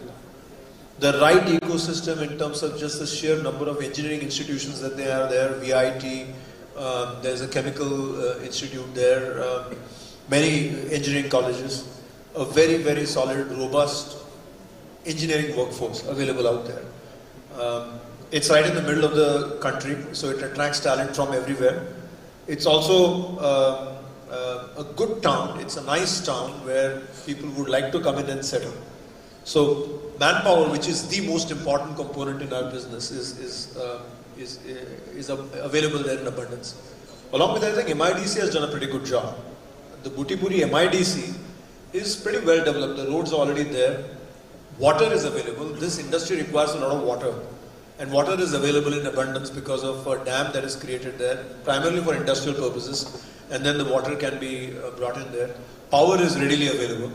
Speaker 14: The right ecosystem in terms of just the sheer number of engineering institutions that they are there, VIT, there's a chemical institute there, many engineering colleges, a very, very solid, robust engineering workforce available out there. It's right in the middle of the country, so it attracts talent from everywhere. It's also a good town. It's a nice town where people would like to come in and settle. So manpower, which is the most important component in our business, is available there in abundance. Along with that, I think MIDC has done a pretty good job. The Butiburi MIDC is pretty well developed. The roads are already there. Water is available. This industry requires a lot of water. And water is available in abundance because of a dam that is created there, primarily for industrial purposes. And then the water can be brought in there. Power is readily available.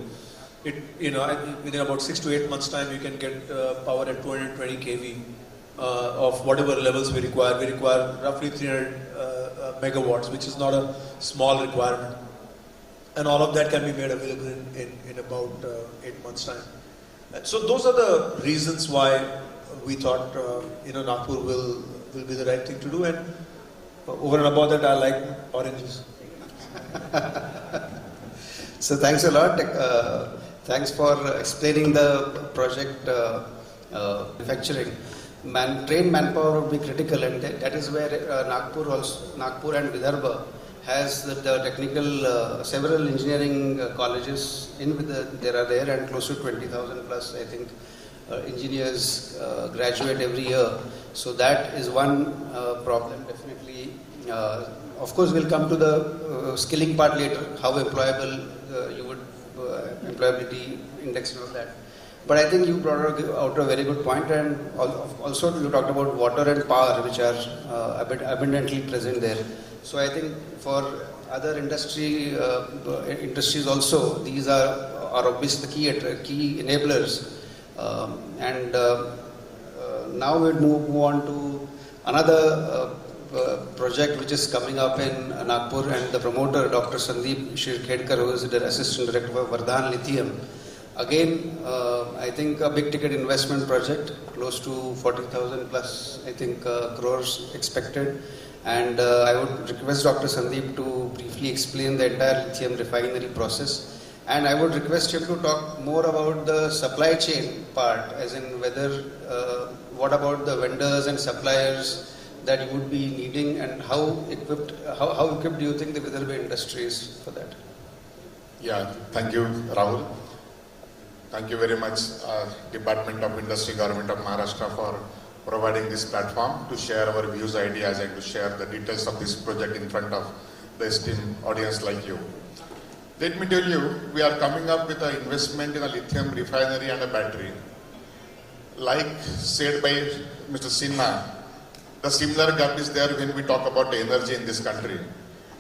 Speaker 14: Within about 6 to 8 months' time, you can get power at 220 kV of whatever levels we require. We require roughly 300 megawatts, which is not a small requirement. And all of that can be made available in about 8 months' time. And so those are the reasons why we thought Nagpur will be the right thing to do. And over and above that, I like oranges.
Speaker 11: So thanks a lot. Thanks for explaining the project manufacturing. Trained manpower would be critical, and that is where Nagpur and Vidarbha has the technical, several engineering colleges there are there, and close to 20,000 plus, I think, engineers graduate every year. So that is one problem, definitely. Of course, we'll come to the skilling part later, how employable you would, employability index and all that. But I think you brought out a very good point, and also you talked about water and power, which are abundantly present there. So I think for other industries also, these are obviously the key enablers. Now we'll move on to another project which is coming up in Nagpur, and the promoter, Dr. Sandeep Shirkhedkar, who is the Assistant Director of Vardhan Lithium. Again, I think a big ticket investment project, close to 40,000 plus, I think, crores expected. And I would request Dr. Sandeep to briefly explain the entire lithium refinery process. And I would request him to talk more about the supply chain part, as in whether, what about the vendors and suppliers that you would be needing, and how equipped do you think the Vidarbha industry is for that?
Speaker 5: Yeah, thank you, Rahul. Thank you very much, Department of Industry, Government of Maharashtra, for providing this platform to share our views, ideas, and to share the details of this project in front of the esteemed audience like you. Let me tell you, we are coming up with an investment in a lithium refinery and a battery. Like said by Mr. Sinha, the similar gap is there when we talk about the energy in this country.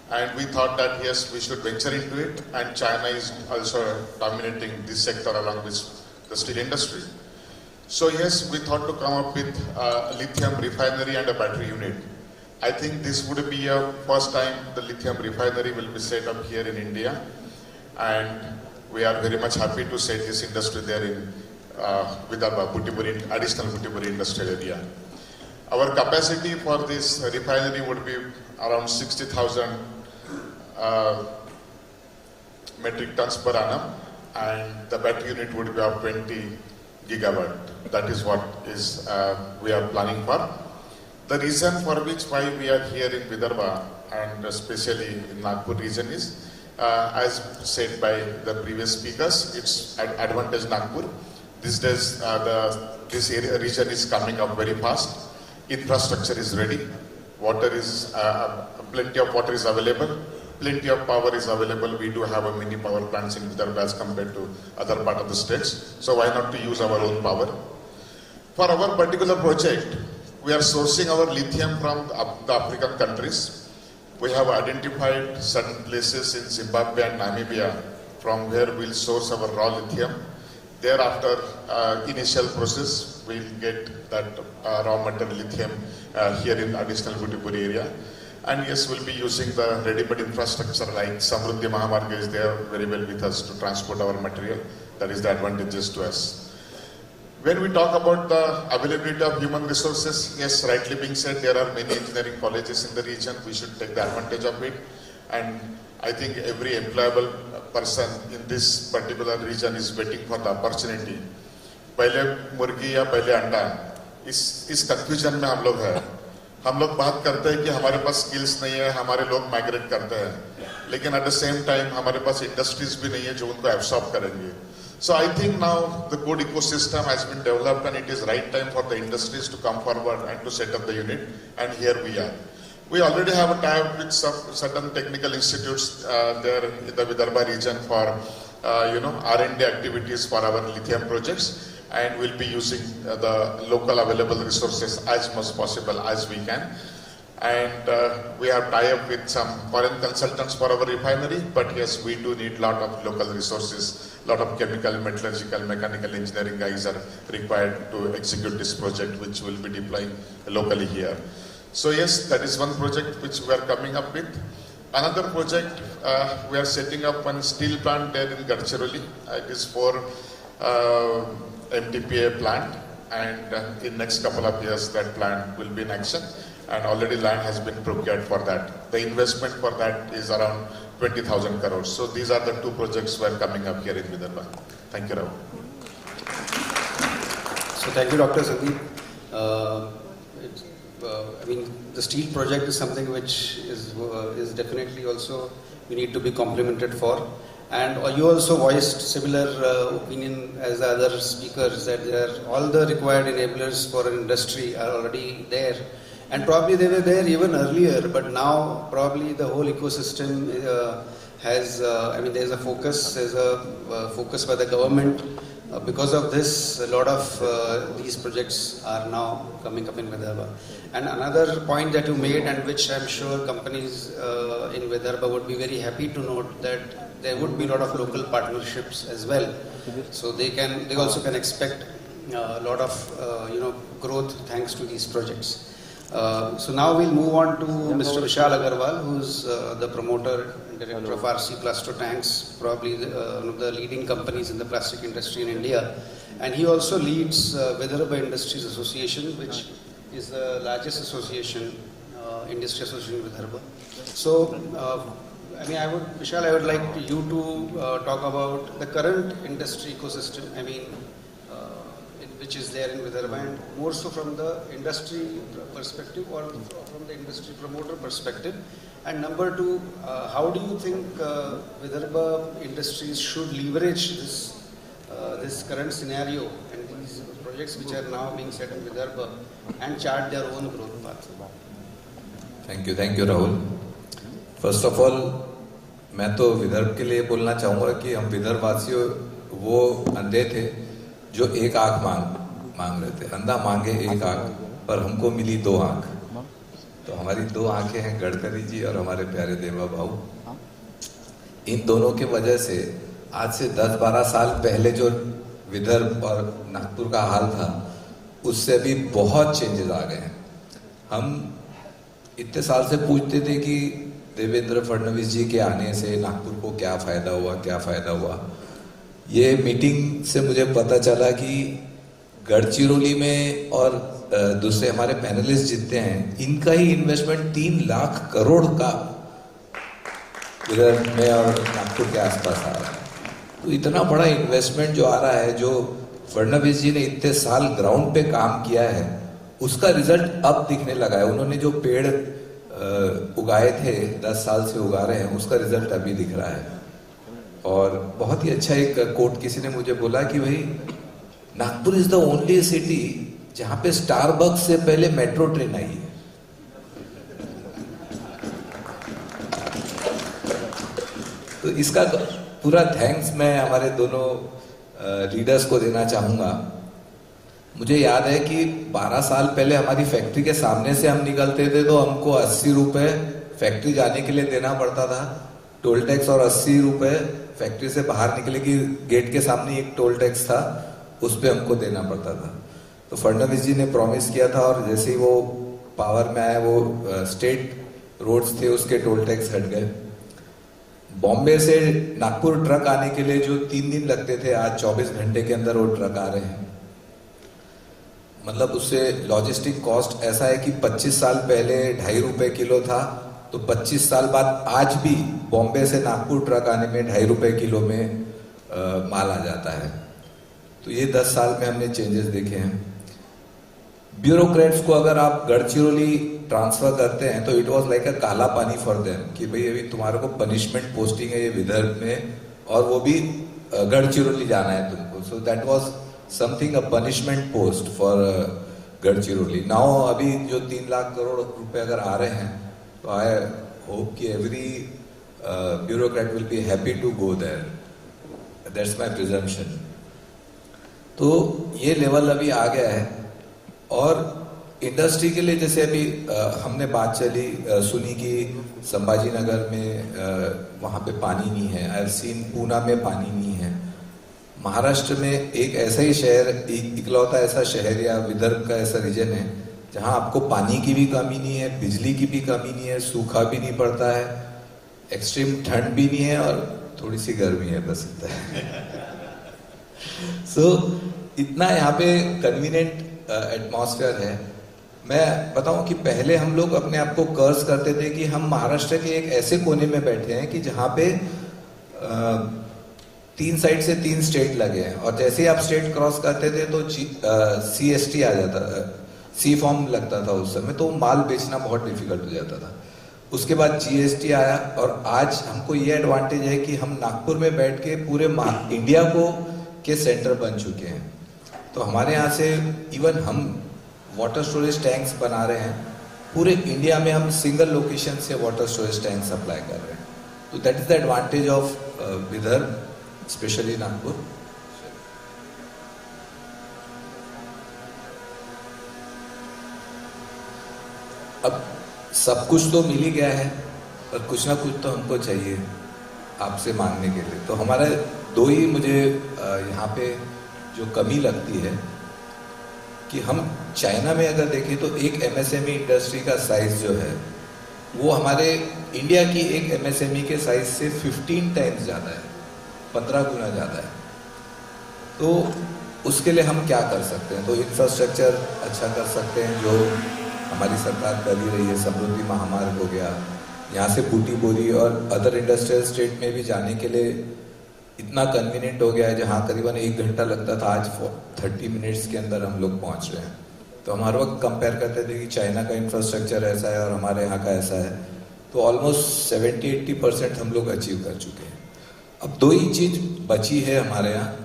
Speaker 5: And we thought that yes, we should venture into it, and China is also dominating this sector along with the steel industry. So yes, we thought to come up with a lithium refinery and a battery unit. I think this would be a first time the lithium refinery will be set up here in India, and we are very much happy to set this industry there in Vidarbha, additional Butiburi industrial area. Our capacity for this refinery would be around 60,000 metric tons per annum, and the battery unit would be of 20 gigawatt. That is what is we are planning for. The reason for why we are here in Vidarbha, and especially in Nagpur region, is as said by the previous speakers, it's advantage Nagpur. These days, this region is coming up very fast. Infrastructure is ready. water is plenty of water is available, plenty of power is available. We do have a mini power plants in Vidarbha as compared to other part of the states. So why not to use our own power? For our particular project, we are sourcing our lithium from the African countries. We have identified certain places in Zimbabwe and Namibia from where we'll source our raw lithium. Thereafter, initial process, we'll get that raw material lithium here in additional Vidarbha area. And yes, we'll be using the ready-made infrastructure like Samruddhi Mahamarga is there very well with us to transport our material. That is the advantages to us. When we talk about the availability of human resources, yes, rightly being said, there are many engineering colleges in the region. We should take the advantage of it. And I think every employable person in this particular region is waiting for the opportunity. पहले मुर्गी या पहले अंडा, इस confusion में हम लोग हैं. हम लोग बात करते हैं कि हमारे पास स्किल्स नहीं है, हमारे लोग माइग्रेट करते हैं, लेकिन एट द सेम टाइम हमारे पास इंडस्ट्रीज भी नहीं है जो उनको एब्सॉर्ब करेंगे. So I think now the good ecosystem has been developed and it is right time for the industries to come forward and to set up the unit, and here we are. We already have a tie-up with some certain technical institutes there in the Vidarbha region for R&D activities for our lithium projects, and we'll be using the local available resources as much possible as we can. And we have tie-up with some foreign consultants for our refinery, but yes, we do need lot of local resources. Lot of chemical, metallurgical, mechanical engineering guys are required to execute this project, which will be deploying locally here. So yes, that is one project which we are coming up with. Another project, we are setting up one steel plant there in Gadchiroli. It is for MTPA plant, and in next couple of years that plant will be in action, and already land has been procured for that. The investment for that is around 20,000 crores. So these are the two projects we are coming up here in Vidarbha. Thank you, Rahul.
Speaker 11: So thank you, Dr. Sandeep. I mean, the steel project is something which is definitely also we need to be complimented for. And you also voiced similar opinion as the other speakers, that all the required enablers for an industry are already there. And probably they were there even earlier, but now probably the whole ecosystem has, there's a focus by the government. Because of this, a lot of these projects are now coming up in Vidarbha. And another point that you made, and which I'm sure companies in Vidarbha would be very happy to note, that there would be a lot of local partnerships as well. So they also can expect a lot of growth thanks to these projects. So now we'll move on to Mr. Vishal Agarwal, who's the promoter and director of RC Plasto Tanks, probably one of the leading companies in the plastic industry in India. And he also leads Vidarbha Industries Association, which is the largest association, industry association in Vidarbha. So, Vishal, I would like you to talk about the current industry ecosystem, which is there in Vidarbha, and more so from the industry perspective or from the industry promoter perspective. And number two, how do you think Vidarbha Industries should leverage this current scenario and these projects which are now being set in Vidarbha and chart their own growth path?
Speaker 15: Thank you, Rahul. First of all, मैं तो विदर्भ के लिए बोलना चाहूँगा कि हम विदर्भवासियों वो अंधे थे जो एक आंख मांग रहे थे. अंधा मांगे एक आंख, पर हमको मिली दो आंख. तो हमारी दो आंखें हैं गडकरी जी और हमारे प्यारे देवा भाऊ. इन दोनों के वजह से आज से 10-12 साल पहले जो विदर्भ और नागपुर का हाल था, उससे भी बहुत चेंजेस आ गए हैं. हम इतने साल से पूछते थे कि देवेंद्र फडणवीस जी के आने से नागपुर को क्या फायदा हुआ. ये मीटिंग से मुझे पता चला कि गढ़चिरौली में और दूसरे हमारे पैनलिस्ट जितने हैं, इनका ही इन्वेस्टमेंट 3 लाख करोड़ का विदर्भ में और नागपुर के आसपास आ रहा है. तो इतना बड़ा इन्वेस्टमेंट जो आ रहा है, जो फडणवीस जी ने इतने साल ग्राउंड पे काम किया है, उसका रिजल्ट अब दिखने लगा है. उन्होंने जो पेड़ उगाए थे 10 साल से उगा रहे हैं, उसका रिजल्ट अभी दिख रहा है. और बहुत ही अच्छा एक कोट किसी ने मुझे बोला कि भाई Nagpur is the only city जहां पे स्टारबक्स से पहले मेट्रो ट्रेन आई है. तो इसका पूरा थैंक्स मैं हमारे दोनों लीडर्स को देना चाहूँगा। मुझे याद है कि 12 साल पहले हमारी फैक्ट्री के सामने से हम निकलते थे तो हमको 80 रुपए फैक्ट्री जाने के लिए देना पड़ता था, टोल टैक्स, और 80 रुपए फैक्ट्री से बाहर निकले कि गेट के सामने एक टोल टैक्स था, उस पर हमको देना पड़ता था। तो फडणवीस जी ने प्रॉमिस किया था और जैसे ही वो पावर में आए, वो स्टेट रोड्स थे उसके टोल टैक्स हट गए। बॉम्बे से नागपुर ट्रक आने के लिए जो 3 दिन लगते थे, आज 24 घंटे के अंदर वो ट्रक आ रहे हैं। मतलब उससे लॉजिस्टिक कॉस्ट ऐसा है कि 25 साल पहले 2.5 रुपए किलो था, तो 25 साल बाद आज भी बॉम्बे से नागपुर ट्रक आने में 2.5 रुपए किलो में माल आ जाता है। तो ये 10 साल में हमने चेंजेस देखे हैं। ब्यूरोक्रेट्स को अगर आप गढ़चिरौली ट्रांसफर करते हैं तो इट वाज लाइक अ काला पानी फॉर देम कि भाई अभी तुम्हारे को पनिशमेंट पोस्टिंग है ये विदर्भ में, और वो भी गढ़चिरौली जाना है तुमको। So that was something a punishment post for Gadchiroli. Now अभी जो 3 लाख करोड़ रुपए अगर आ रहे हैं तो आई होप कि every bureaucrat will be happy to go there, that's my presumption. तो ये लेवल अभी आ गया है। और इंडस्ट्री के लिए जैसे अभी हमने बात सुनी कि संभाजी नगर में वहाँ पे पानी नहीं है, आई हैव सीन पूना में पानी नहीं है। महाराष्ट्र में एक ऐसा ही शहर, इकलौता ऐसा शहर या विदर्भ का ऐसा रीजन है जहाँ आपको पानी की भी कमी नहीं है, बिजली की भी कमी नहीं है, सूखा भी नहीं पड़ता है, एक्सट्रीम ठंड भी नहीं है और थोड़ी सी गर्मी है, बस इतना है। सो इतना यहाँ पे कन्वीनियंट एटमॉस्फेयर है। मैं बताऊं कि पहले हम लोग अपने आप को कर्स करते थे कि हम महाराष्ट्र के एक ऐसे कोने में बैठे हैं कि जहाँ पे 3 साइड से 3 स्टेट लगे हैं, और जैसे ही आप स्टेट क्रॉस करते थे तो CST आ जाता था, C फॉर्म लगता था उस समय, तो माल बेचना बहुत डिफिकल्ट हो जाता था। उसके बाद GST आया, और आज हमको ये एडवांटेज है कि हम नागपुर में बैठ के पूरे इंडिया के सेंटर बन चुके हैं। तो हमारे यहाँ से इवन हम वाटर स्टोरेज टैंक्स बना रहे हैं, पूरे इंडिया में हम सिंगल लोकेशन से वाटर स्टोरेज टैंक सप्लाई कर रहे हैं। तो that is the advantage of Vidarbha, specially Nagpur. अब सब कुछ तो मिल ही गया है, और कुछ ना कुछ तो हमको चाहिए आपसे मांगने के लिए। तो हमारे 2 ही मुझे यहाँ पे जो कमी लगती है कि हम चाइना में अगर देखें तो एक MSME इंडस्ट्री का साइज जो है वो हमारे इंडिया की एक MSME के साइज से 15 टाइम्स ज़्यादा है, 15 गुना ज़्यादा है। तो उसके लिए हम क्या कर सकते हैं? तो इंफ्रास्ट्रक्चर अच्छा कर सकते हैं, जो हमारी सरकार कर ही रही है। समृद्धि महामार्ग हो गया, यहाँ से बूटी बोरी और अदर इंडस्ट्रियल स्टेट में भी जाने के लिए इतना कन्वीनियंट हो गया है, जहाँ करीबन 1 घंटा लगता था, आज 30 मिनट्स के अंदर हम लोग पहुँच रहे हैं। तो हम हर वक्त कंपेयर करते थे कि चाइना का इंफ्रास्ट्रक्चर ऐसा है और हमारे यहाँ का ऐसा है। तो ऑलमोस्ट 70-80% हम लोग अचीव कर चुके हैं। अब 2 ही चीज बची है हमारे यहाँ।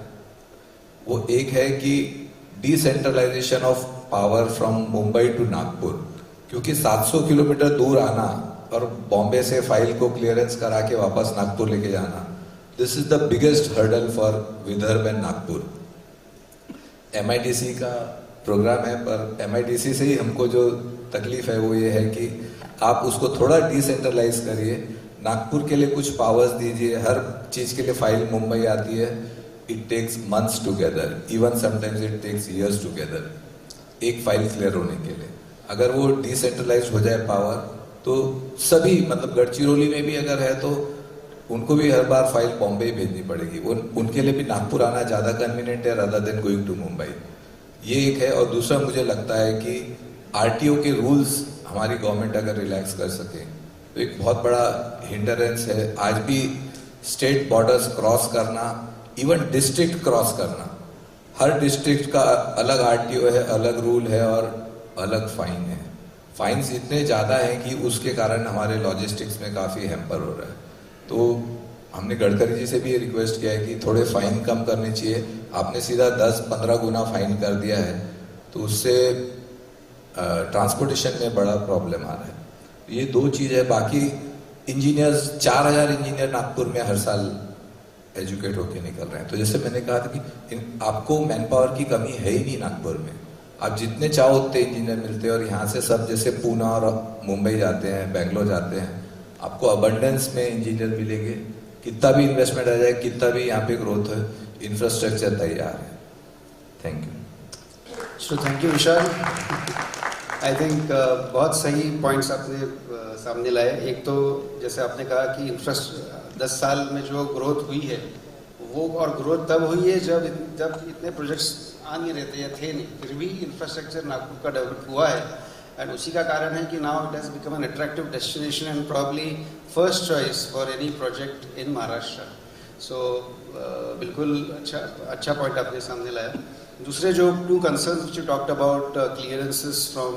Speaker 15: वो एक है कि decentralisation of power from Mumbai to Nagpur, क्योंकि 700 किलोमीटर दूर आना और बॉम्बे से फाइल को क्लियरेंस करा के वापस नागपुर लेके जाना, this is the biggest hurdle for Vidarbha and Nagpur. MIDC का प्रोग्राम है, पर MIDC से ही हमको जो तकलीफ है वो ये है कि आप उसको थोड़ा डिसेंट्रलाइज करिए, नागपुर के लिए कुछ पावर्स दीजिए। हर चीज के लिए फाइल मुंबई आती है, it takes months together, even sometimes it takes years together, एक फाइल क्लियर होने के लिए। अगर वो डिसेंट्रलाइज हो जाए पावर, तो सभी मतलब गढ़चिरौली में भी अगर है तो उनको भी हर बार फाइल बॉम्बे भेजनी पड़ेगी। उनके लिए भी नागपुर आना ज्यादा कन्वीनियंट है rather than going to Mumbai. ये एक है। और दूसरा मुझे लगता है कि RTO के रूल्स हमारी गवर्नमेंट अगर रिलैक्स कर सके तो एक बहुत बड़ा हिंडरेंस है। आज भी स्टेट बॉर्डर्स क्रॉस करना, इवन डिस्ट्रिक्ट क्रॉस करना, हर डिस्ट्रिक्ट का अलग RTO है, अलग रूल है और अलग फाइन है। फाइन्स इतने ज़्यादा हैं कि उसके कारण हमारे लॉजिस्टिक्स में काफ़ी हैम्पर हो रहा है। तो हमने गडकरी जी से भी ये रिक्वेस्ट किया है कि थोड़े फाइन कम करने चाहिए। आपने सीधा 10-15 गुना फाइन कर दिया है, तो उससे ट्रांसपोर्टेशन में बड़ा प्रॉब्लम आ रहा है। ये 2 चीज़ है। बाकी इंजीनियर्स 4000 इंजीनियर नागपुर में हर साल एजुकेट होके निकल रहे हैं। तो जैसे मैंने कहा था कि आपको मैन पावर की कमी है ही नहीं नागपुर में, आप जितने चाहो उतने इंजीनियर मिलते हैं। और यहाँ से सब जैसे पुणे और मुंबई जाते हैं, बेंगलोर जाते हैं, आपको अबंडेंस में इंजीनियर मिलेंगे। कितना भी इन्वेस्टमेंट आ जाए, कितना भी यहाँ पे ग्रोथ है, इंफ्रास्ट्रक्चर तैयार है। Thank you.
Speaker 11: So thank you Vishal. I think बहुत सही पॉइंट्स आपने सामने लाए। एक तो जैसे आपने कहा कि 10 साल में जो ग्रोथ हुई है वो, और ग्रोथ तब हुई है जब इतने प्रोजेक्ट्स आ नहीं रहते या थे नहीं, फिर भी इंफ्रास्ट्रक्चर नागपुर का डेवलप हुआ है। एंड उसी का कारण है कि now it has become an attractive destination and probably first choice for any project in Maharashtra. So बिल्कुल अच्छा पॉइंट आपने सामने लाया। दूसरे जो 2 concerns which you talked about, clearances from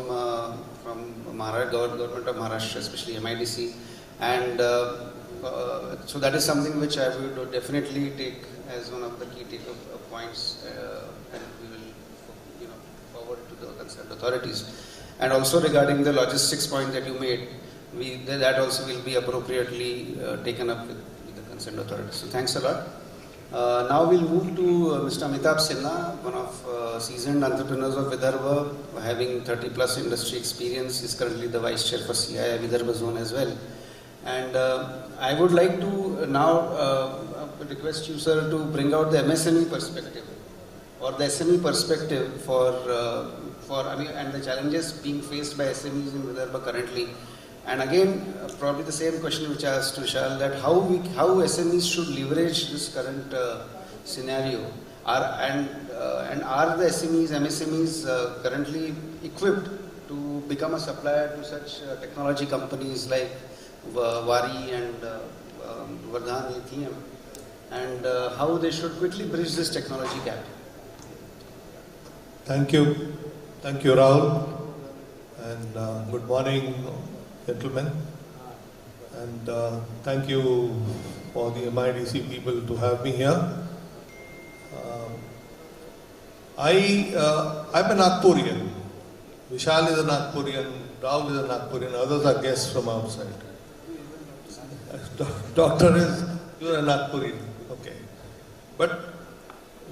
Speaker 11: government of Maharashtra, especially MIDC, and so that is something which I would definitely take as one of the key take points, and we will forward to the concerned authorities. And also regarding the logistics point that you made, that also will be appropriately taken up with the concerned authorities. So thanks a lot. Now we'll move to Mr. Amitabh Sinha, one of seasoned entrepreneurs of Vidarbha, having 30 plus industry experience. He's currently the vice chair for CII Vidarbha zone as well. And I would like to now request you, sir, to bring out the MSME perspective or the SME perspective for and the challenges being faced by SMEs in Vidarbha currently. And again, probably the same question which I asked to Vishal, that how SMEs should leverage this current scenario, and are the SMEs, MSMEs currently equipped to become a supplier to such technology companies like Wari and Vardhan Lithium, and how they should quickly bridge this technology gap?
Speaker 16: Thank you, Rahul, and good morning, gentlemen, and thank you for the MIDC people to have me here. I'm a Nagpurian. Vishal is a Nagpurian, Rahul is a Nagpurian, others are guests from outside. Doctor is, you're a Nagpurian, okay. But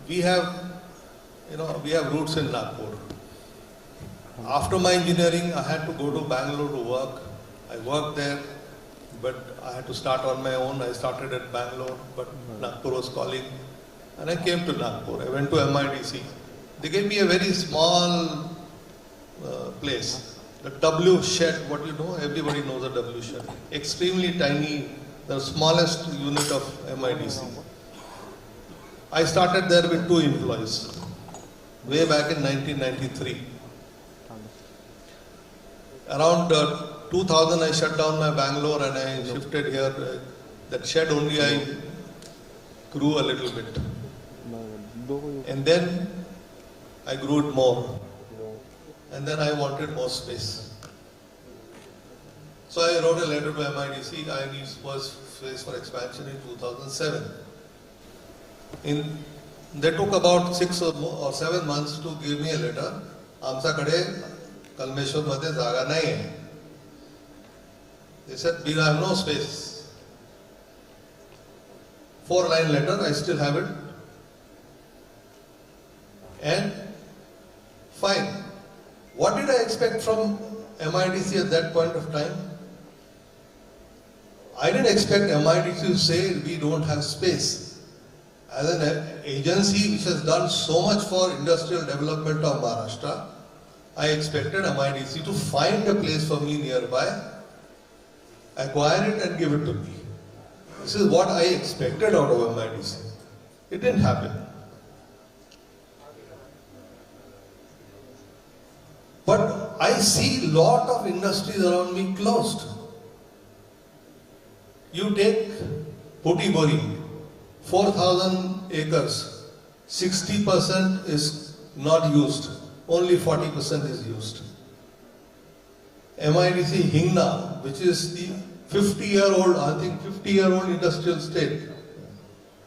Speaker 16: we have roots in Nagpur. After my engineering, I had to go to Bangalore to work. I worked there, but I had to start on my own. I started at Bangalore, but Nagpur was calling, and I came to Nagpur. I went to MIDC. They gave me a very small place, the W shed. What you know, everybody knows a W shed. Extremely tiny, the smallest unit of MIDC. I started there with 2 employees, way back in 1993. Around 2000 I shut down my Bangalore and I shifted here. That shed only I grew a little bit. And then I grew it more. And then I wanted more space. So I wrote a letter to MIDC. I need space for expansion in 2007. They took about 6 or 7 months to give me a letter. आमच्याकडे कलमेश्वरमध्ये जागा नाही आहे. They said, we have no space. 4-line letter, I still have it. And fine. What did I expect from MIDC at that point of time? I didn't expect MIDC to say we don't have space. As an agency which has done so much for industrial development of Maharashtra, I expected MIDC to find a place for me nearby, acquire it and give it to me. This is what I expected out of MIDC. It didn't happen. But I see a lot of industries around me closed. You take Potibori, 4,000 acres, 60% is not used, only 40% is used. MIDC Hingna, which is the 50-year-old, I think 50-year-old industrial state,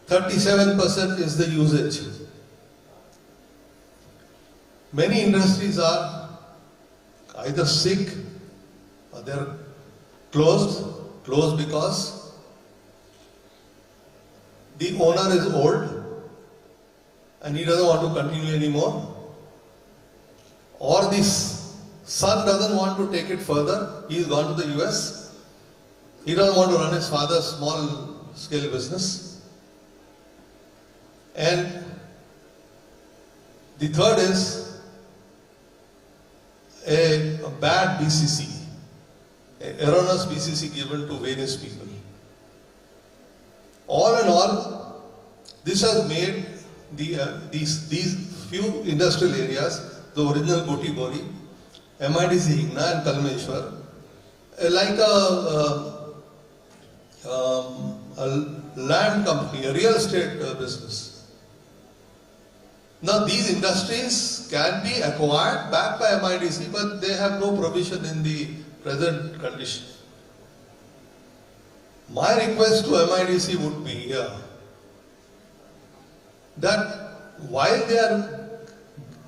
Speaker 16: 37% is the usage. Many industries are either sick or they are closed closed because the owner is old and he doesn't want to continue anymore, or the son doesn't want to take it further. He's gone to the US. He doesn't want to run his father's small scale business. And the third is a bad BCC, an erroneous BCC given to various people. All in all, this has made these few industrial areas, the original Goti Bori, MIDC Hingna and Kalmeshwar, like a land company, a real estate business. Now these industries can be acquired back by MIDC, but they have no provision in the present condition. My request to MIDC would be here that while they are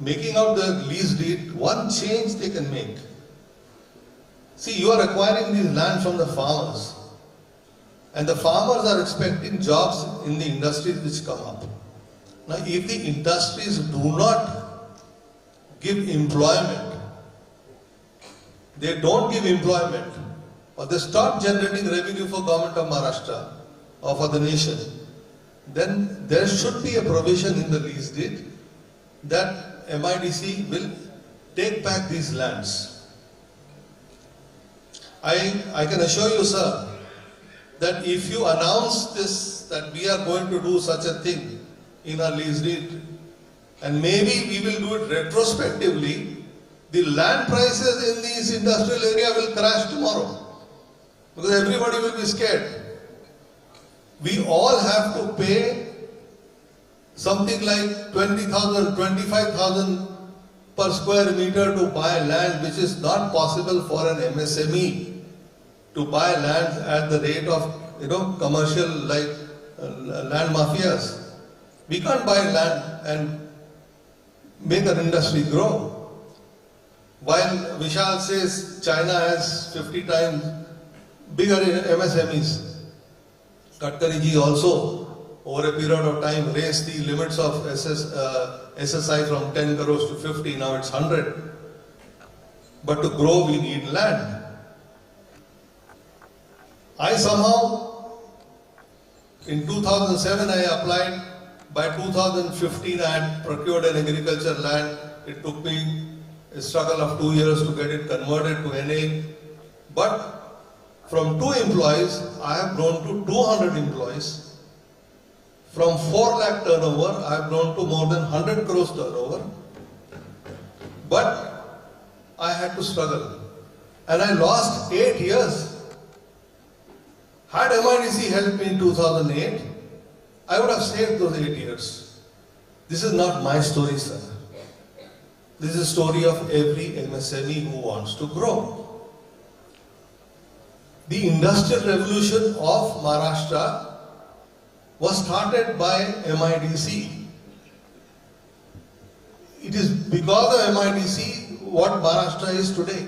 Speaker 16: making out the lease deed, one change they can make. See, you are acquiring these land from the farmers, and the farmers are expecting jobs in the industries which come up. Now, if the industries do not give employment, they don't give employment, or they stop generating revenue for government of Maharashtra or for the nation, then there should be a provision in the lease deed that MIDC will take back these lands. I can assure you, sir, that if you announce this, that we are going to do such a thing in our lease deed, and maybe we will do it retrospectively, the land prices in these industrial area will crash tomorrow, because everybody will be scared. We all have to pay something like 20,000, 25,000 per square meter to buy land, which is not possible for an MSME to buy land at the rate of, commercial like land mafias. We can't buy land and make an industry grow. While Vishal says China has 50 times bigger MSMEs, Gadkari ji also over a period of time raised the limits of SSI from 10 crores to 50, now it's 100. But to grow we need land. I somehow, in 2007 I applied. By 2015 I had procured an agriculture land. It took me a struggle of 2 years to get it converted to NA. But from 2 employees, I have grown to 200 employees. From 4 lakh turnover, I have grown to more than 100 crores turnover. But I had to struggle. And I lost 8 years. Had MIDC helped me in 2008, I would have saved those 8 years. This is not my story, sir. This is a story of every MSME who wants to grow. The industrial revolution of Maharashtra was started by MIDC. It is because of MIDC what Maharashtra is today.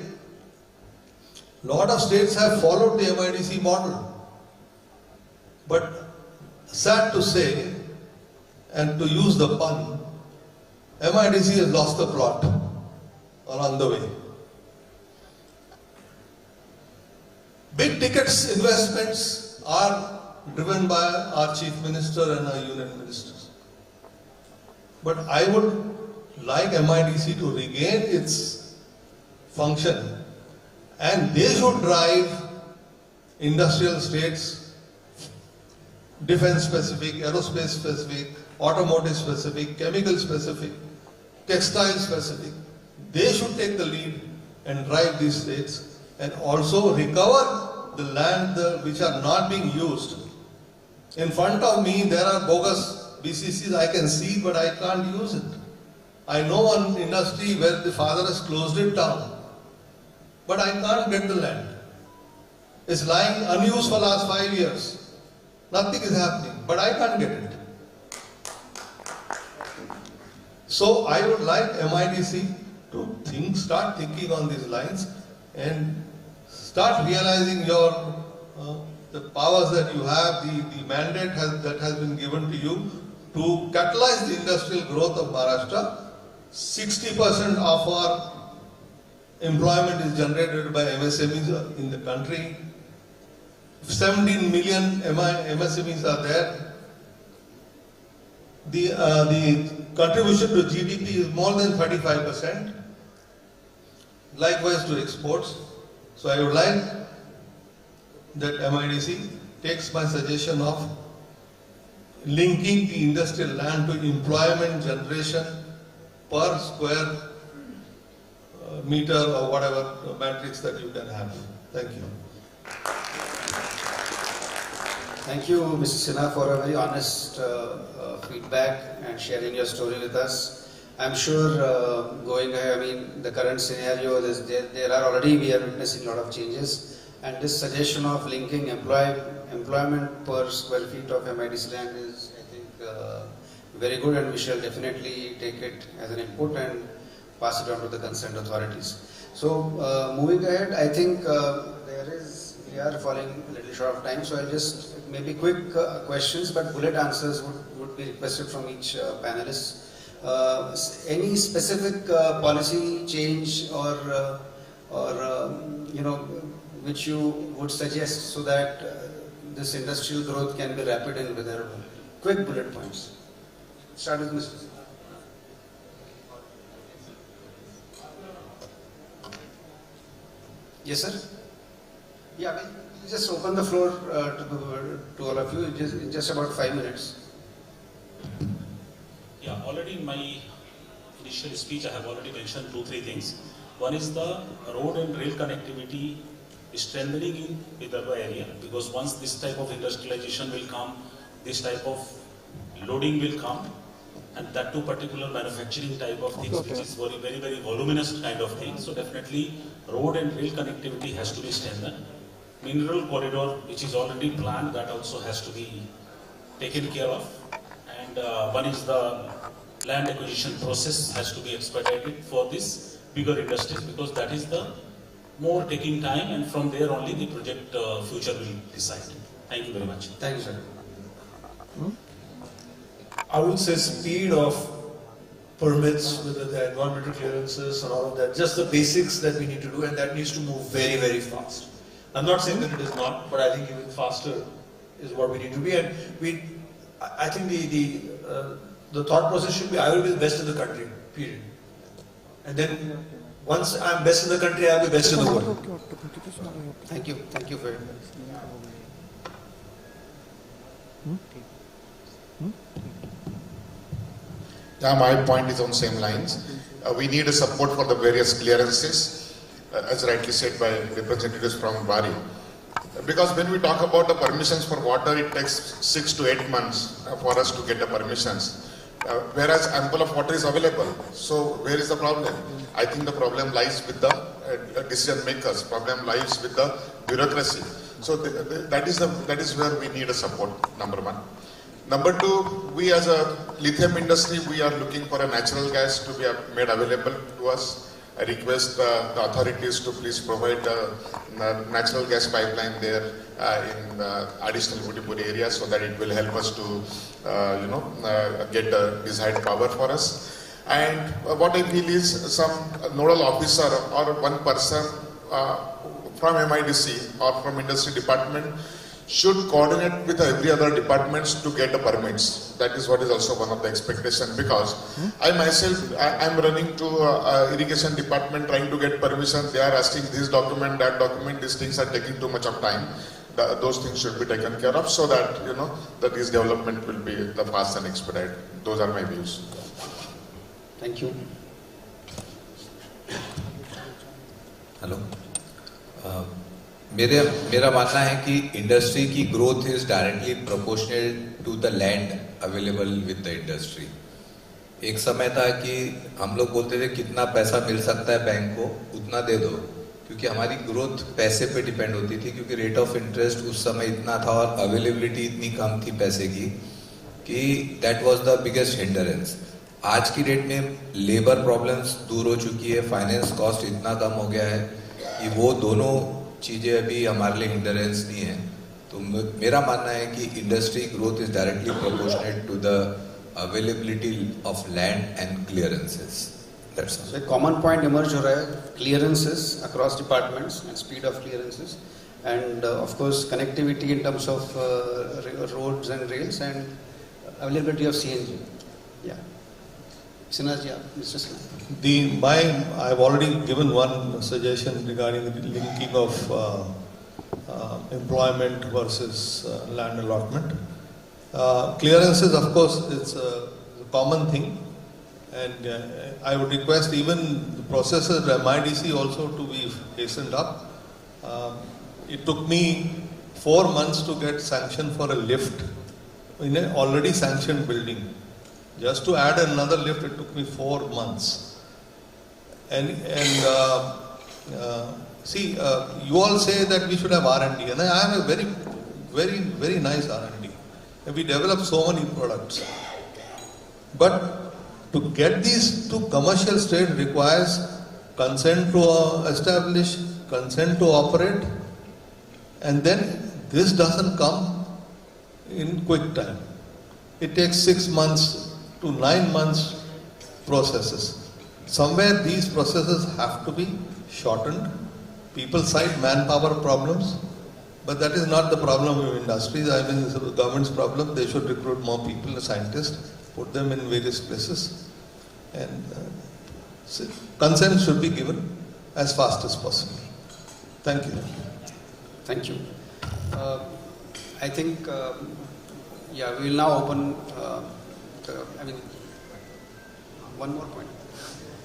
Speaker 16: A lot of states have followed the MIDC model. But sad to say, and to use the pun, MIDC has lost the plot along the way. Big tickets investments are driven by our Chief Minister and our Union Ministers. But I would like MIDC to regain its function, and they should drive industrial states, defense specific, aerospace specific, automotive specific, chemical specific, textile specific. They should take the lead and drive these states and also recover the land which are not being used. In front of me there are bogus BCCs I can see, but I can't use it. I know one industry where the father has closed it down, but I can't get the land. It's lying unused for last 5 years. Nothing is happening, but I can't get it. So I would like MIDC to start thinking on these lines and start realizing your the powers that you have, the mandate that has been given to you to catalyze the industrial growth of Maharashtra. 60% of our employment is generated by MSMEs in the country. 17 million MSMEs are there. The contribution to GDP is more than 35%. Likewise to exports. So I would like that MIDC takes my suggestion of linking the industrial land to employment generation per square meter or whatever matrix that you can have. Thank you.
Speaker 11: Thank you, Mr. Sinha, for a very honest feedback and sharing your story with us. I'm sure going ahead, I mean, the current scenario, there are already, we are witnessing a lot of changes. And this suggestion of linking employment per square feet of MIDC land is, I think, very good, and we shall definitely take it as an input and pass it on to the concerned authorities. So, moving ahead, I think we are falling a little short of time, so I'll just maybe quick questions, but bullet answers would be requested from each panelist. Any specific policy change or which you would suggest so that this industrial growth can be rapid in Vidarbha? Quick bullet points. Start with Mr. Yes, sir. Yeah, just open the floor to all of you in just about 5 minutes.
Speaker 12: Yeah, already in my initial speech I have already mentioned 2-3 things. One is the road and rail connectivity strengthening in Vidarbha area, because once this type of industrialization will come, this type of loading will come, and that too particular manufacturing type of things, which is very, very voluminous kind of thing. So definitely road and rail connectivity has to be strengthened. Mineral corridor, which is already planned, that also has to be taken care of. And one is the land acquisition process has to be expedited for this bigger industries, because that is the more taking time, and from there only the project future will decide. Thank you very much.
Speaker 11: Thank you, sir.
Speaker 14: I would say speed of permits, whether the environmental clearances and all of that, just the basics that we need to do, and that needs to move very, very fast. I'm not saying that it is not, but I think even faster is what we need to be. And I think the thought process should be, I will be the best in the country, period. And then once I'm best in the country, I'll be best in the world.
Speaker 11: Thank you. Thank you very much.
Speaker 17: Yeah, my point is on same lines. We need a support for the various clearances, as rightly said by representatives from Bari. Because when we talk about the permissions for water, it takes 6 to 8 months for us to get the permissions. Whereas ample of water is available. So where is the problem? I think the problem lies with the decision makers. Problem lies with the bureaucracy. So that is where we need a support, number one. Number two, we as a lithium industry, we are looking for a natural gas to be made available to us. I request the authorities to please provide a natural gas pipeline there in additional Vidarbha area, so that it will help us to get the desired power for us. And what I feel is some nodal officer or one person from MIDC or from industry department should coordinate with every other departments to get the permits. That is what is also one of the expectation, because I myself, I'm running to irrigation department trying to get permission. They are asking this document, that document. These things are taking too much of time. Those things should be taken care of, so that that this development will be the fast and expedited. Those are my views.
Speaker 11: Thank you.
Speaker 15: Hello, मेरा मानना है कि industry की growth is directly proportional to the land available with the industry. एक समय था कि हम लोग बोलते थे कितना पैसा मिल सकता है बैंक को उतना दे दो, क्योंकि हमारी ग्रोथ पैसे पे डिपेंड होती थी, क्योंकि रेट ऑफ इंटरेस्ट उस समय इतना था और अवेलेबिलिटी इतनी कम थी पैसे की कि that was the biggest hindrance. आज की डेट में लेबर प्रॉब्लम्स दूर हो चुकी है, फाइनेंस कॉस्ट इतना कम हो गया है कि वो दोनों चीज़ें अभी हमारे लिए हिंडरेंस नहीं है। तो मेरा मानना है कि industry growth is directly proportionate to the availability of land and clearances. That's all.
Speaker 11: So a common point emerge हो रहा है, clearances across departments and speed of clearances, and of course connectivity in terms of roads and rails and availability of CNG. Yeah. Sinha, Mr. Sinha.
Speaker 16: I've already given one suggestion regarding the linking of employment versus land allotment. Clearances, of course, it's a common thing. And I would request even the processes at MIDC also to be hastened up. It took me 4 months to get sanction for a lift in an already sanctioned building. Just to add another lift, it took me 4 months. And you all say that we should have R&D, and I have a very, very, very nice R&D. And we develop so many products. But to get these to commercial state requires consent to establish, consent to operate, and then this doesn't come in quick time. It takes 6 months to 9 months processes. Somewhere these processes have to be shortened. People cite manpower problems, but that is not the problem of industries. I mean, it's the government's problem. They should recruit more people, scientists, put them in various places, and consent should be given as fast as possible. Thank you.
Speaker 11: Thank you. I think, we will now open, one more point.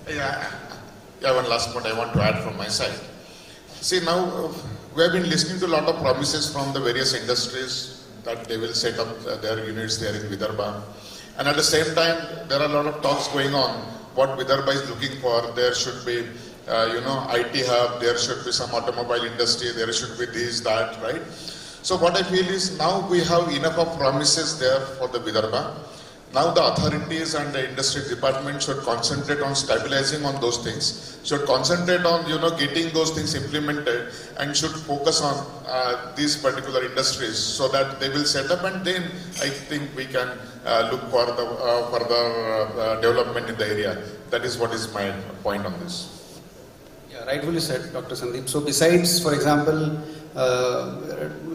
Speaker 17: Yeah, one last point I want to add from my side. See, now we have been listening to a lot of promises from the various industries that they will set up their units there in Vidarbha. And at the same time, there are a lot of talks going on what Vidarbha is looking for. There should be, IT hub, there should be some automobile industry, there should be this, that, right? So what I feel is now we have enough of promises there for the Vidarbha. Now the authorities and the industry department should concentrate on stabilizing on those things, should concentrate on, getting those things implemented, and should focus on these particular industries so that they will set up, and then I think we can look for the further development in the area. That is what is my point on this.
Speaker 11: Yeah, rightfully said, Dr. Sandeep. So besides, for example,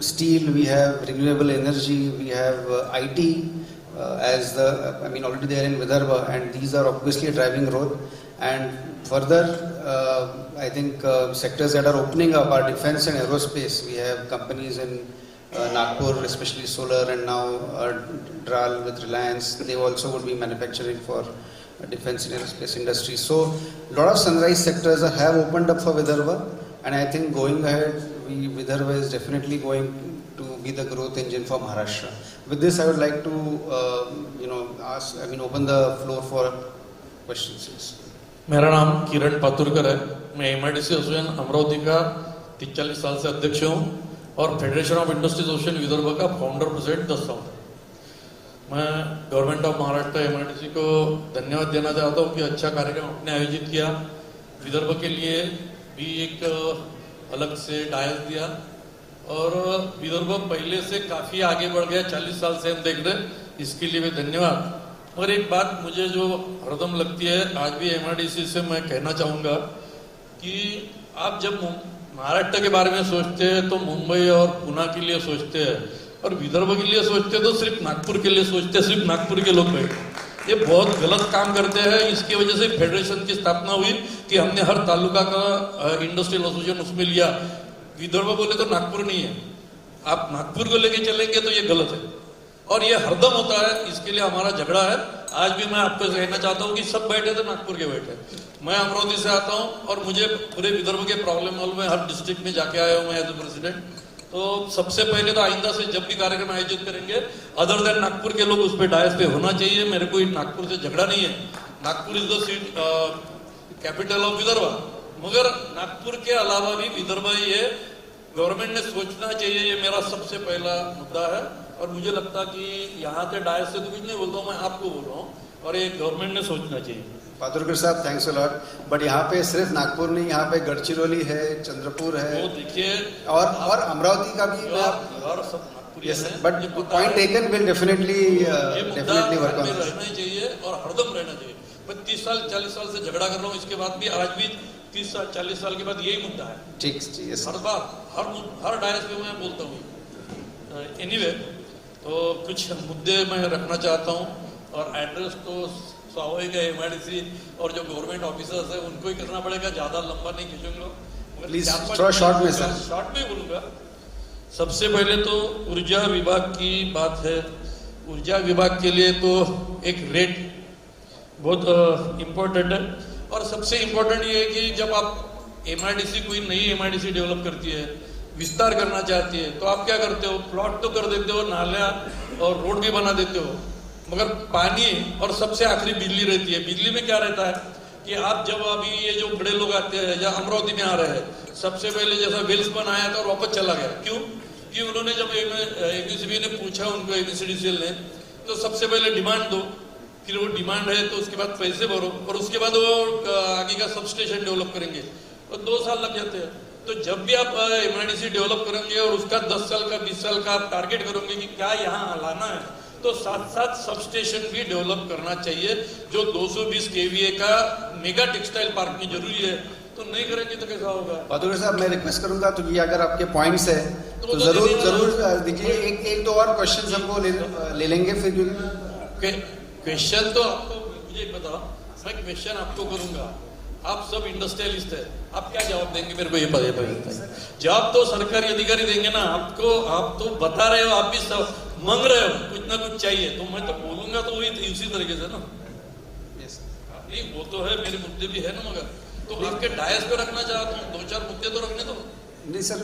Speaker 11: steel, we have renewable energy, we have IT, already they are in Vidarbha, and these are obviously a driving growth. And further, I think sectors that are opening up are defense and aerospace. We have companies in Nagpur, especially solar, and now DRAL with Reliance. They also would be manufacturing for defense and aerospace industry. So a lot of sunrise sectors have opened up for Vidarbha, and I think going ahead, Vidarbha is definitely going to be the growth engine for Maharashtra. With this, I would like to open the floor for questions.
Speaker 18: मेरा नाम किरण पातुरकर है। मैं MIDC association Amravati का 40 साल से अध्यक्ष हूँ और federation of industries association Vidarbha का फाउंडर प्रेसिडेंट 10 साल। मैं गवर्नमेंट ऑफ महाराष्ट्र MIDC को धन्यवाद देना चाहता हूँ कि अच्छा कार्यक्रम आपने आयोजित किया। विदर्भ के लिए भी एक अलग से डायल दिया और विदर्भ पहले से काफ़ी आगे बढ़ गया। 40 साल से हम देख रहे हैं, इसके लिए भी धन्यवाद। और एक बात मुझे जो हरदम लगती है, आज भी MIDC से मैं कहना चाहूँगा कि आप जब महाराष्ट्र के बारे में सोचते हैं तो मुंबई और पुणे के लिए सोचते हैं, और विदर्भ के लिए सोचते हैं तो सिर्फ नागपुर के लिए सोचते हैं, सिर्फ नागपुर के लोग बैठे। ये बहुत गलत काम करते हैं। इसकी वजह से फेडरेशन की स्थापना हुई कि हमने हर तालुका का इंडस्ट्रियल एसोसिएशन उसमें लिया। विदर्भ बोले तो नागपुर नहीं है, आप नागपुर को लेके चलेंगे तो ये गलत है और ये हरदम होता है। इसके लिए हमारा झगड़ा है। आज भी मैं आपको कहना चाहता हूँ कि सब बैठे थे नागपुर के बैठे। मैं अमरावती से आता हूँ और मुझे पूरे विदर्भ के प्रॉब्लम मालूम है, हर डिस्ट्रिक्ट में जाके आया हूँ मैं एज ए प्रेसिडेंट। तो सबसे पहले तो आइंदा से जब भी कार्यक्रम आयोजित करेंगे, अदर देन नागपुर के लोग उस पर डायस पे होना चाहिए। मेरे को नागपुर से झगड़ा नहीं है। Nagpur is the capital of Vidarbha, मगर नागपुर के अलावा भी विदर्भ ये गवर्नमेंट ने सोचना चाहिए। ये मेरा सबसे पहला मुद्दा है और मुझे लगता कि यहाँ से डायस से तो कुछ नहीं बोलता हूँ, मैं आपको बोल रहा हूँ, और ये गवर्नमेंट ने सोचना चाहिए।
Speaker 11: पातुरकर साहब थैंक्स अ लॉट, बट यहाँ पे सिर्फ नागपुर नहीं, यहाँ पे गढ़चिरौली है, चंद्रपुर है,
Speaker 18: वो देखिए
Speaker 11: और अमरावती का भी
Speaker 18: yes,
Speaker 11: but point taken will definitely work on,
Speaker 18: रहना ही चाहिए और हरदम रहना चाहिए। मैं 30 साल 40 साल से झगड़ा कर रहा हूँ, इसके बाद भी आज भी 30 साल 40 साल के बाद यही मुद्दा है।
Speaker 11: ठीक,
Speaker 18: हर बार हर डायस पे मैं बोलता हूँ। एनीवे, तो कुछ मुद्दे मैं रखना चाहता हूँ, और एड्रेस तो स्वाभाविक है MIDC और जो गवर्नमेंट ऑफिसर्स है उनको ही करना पड़ेगा, ज्यादा लंबा नहीं खींचूंगा,
Speaker 11: प्लीज थोड़ा शॉर्ट में सर।
Speaker 18: शॉर्ट में बोलूंगा। सबसे पहले तो ऊर्जा विभाग की बात है। ऊर्जा विभाग के लिए तो एक रेट बहुत इम्पोर्टेंट है, और सबसे इम्पोर्टेंट ये है कि जब आप MIDC कोई नई MIDC डेवलप करती है, विस्तार करना चाहती है, तो आप क्या करते हो, प्लॉट तो कर देते हो, नाला और रोड भी बना देते हो, मगर पानी और सबसे आखिरी बिजली रहती है। बिजली में क्या रहता है कि आप जब अभी ये जो बड़े लोग आते हैं या अमरावती में आ रहे हैं, सबसे पहले जैसा वेल्स बनाया था और वापस चला गया, क्यों कि उन्होंने जब ABCB ने पूछा उनको, ABCDCL ने, तो सबसे पहले डिमांड दो, फिर वो डिमांड है तो उसके बाद पैसे भरो, और उसके बाद वो आगे का सब स्टेशन डेवलप करेंगे, और 2 साल लग जाते हैं। तो जब भी आप MIDC डेवलप करेंगे और उसका 10 साल का 20 साल का आप टारगेट करोगे कि क्या यहाँ लाना है, तो साथ साथ सब स्टेशन भी डेवलप करना चाहिए। जो 220 kVA का मेगा टेक्सटाइल पार्क में जरूरी है, तो नहीं करेंगे तो कैसा होगा।
Speaker 11: पातुरकर साहब मैं रिक्वेस्ट करूंगा, तो ये अगर आपके पॉइंट्स है तो जरूर दीजिए। एक दो और क्वेश्चन हमको ले लेंगे फिर, क्योंकि
Speaker 18: क्वेश्चन तो आपको मुझे बताओ, मैं क्वेश्चन आपको करूंगा, आप सब इंडस्ट्रियलिस्ट है, आप क्या जवाब देंगे मेरे को ये बताइए। जवाब तो सरकारी अधिकारी देंगे ना आपको, आप तो बता रहे हो, आप भी सब मांग रहे हो, कुछ ना कुछ चाहिए, तो मैं तो बोलूंगा तो वही उसी तरीके से ना। नहीं, वो तो है, मेरे मुद्दे भी है ना, मगर तो आपके डायस पे रखना चाहता हूँ, 2-4 मुद्दे तो रखने दो।
Speaker 11: नहीं सर,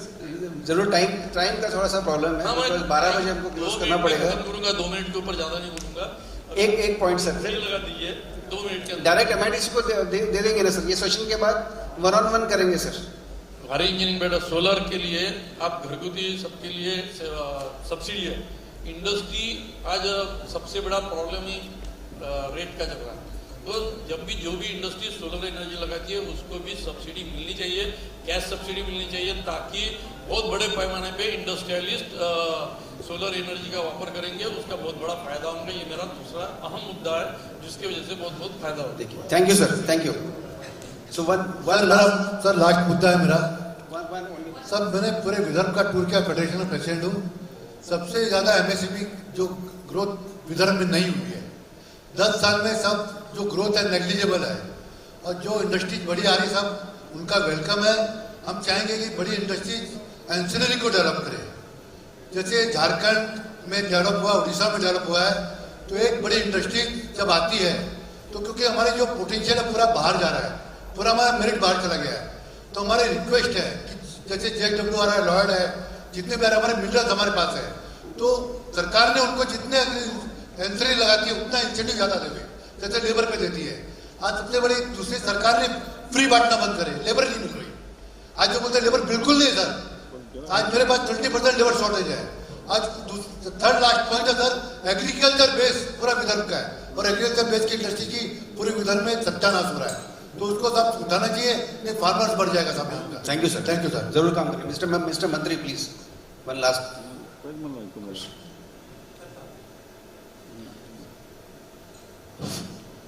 Speaker 11: जरूर टाइम का थोड़ा सा प्रॉब्लम है, तो 12 बजे हमको क्लोज करना पड़ेगा।
Speaker 18: करूंगा 2 मिनट के ऊपर, ज्यादा नहीं बोलूंगा।
Speaker 11: एक पॉइंट सर
Speaker 18: लगा दीजिए, 2 मिनट के
Speaker 11: डायरेक्ट MIDC को दे देंगे ना सर, ये सेशन के बाद 1-on-1 करेंगे सर।
Speaker 18: भारी इंजीनियरिंग बेटा, सोलर के लिए आप घरगुती सबके लिए सब्सिडी है। इंडस्ट्री आज सबसे बड़ा प्रॉब्लम ही रेट का चल रहा है, तो जब भी जो भी इंडस्ट्री सोलर एनर्जी लगाती है उसको भी सब्सिडी मिलनी चाहिए, कैश सब्सिडी मिलनी चाहिए, ताकि बहुत बड़े पैमाने पे इंडस्ट्रियलिस्ट सोलर एनर्जी का वापर करेंगे, उसका बहुत बड़ा फायदा होगा। ये मेरा दूसरा अहम मुद्दा है, जिसकी वजह से बहुत फायदा होगा।
Speaker 11: देखिए, thank you sir, thank you. So
Speaker 19: sir last मुद्दा है मेरा। सब मैंने पूरे विदर्भ का टूर किया, फेडरेशन का प्रेसिडेंट हूँ। सबसे ज्यादा MSME जो ग्रोथ विदर्भ में नहीं हुई है, 10 साल में सब जो ग्रोथ है नेग्लिजिबल है, और जो इंडस्ट्रीज बड़ी आ रही सब उनका वेलकम है। हम चाहेंगे कि बड़ी इंडस्ट्रीज एंसिलरी को डेवलप करें, जैसे झारखंड में डेवलप हुआ, उड़ीसा में डेवलप हुआ है, तो एक बड़ी इंडस्ट्री जब आती है तो क्योंकि हमारे जो पोटेंशियल है पूरा बाहर जा रहा है, पूरा हमारा मेरिट बाहर चला गया है, तो हमारी रिक्वेस्ट है कि जैसे JSW आ रहा है, लॉयड है, जितने भी हमारे मिनरल्स हमारे पास है, तो सरकार ने उनको जितने एंसिलरी लगाती है उतना इंसेंटिव ज़्यादा देवे, जैसे लेबर पे देती है। आज सबसे बड़ी दूसरी सरकार ने फ्री बांटना बंद करे, लेबर नहीं मिल रही। आज जो बोलते हैं लेबर बिल्कुल नहीं सर, आज मेरे पास 20% लेबर शॉर्टेज है। आज थर्ड लास्ट पॉइंट है सर, एग्रीकल्चर बेस पूरा विदर्भ का है, और एग्रीकल्चर बेस की इंडस्ट्री की पूरे विदर्भ में सत्यानाश हो रहा है, तो उसको सब उठाना चाहिए, नहीं फार्मर्स बढ़ जाएगा सब यहाँ का।
Speaker 11: Thank you sir, thank you sir, जरूर काम करेंगे। मिस्टर मंत्री प्लीज, वन लास्ट।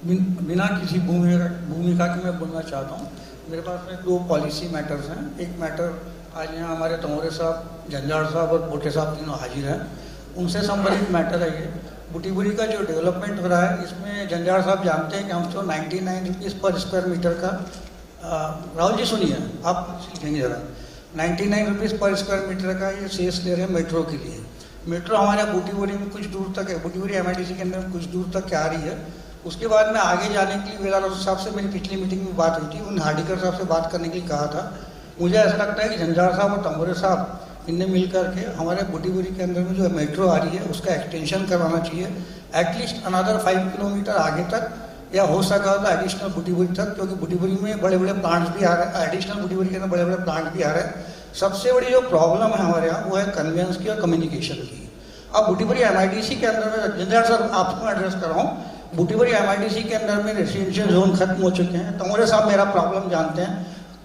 Speaker 20: बिना किसी भूमिका के मैं बोलना चाहता हूँ। मेरे पास में 2 पॉलिसी मैटर्स हैं। एक मैटर आज यहाँ हमारे तमोरे साहब, जंजाड़ साहब और बोटे साहब तीनों हाजिर हैं, उनसे संबंधित मैटर है ये। बुटीबुरी का जो डेवलपमेंट हो रहा है, इसमें जंजाड़ साहब जानते हैं कि हम तो 99 रुपीज़ पर स्क्वायर मीटर का, राहुल जी सुनिए, आप सीखेंगे ज़रा, 99 रुपीज़ पर स्क्वायर मीटर का ये सेस ले रहे हैं मेट्रो के लिए। मेट्रो हमारे बुटीबुरी में कुछ दूर तक है, बुटीबुरी MIDC के अंदर कुछ दूर तक आ रही है। उसके बाद में आगे जाने के लिए वेलारों साहब से मेरी पिछली मीटिंग में बात हुई थी, उन हार्डिकर साहब से बात करने के लिए कहा था। मुझे ऐसा लगता है कि जंजाड़ साहब और तंबोरे साहब इनने मिल करके हमारे बुटीबुरी के अंदर में जो मेट्रो आ रही है उसका एक्सटेंशन करवाना चाहिए, एटलीस्ट अनदर 5 किलोमीटर आगे तक, या हो सका तो एडिशनल बुटीबुरी तक, क्योंकि बुटीबुरी में बड़े बड़े प्लांट्स भी आ रहे हैं, एडिशनल बुटीबुरी के अंदर बड़े बड़े प्लांट भी आ रहे हैं। सबसे बड़ी जो प्रॉब्लम है हमारे यहाँ वो है कन्वेंस की और कम्युनिकेशन की। अब बुटीबुरी MIDC के अंदर में जंजाड़ सर आपको एड्रेस कर रहा हूँ, बूटीवरी MIDC के अंदर में रेसिडेंशियल जोन खत्म हो चुके हैं। तमोरे साहब मेरा प्रॉब्लम जानते हैं,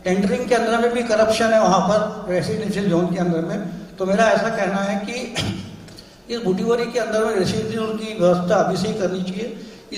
Speaker 20: टेंडरिंग के अंदर में भी करप्शन है वहाँ पर रेसिडेंशियल जोन के अंदर में। तो मेरा ऐसा कहना है कि इस बूटीवरी के अंदर में रेसिडेंशियल जोन की व्यवस्था अभी से ही करनी चाहिए।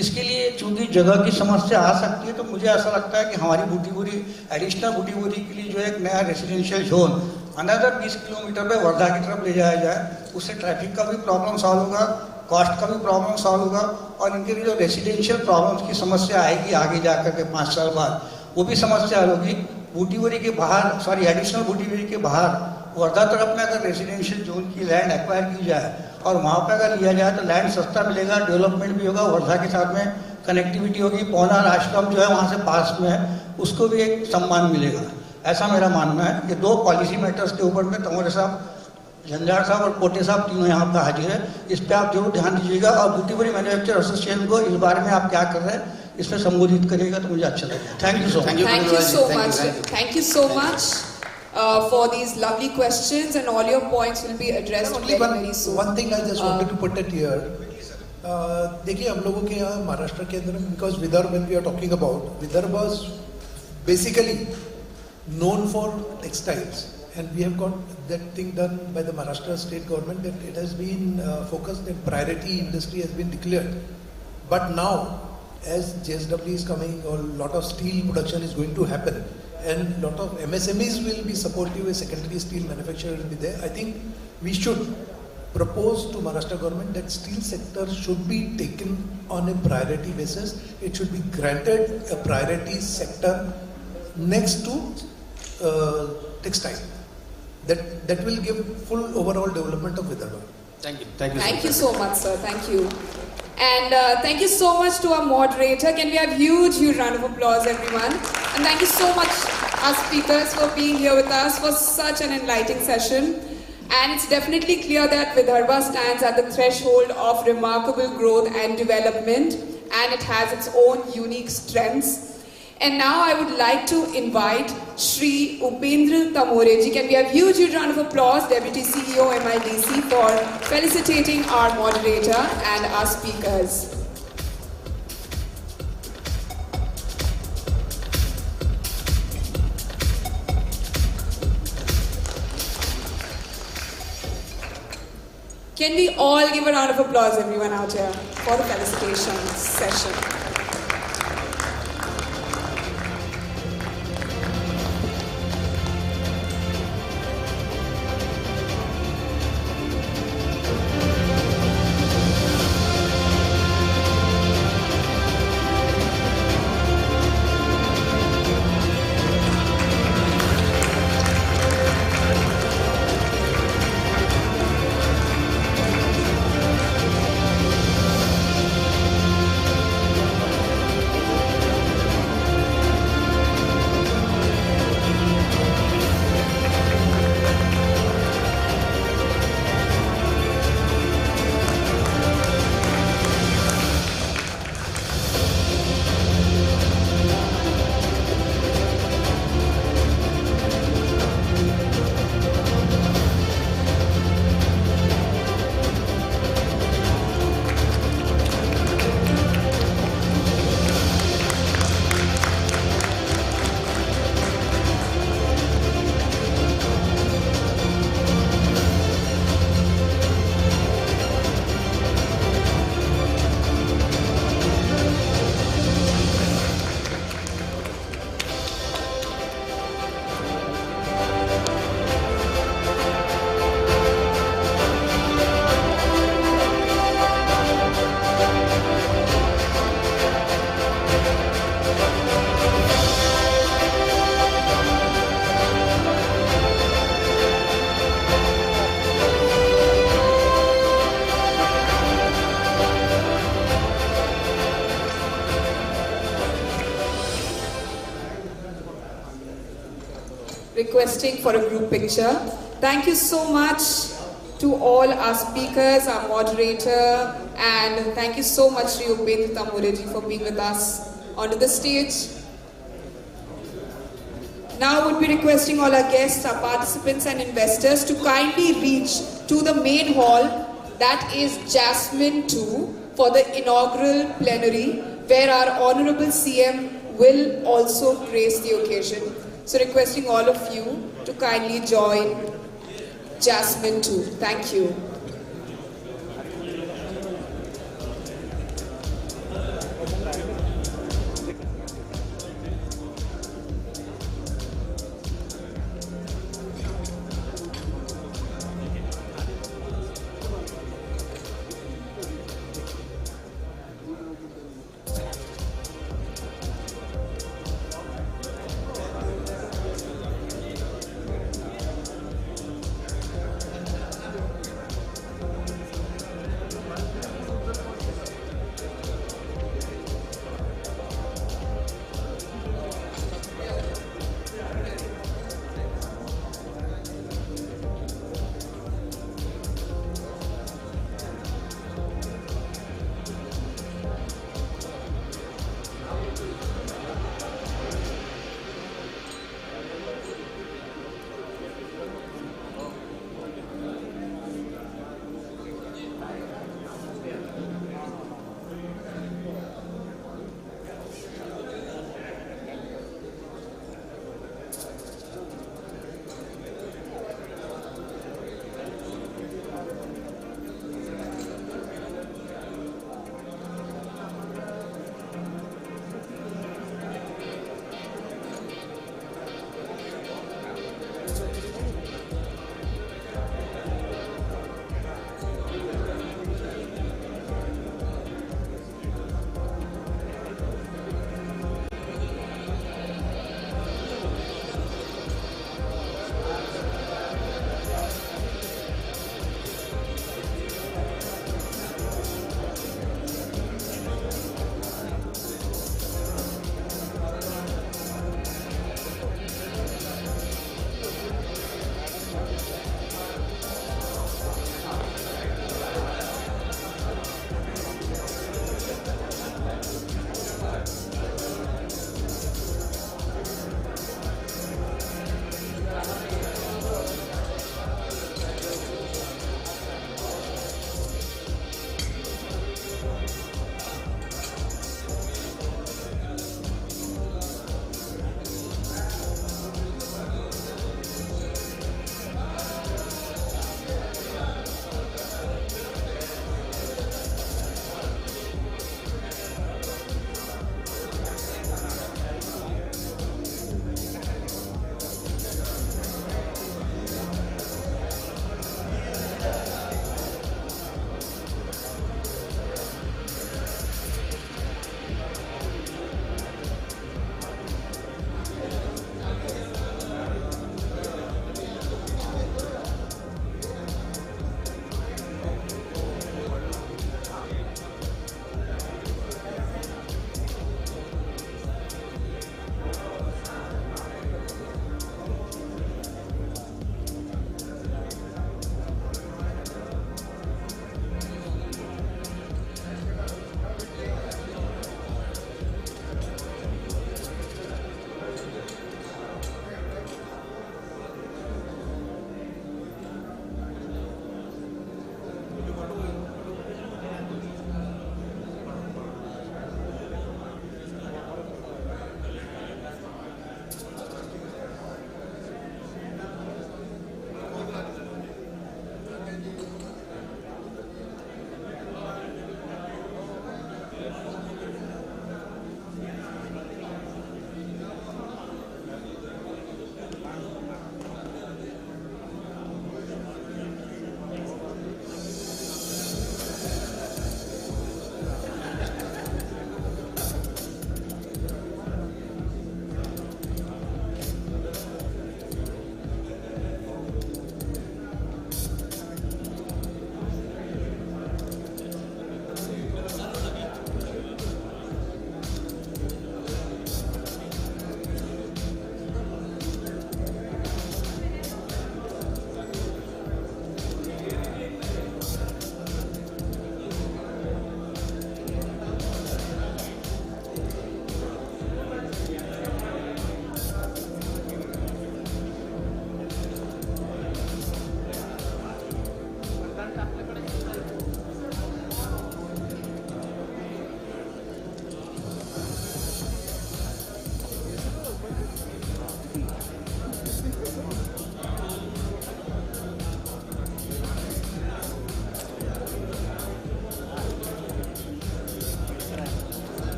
Speaker 20: इसके लिए चूंकि जगह की समस्या आ सकती है, तो मुझे ऐसा लगता है कि हमारी बूटीवरी एडिशनल बूटीवरी के लिए जो एक नया रेसिडेंशियल जोन अनदर 20 किलोमीटर पे वर्धा की तरफ ले जाया जाए। उससे ट्रैफिक का भी प्रॉब्लम सॉल्व होगा, कॉस्ट का भी प्रॉब्लम सॉल्व होगा, और इनके लिए जो रेसिडेंशियल प्रॉब्लम्स की समस्या आएगी आगे जाकर के 5 साल बाद, वो भी समस्या हल होगी। बूटीवरी के बाहर, सॉरी एडिशनल बूटीवरी के बाहर वर्धा तरफ में अगर रेसिडेंशियल जोन की लैंड एक्वायर की जाए और वहाँ पर अगर लिया जाए तो लैंड सस्ता मिलेगा, डेवलपमेंट भी होगा, वर्धा के साथ में कनेक्टिविटी होगी, पौनार आश्रम जो है वहाँ से पास में है उसको भी एक सम्मान मिलेगा। ऐसा मेरा मानना है। ये 2 पॉलिसी मैटर्स के ऊपर में तमोरे साहब, झंझाड़ साहब और कोटे साहब तीनों यहाँ पर हाजिर है, इस पर आप जरूर ध्यान दीजिएगा। और बूटीवरी मैन्युफैक्चर एसोसिएशन को इस बारे में आप क्या कर रहे हैं इस पर संबोधित करिएगा तो मुझे अच्छा लगेगा। Thank you so much.
Speaker 10: Thank you so much for these lovely questions, and all your points will be addressed very soon.
Speaker 21: One thing I just wanted to put it here. देखिए हम लोगों के यहाँ महाराष्ट्र के अंदर, because Vidarbha, when we are talking about, Vidarbha is basically known for textiles, and we have got that thing done by the Maharashtra state government that it has been focused that priority industry has been declared. But now, as JSW is coming, a lot of steel production is going to happen, and a lot of MSMEs will be supportive, a secondary steel manufacturer will be there. I think we should propose to Maharashtra government that steel sector should be taken on a priority basis. It should be granted a priority sector next to textile. That will give full overall development of Vidarbha.
Speaker 11: Thank you.
Speaker 10: Thank you so much, sir. Thank you. And thank you so much to our moderator. Can we have huge round of applause, everyone? And thank you so much, our speakers, for being here with us for such an enlightening session. And it's definitely clear that Vidarbha stands at the threshold of remarkable growth and development, and it has its own unique strengths. And now I would like to invite Shri Upendra Tamoreji. Can we have huge round of applause, Deputy CEO MIDC, for felicitating our moderator and our speakers. Can we all give a round of applause, everyone out here, for the felicitation session? Requesting for a group picture. Thank you so much to all our speakers, our moderator, and thank you so much Shri Upendra Tamoreji for being with us onto the stage. Now I would be requesting all our guests, our participants and investors to kindly reach to the main hall, that is Jasmine 2, for the inaugural plenary, where our Honorable CM will also grace the occasion. So requesting all of you to kindly join Jasmine too. Thank you.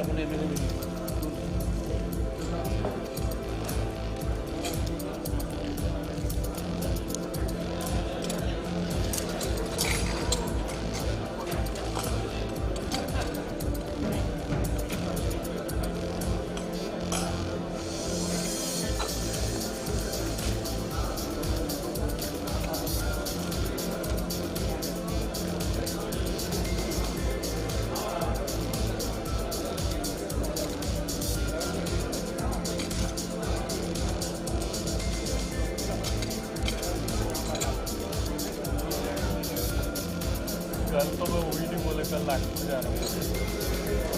Speaker 18: अपने मेरे कल तो मैं वही नहीं बोले, कल नागपुर जा रहा हूँ।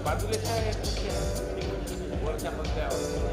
Speaker 3: बाजूला वरच्या मजल्यावर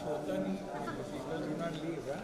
Speaker 6: People do not leave, huh?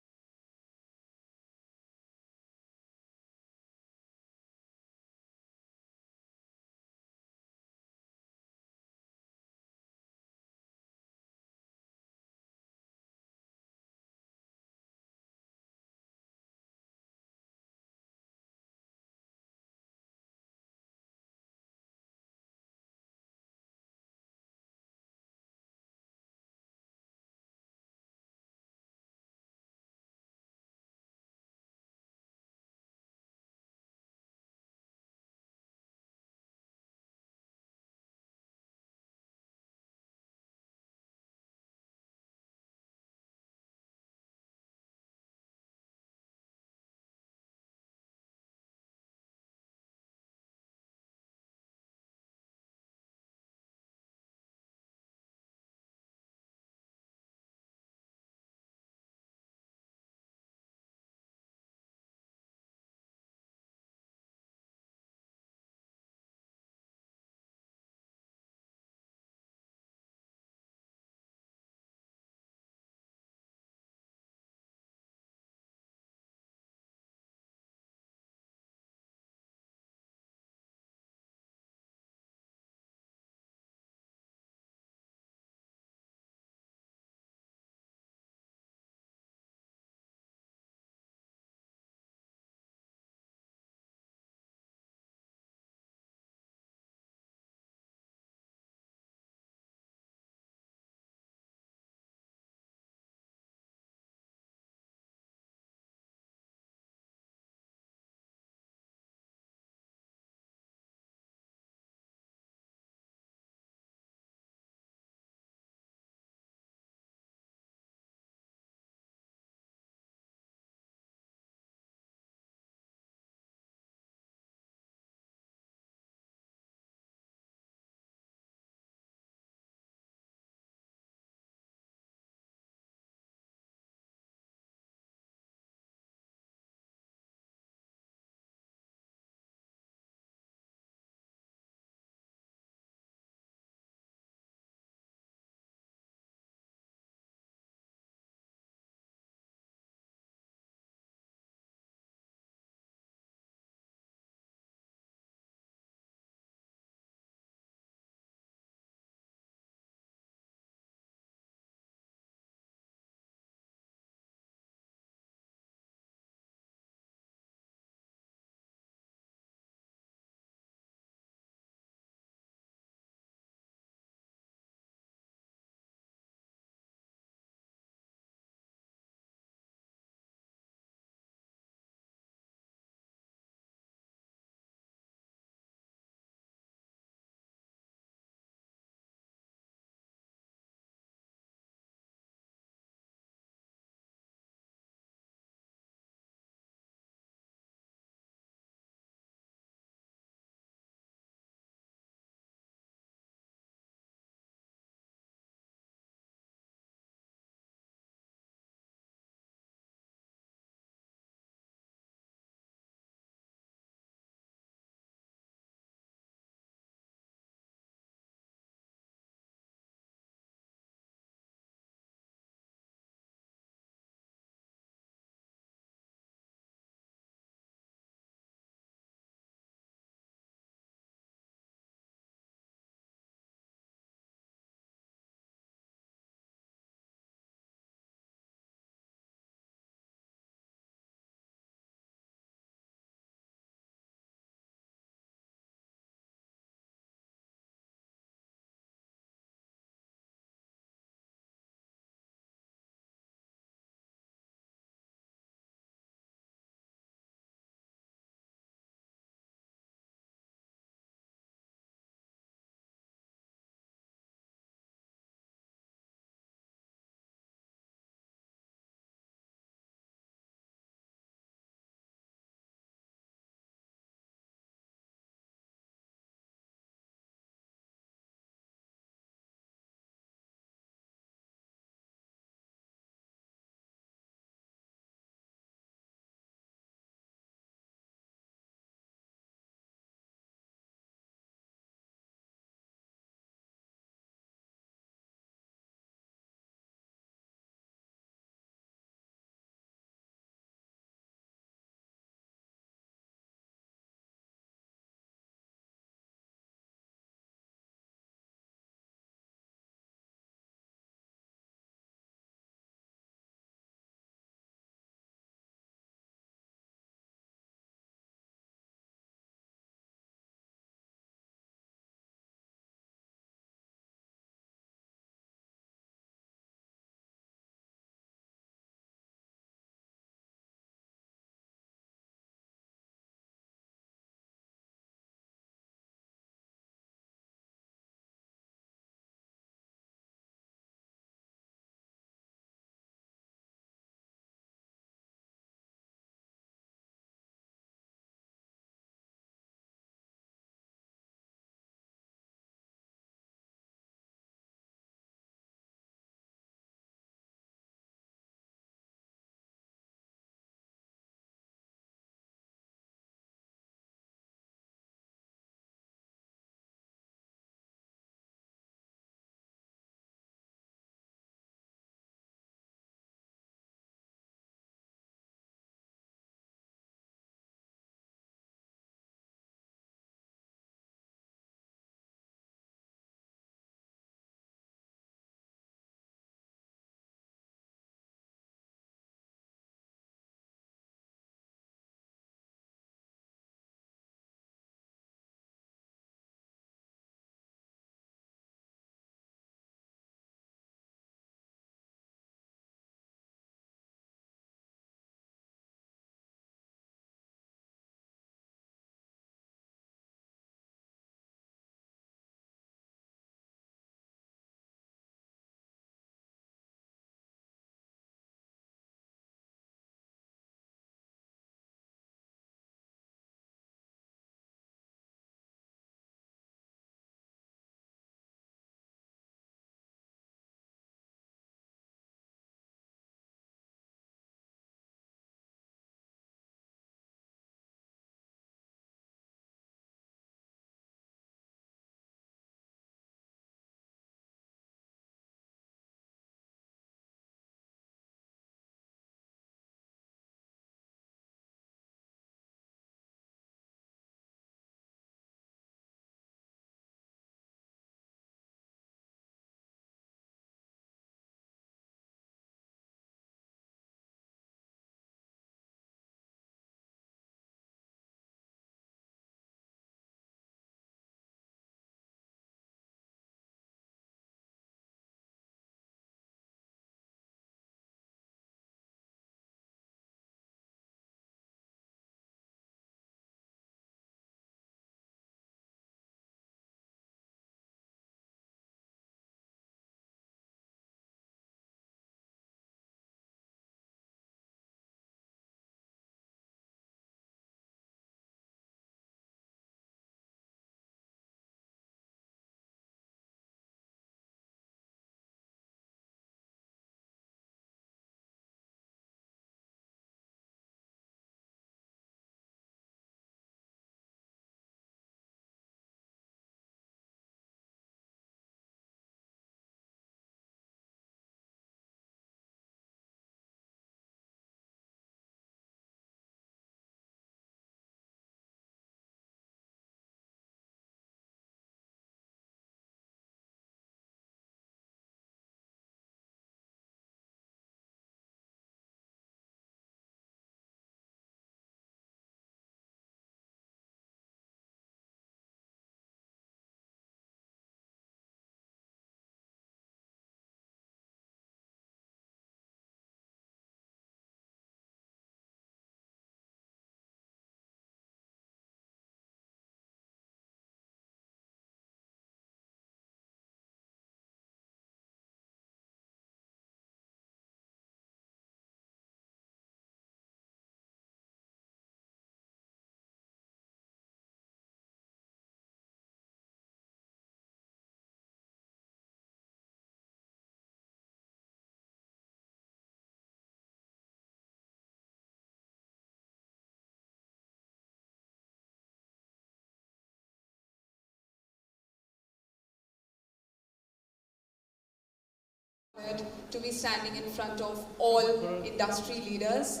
Speaker 10: to be standing in front of all industry leaders.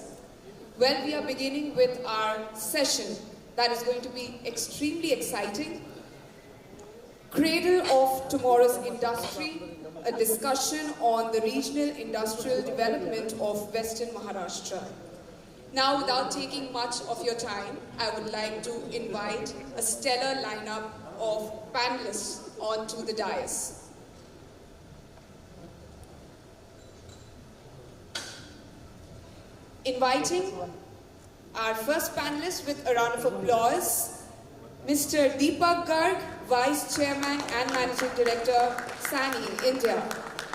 Speaker 10: Well, we are beginning with our session that is going to be extremely exciting. Cradle of Tomorrow's Industry, a discussion on the regional industrial development of Western Maharashtra. Now, without taking much of your time, I would like to invite a stellar lineup of panelists onto the dais. Inviting our first panelist with a round of applause, Mr. Deepak Garg, Vice Chairman and Managing Director, SANI, India.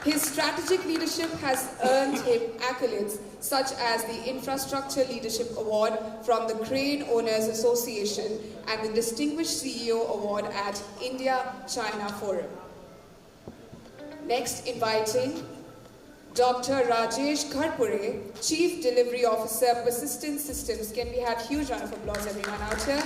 Speaker 10: His strategic leadership has earned him accolades such as the Infrastructure Leadership Award from the Crane Owners Association and the Distinguished CEO Award at India-China Forum. Next, inviting Dr. Rajesh Kharpure, Chief Delivery Officer, Persistent Systems. Can we have a huge round of applause, everyone out here?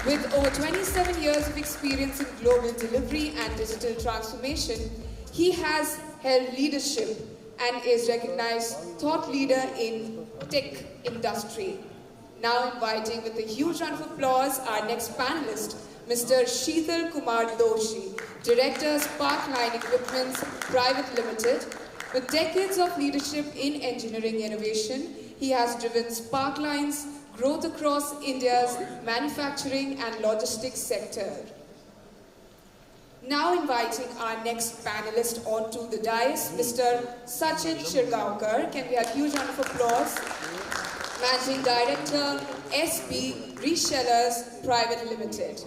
Speaker 10: With over 27 years of experience in global delivery and digital transformation, he has held leadership and is recognized thought leader in tech industry. Now inviting with a huge round of applause our next panelist, Mr. Sheetal Kumar Doshi, Director, Spark Line Equipments Private Limited. With decades of leadership in engineering innovation, he has driven Spark Line's growth across India's manufacturing and logistics sector. Now inviting our next panelist onto the dais, Mr. Sachin Shirgaonkar. Can we have a huge round of applause? Managing Director, SB Resellers Private Limited.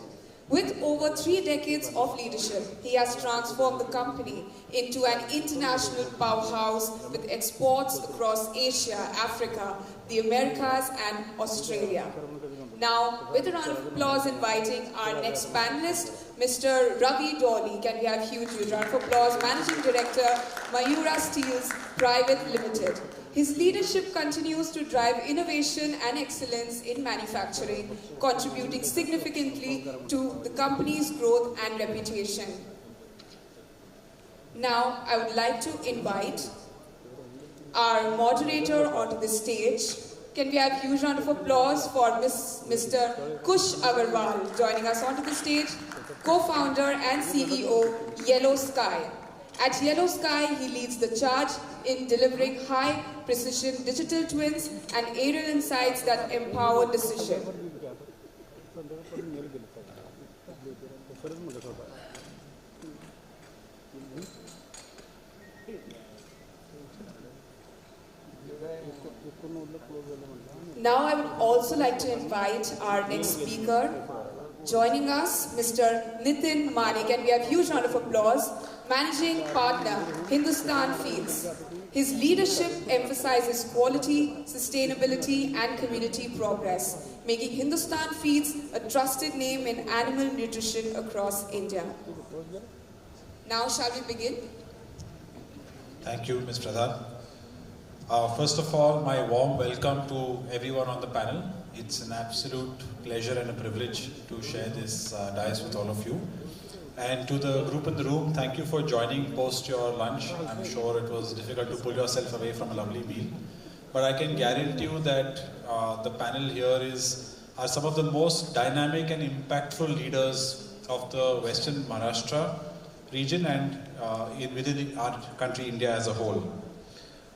Speaker 10: With over 3 decades of leadership, he has transformed the company into an international powerhouse with exports across Asia, Africa, the Americas and Australia. Now, with a round of applause, inviting our next panelist, Mr. Ravi Dolly. Can we have a huge round of applause? Managing Director, Mayura Steels Private Limited. His leadership continues to drive innovation and excellence in manufacturing, contributing significantly to the company's growth and reputation. Now, I would like to invite our moderator onto the stage. Can we have a huge round of applause for Mr. Kush Agarwal joining us onto the stage, co-founder and CEO, Yellow Sky. At Yellow Sky, he leads the charge in delivering high-precision digital twins and aerial insights that empower decision. Now I would also like to invite our next speaker. Joining us, Mr. Nitin Manik, and we have a huge round of applause, Managing Partner, Hindustan Feeds. His leadership emphasizes quality, sustainability and community progress, making Hindustan Feeds a trusted name in animal nutrition across India. Now shall we begin?
Speaker 6: Thank you, Ms. Pradhan. First of all, my warm welcome to everyone on the panel. It's an absolute pleasure and a privilege to share this dais with all of you. And to the group in the room, thank you for joining post your lunch. I'm sure it was difficult to pull yourself away from a lovely meal. But I can guarantee you that the panel here are some of the most dynamic and impactful leaders of the Western Maharashtra region and within our country, India as a whole.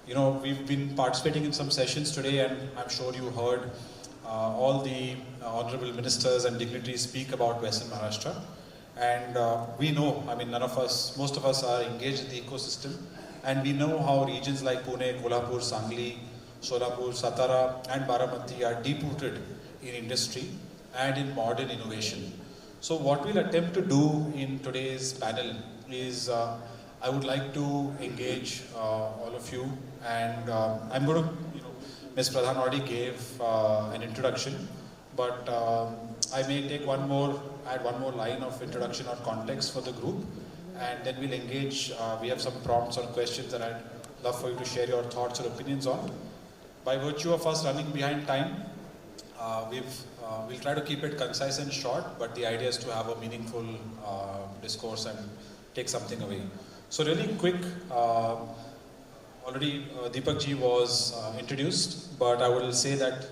Speaker 6: You know, we've been participating in some sessions today, and I'm sure you heard all the honorable ministers and dignitaries speak about Western Maharashtra. And we know, I mean, most of us are engaged in the ecosystem, and we know how regions like Pune, Kolhapur, Sangli, Solapur, Satara, and Baramati are deep-rooted in industry and in modern innovation. So what we'll attempt to do in today's panel is I would like to engage all of you, and I'm going to, Ms. Pradhan already gave an introduction, but I may add one more line of introduction or context for the group, and then we'll engage. We have some prompts or questions that I'd love for you to share your thoughts or opinions on. By virtue of us running behind time, we'll try to keep it concise and short, but the idea is to have a meaningful discourse and take something away. So really quick, Already Deepak ji was introduced, but I will say that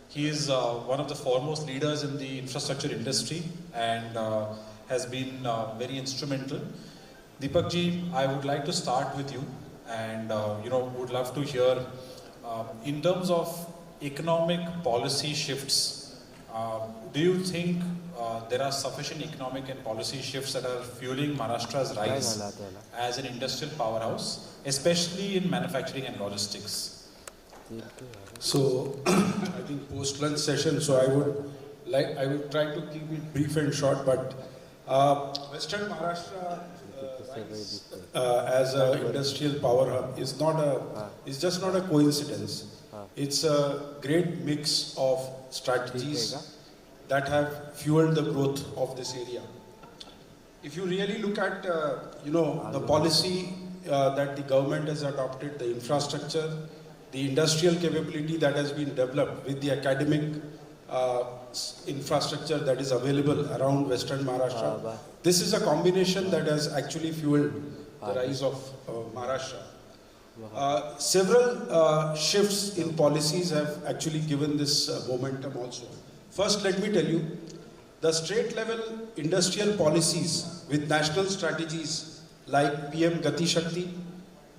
Speaker 6: he is one of the foremost leaders in the infrastructure industry and has been very instrumental. Deepak ji, I would like to start with you and would love to hear in terms of economic policy shifts, do you think there are sufficient economic and policy shifts that are fueling Maharashtra's rise as an industrial powerhouse, especially in manufacturing and logistics?
Speaker 2: So, I think post-lunch session, so I would try to keep it brief and short, but Western Maharashtra as an industrial power hub is just not a coincidence. It's a great mix of strategies that have fueled the growth of this area. If you really look at the policy that the government has adopted, the infrastructure, the industrial capability that has been developed with the academic infrastructure that is available around Western Maharashtra, this is a combination that has actually fueled the rise of Maharashtra. Several shifts in policies have actually given this momentum also. First, let me tell you, the state level industrial policies with national strategies like PM Gati Shakti,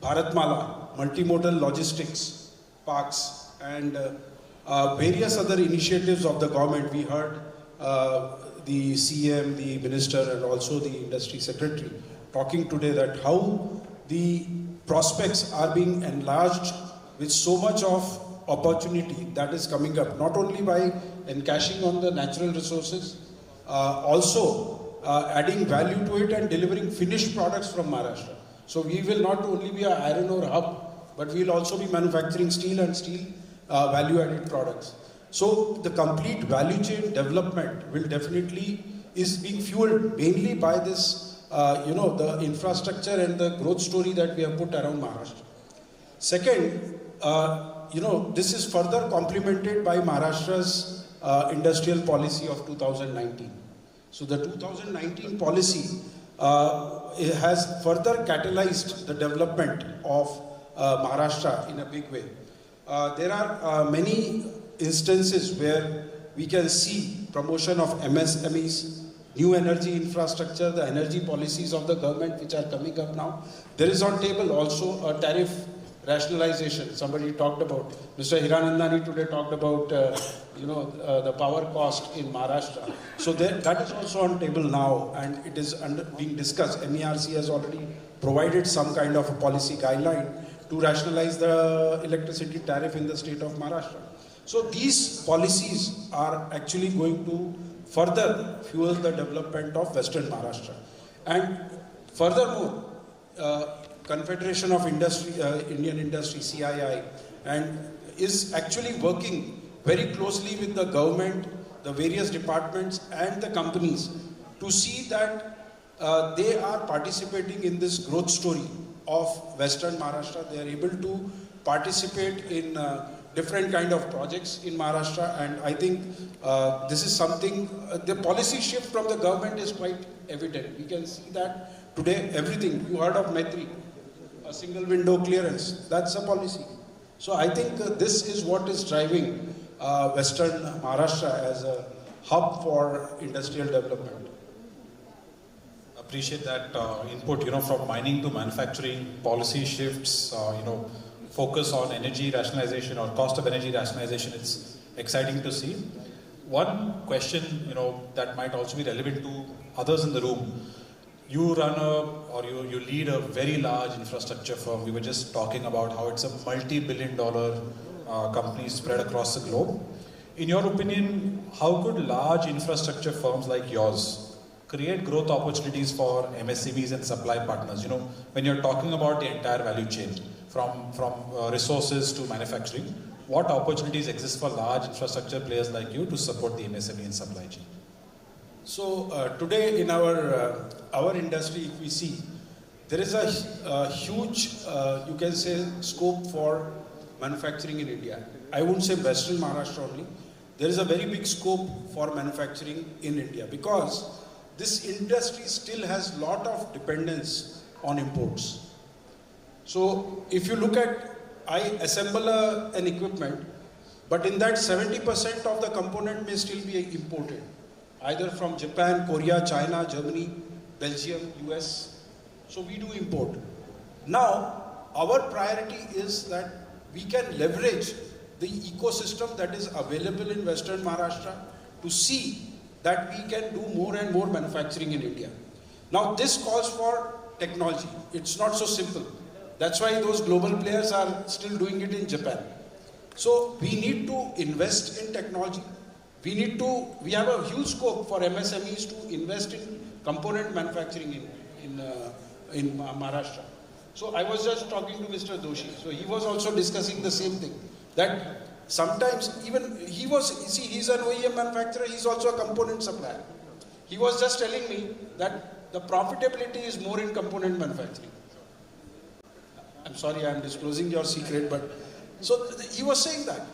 Speaker 2: Bharatmala, multimodal logistics parks, and various other initiatives of the government. We heard the CM, the minister, and also the industry secretary talking today that how the prospects are being enlarged with so much of opportunity that is coming up, not only by encashing on the natural resources, also adding value to it and delivering finished products from Maharashtra. So we will not only be an iron ore hub, but we will also be manufacturing steel and steel value-added products. So the complete value chain development will definitely is being fueled mainly by this, the infrastructure and the growth story that we have put around Maharashtra. Second, this is further complemented by Maharashtra's industrial policy of 2019. So the 2019 policy has further catalyzed the development of Maharashtra in a big way. There are many instances where we can see promotion of MSMEs, new energy infrastructure, the energy policies of the government which are coming up now. There is on table also a tariff rationalization. Somebody talked about, Mr. Hiranandani today talked about, the power cost in Maharashtra. So that is also on table now and it is being discussed. MERC has already provided some kind of a policy guideline to rationalize the electricity tariff in the state of Maharashtra. So these policies are actually going to further fuel the development of Western Maharashtra. And furthermore, Confederation of Indian Industry, CII, and is actually working very closely with the government, the various departments and the companies to see that they are participating in this growth story of Western Maharashtra. They are able to participate in different kind of projects in Maharashtra, and I think this is something, the policy shift from the government is quite evident. We can see that today everything, you heard of Maitri, a single window clearance, that's a policy. So I think this is what is driving Western Maharashtra as a hub for industrial development.
Speaker 6: Appreciate that input, from mining to manufacturing, policy shifts, focus on energy rationalization or cost of energy rationalization. It's exciting to see. One question, that might also be relevant to others in the room. You run you lead a very large infrastructure firm. We were just talking about how it's a multi-billion-dollar company spread across the globe. In your opinion, how could large infrastructure firms like yours create growth opportunities for MSMEs and supply partners? When you're talking about the entire value chain, from resources to manufacturing, what opportunities exist for large infrastructure players like you to support the MSME and supply chain?
Speaker 2: So today in our industry, if we see, there is a huge, you can say, scope for manufacturing in India. I wouldn't say Western Maharashtra only. There is a very big scope for manufacturing in India because this industry still has a lot of dependence on imports. So if you look at, I assemble an equipment, but in that 70% of the component may still be imported, either from Japan, Korea, China, Germany, Belgium, US. So we do import. Now, our priority is that we can leverage the ecosystem that is available in Western Maharashtra to see that we can do more and more manufacturing in India. Now, this calls for technology. It's not so simple. That's why those global players are still doing it in Japan. So we need to invest in technology. We have a huge scope for MSMEs to invest in component manufacturing in Maharashtra. So I was just talking to Mr. Doshi. So he was also discussing the same thing, that sometimes even he's an OEM manufacturer, he's also a component supplier. He was just telling me that the profitability is more in component manufacturing. I'm sorry, I'm disclosing your secret, but so he was saying that.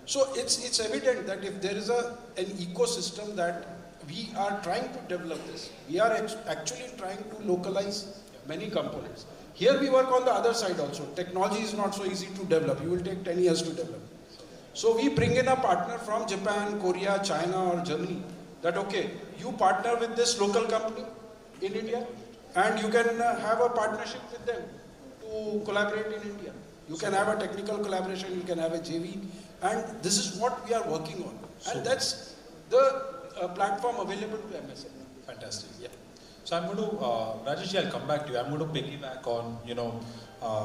Speaker 2: So it's evident that if there is an ecosystem that we are trying to develop this, we are actually trying to localize many components. Here we work on the other side also. Technology is not so easy to develop. You will take 10 years to develop. So we bring in a partner from Japan, Korea, China or Germany that okay, you partner with this local company in India and you can have a partnership with them to collaborate in India. You can have a technical collaboration, you can have a JV, and this is what we are working on. And that's the platform available to MSME.
Speaker 6: Fantastic. Yeah. So I'm going to, Rajesh, I'll come back to you. I'm going to piggyback on,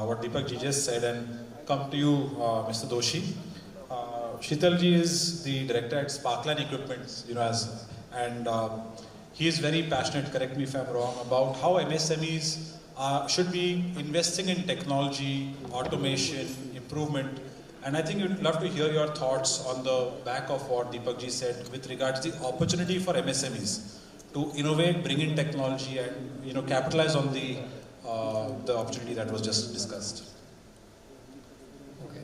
Speaker 6: what Deepak ji just said and come to you, Mr. Doshi. Sheetal ji is the director at Sparkline Equipment, and he is very passionate, correct me if I'm wrong, about how MSMEs should be investing in technology, automation, improvement. And I think we'd love to hear your thoughts on the back of what Deepak ji said with regards to the opportunity for MSMEs to innovate, bring in technology and capitalize on the opportunity that was just discussed.
Speaker 4: Okay.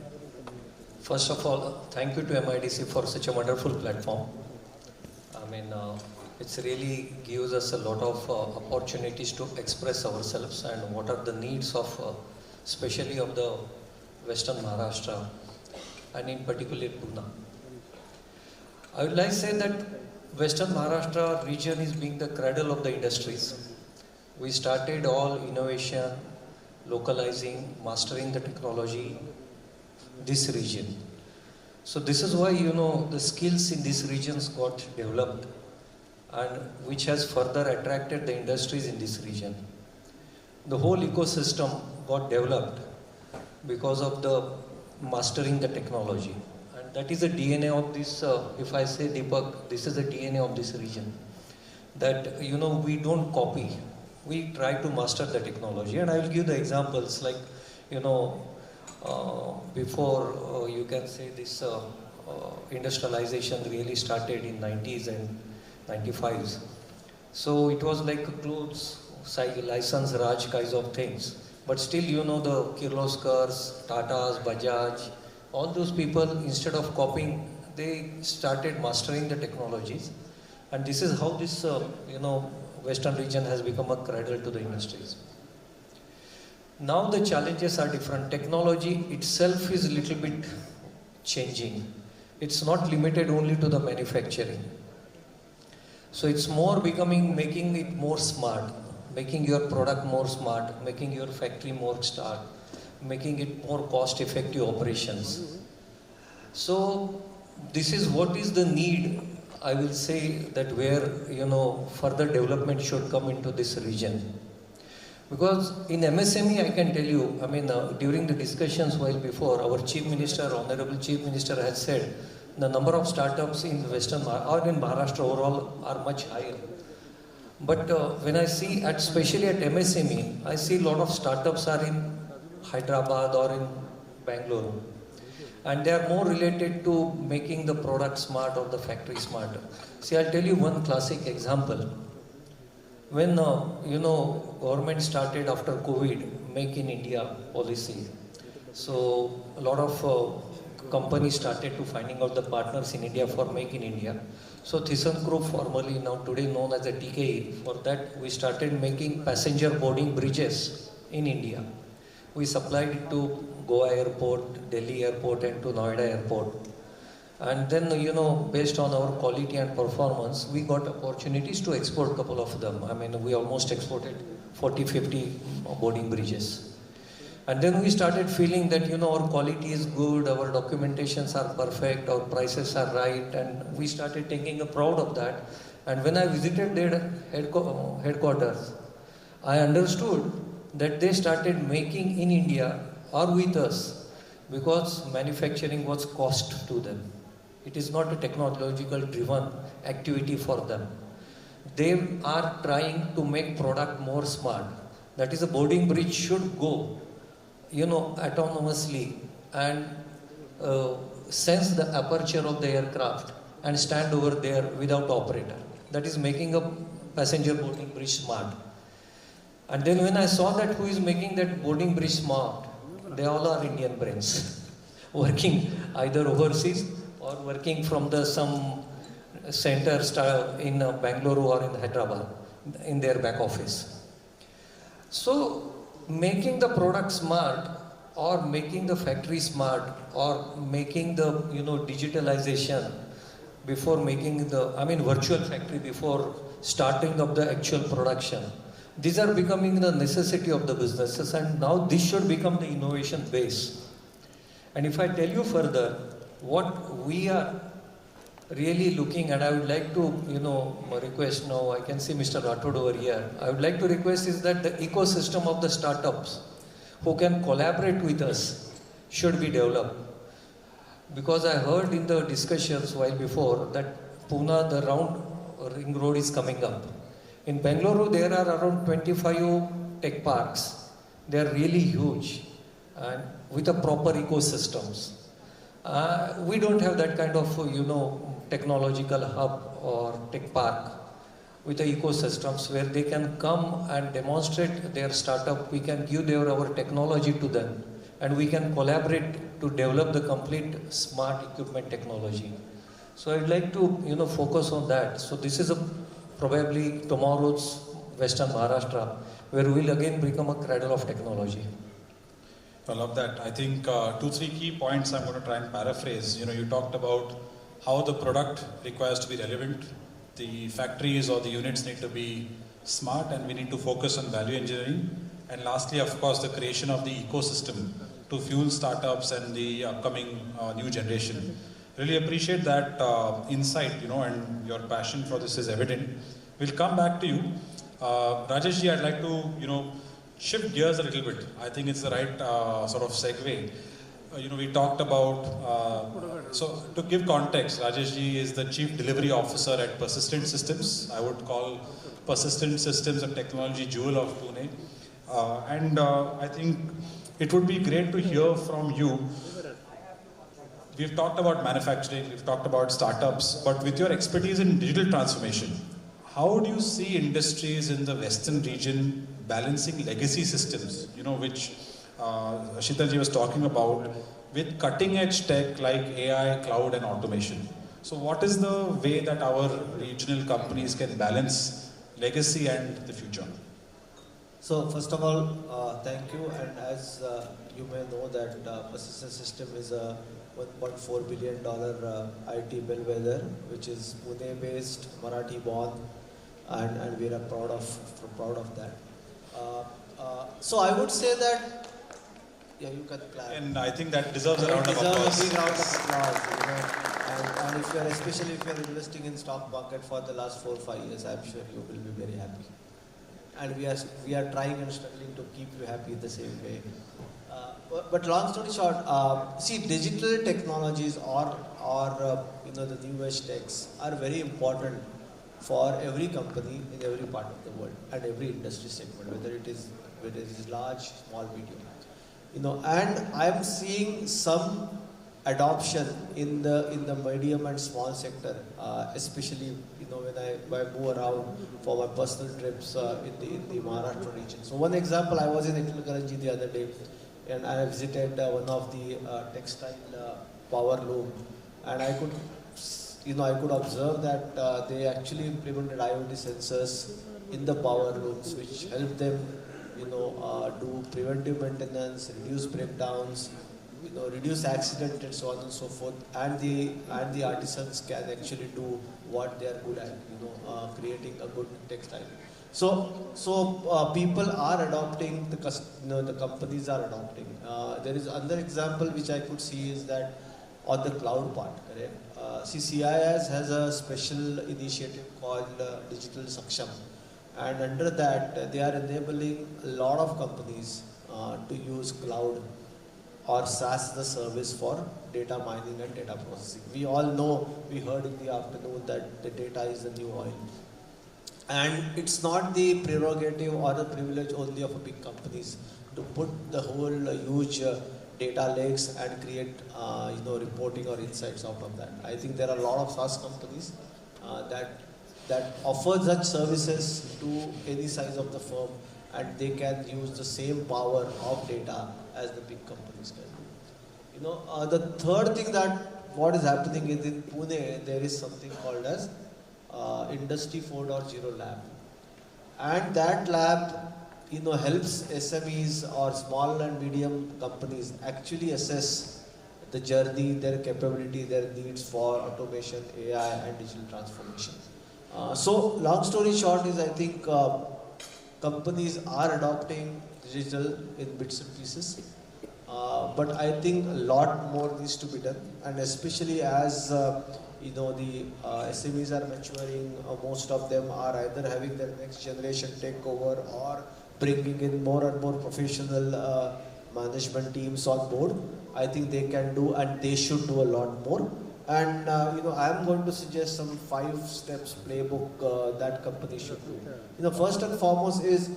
Speaker 4: First of all, thank you to MIDC for such a wonderful platform. I mean, it really gives us a lot of opportunities to express ourselves and what are the needs of, especially of the Western Maharashtra and in particular Pune. I would like to say that Western Maharashtra region is being the cradle of the industries. We started all innovation, localizing, mastering the technology, this region. So this is why, the skills in these regions got developed and which has further attracted the industries in this region. The whole ecosystem got developed because of the mastering the technology. And that is the DNA of this, if I say Deepak, this is the DNA of this region. That, we don't copy. We try to master the technology. And I will give the examples like, before you can say this industrialization really started in 90s and 95s. So it was like clothes, license Raj kinds of things. But still, the Kirloskars, Tatas, Bajaj, all those people, instead of copying, they started mastering the technologies. And this is how this, Western region has become a cradle to the industries. Now the challenges are different. Technology itself is a little bit changing. It's not limited only to the manufacturing. So it's more making it more smart, making your product more smart, making your factory more smart, making it more cost-effective operations. So this is what is the need, I will say, that where, further development should come into this region. Because in MSME, I can tell you, during the discussions while before, our Chief Minister, Honorable Chief Minister has said, the number of startups in Western or in Maharashtra overall are much higher. But when I see, especially at MSME, I see a lot of startups are in Hyderabad or in Bangalore. And they are more related to making the product smart or the factory smarter. See, I'll tell you one classic example. When, government started after COVID, Make in India policy. So a lot of companies started to finding out the partners in India for Make in India. So ThyssenKrupp, formerly now today known as the TKE, for that we started making passenger boarding bridges in India. We supplied it to Goa Airport, Delhi Airport and to Noida Airport. And then, based on our quality and performance, we got opportunities to export a couple of them. I mean, we almost exported 40, 50 boarding bridges. And then we started feeling that, our quality is good, our documentations are perfect, our prices are right, and we started taking a proud of that. And when I visited their headquarters, I understood that they started making in India or with us because manufacturing was cost to them. It is not a technological driven activity for them. They are trying to make product more smart. That is, a boarding bridge should go, autonomously and sense the aperture of the aircraft and stand over there without operator. That is making a passenger boarding bridge smart. And then when I saw that who is making that boarding bridge smart, they all are Indian brains, working either overseas or working from some center in Bangalore or in Hyderabad in their back office. So making the product smart or making the factory smart or making the digitalization before making virtual factory before starting of the actual production. These are becoming the necessity of the businesses, and now this should become the innovation base. And if I tell you further, what we are really looking at, I would like to, request now, I can see Mr. Rathod over here. I would like to request is that the ecosystem of the startups who can collaborate with us should be developed. Because I heard in the discussions while before that Pune, the round ring road is coming up. In Bangalore, there are around 25 tech parks. They are really huge and with a proper ecosystems. We don't have that kind of, technological hub or tech park with the ecosystems where they can come and demonstrate their startup. We can give our technology to them and we can collaborate to develop the complete smart equipment technology. So I'd like to, focus on that. So this is probably tomorrow's Western Maharashtra, where we will again become a cradle of technology.
Speaker 6: I love that. I think 2-3 key points I'm going to try and paraphrase. You talked about how the product requires to be relevant. The factories or the units need to be smart, and we need to focus on value engineering. And lastly, of course, the creation of the ecosystem to fuel startups and the upcoming new generation. Really appreciate that insight, and your passion for this is evident. We'll come back to you. Rajeshji, I'd like to, shift gears a little bit. I think it's the right sort of segue. We talked about, so to give context, Rajeshji is the Chief Delivery Officer at Persistent Systems. I would call Persistent Systems a technology jewel of Pune. And I think it would be great to hear from you. We've talked about manufacturing, we've talked about startups, but with your expertise in digital transformation, how do you see industries in the Western region balancing legacy systems, which Sheetalji was talking about, with cutting edge tech like AI, cloud and automation? So what is the way that our regional companies can balance legacy and the future?
Speaker 7: So first of all, thank you. And as you may know that Persistent System is a $1.4 billion IT bellwether, which is Pune-based, Marathi-born, and we are proud of that. So I would say that, yeah, you can clap.
Speaker 6: And I think that deserves a round of applause.
Speaker 7: A big round of applause. And if you are, especially if you are investing in stock market for the last 4 or 5 years, I'm sure you will be very happy. And we are trying and struggling to keep you happy the same way. But long story short, see, digital technologies or the new age techs are very important for every company in every part of the world and every industry segment, whether it is large, small, medium. And I'm seeing some adoption in the medium and small sector, especially when I move around for my personal trips in the Maharashtra region. So one example, I was in Italkaranji the other day, and I visited one of the textile power loom, and I could observe that they actually implemented IoT sensors in the power looms, which help them do preventive maintenance, reduce breakdowns, reduce accidents and so on and so forth, and the artisans can actually do what they are good at, creating a good textile. So people are adopting, the companies are adopting. There is another example which I could see is that on the cloud part, correct? CIS has a special initiative called Digital Saksham, and under that they are enabling a lot of companies to use cloud or SaaS the service for data mining and data processing. We all know, we heard in the afternoon that the data is the new oil. And it's not the prerogative or the privilege only of big companies to put the whole huge data lakes and create reporting or insights out of that. I think there are a lot of SaaS companies that offer such services to any size of the firm, and they can use the same power of data as the big companies can do. The third thing that what is happening is in Pune, there is something called as Industry 4.0 lab, and that lab helps SMEs or small and medium companies actually assess the journey, their capability, their needs for automation, AI and digital transformation. So long story short is I think companies are adopting digital in bits and pieces, but I think a lot more needs to be done, and especially as the SMEs are maturing, most of them are either having their next generation take over or bringing in more and more professional management teams on board. I think they can do and they should do a lot more. And I am going to suggest some 5 steps playbook that companies should do. First and foremost is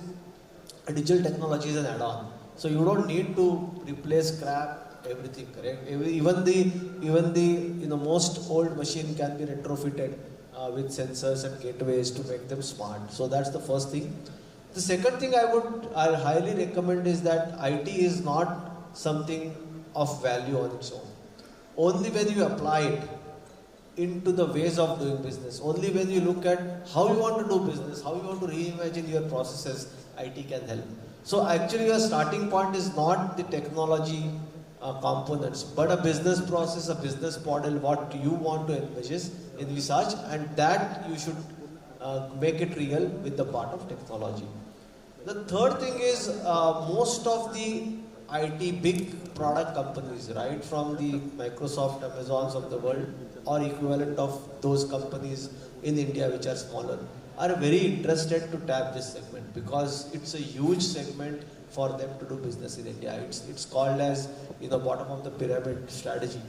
Speaker 7: digital technology is an add-on. So you don't need to replace scrap everything, correct? Even the most old machine can be retrofitted with sensors and gateways to make them smart. So that's the first thing. The second thing I highly recommend is that IT is not something of value on its own. Only when you apply it into the ways of doing business, only when you look at how you want to do business, how you want to reimagine your processes, IT can help. So actually your starting point is not the technology components, but a business process, a business model, what you want to envisage, and that you should make it real with the part of technology. The third thing is most of the IT big product companies, right from the Microsoft, Amazons of the world or equivalent of those companies in India which are smaller, are very interested to tap this segment because it's a huge segment for them to do business in India. It's called as bottom of the pyramid strategy.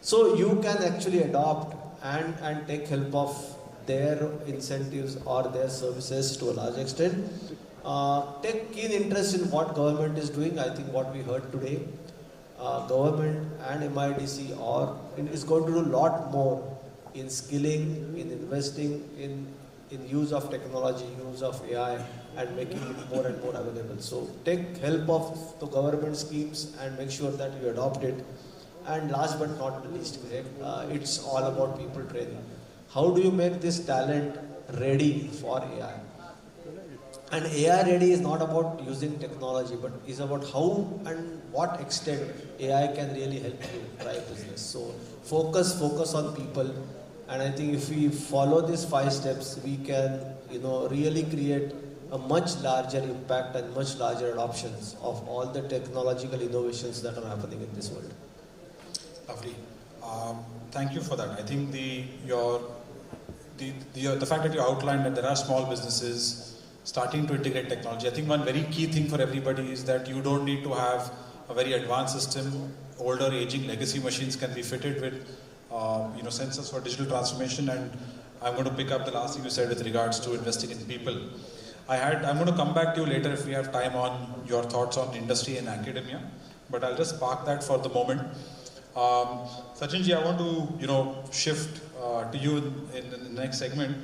Speaker 7: So you can actually adopt and take help of their incentives or their services to a large extent. Take keen interest in what government is doing. I think what we heard today, government and MIDC is going to do a lot more in skilling, in investing, in use of technology, use of AI, and making it more and more available. So take help of the government schemes and make sure that you adopt it. And last but not the least, it's all about people training. How do you make this talent ready for AI? And AI ready is not about using technology, but is about how and what extent AI can really help you drive business. So focus on people. And I think if we follow these 5 steps, we can, really create a much larger impact and much larger adoptions of all the technological innovations that are happening in this world.
Speaker 6: Lovely. Thank you for that. I think the fact that you outlined that there are small businesses starting to integrate technology. I think one very key thing for everybody is that you don't need to have a very advanced system. Older, aging legacy machines can be fitted with sensors for digital transformation. And I'm going to pick up the last thing you said with regards to investing in people. I'm going to come back to you later if we have time on your thoughts on industry and academia, but I'll just park that for the moment. Sachinji, I want to shift to you in the next segment.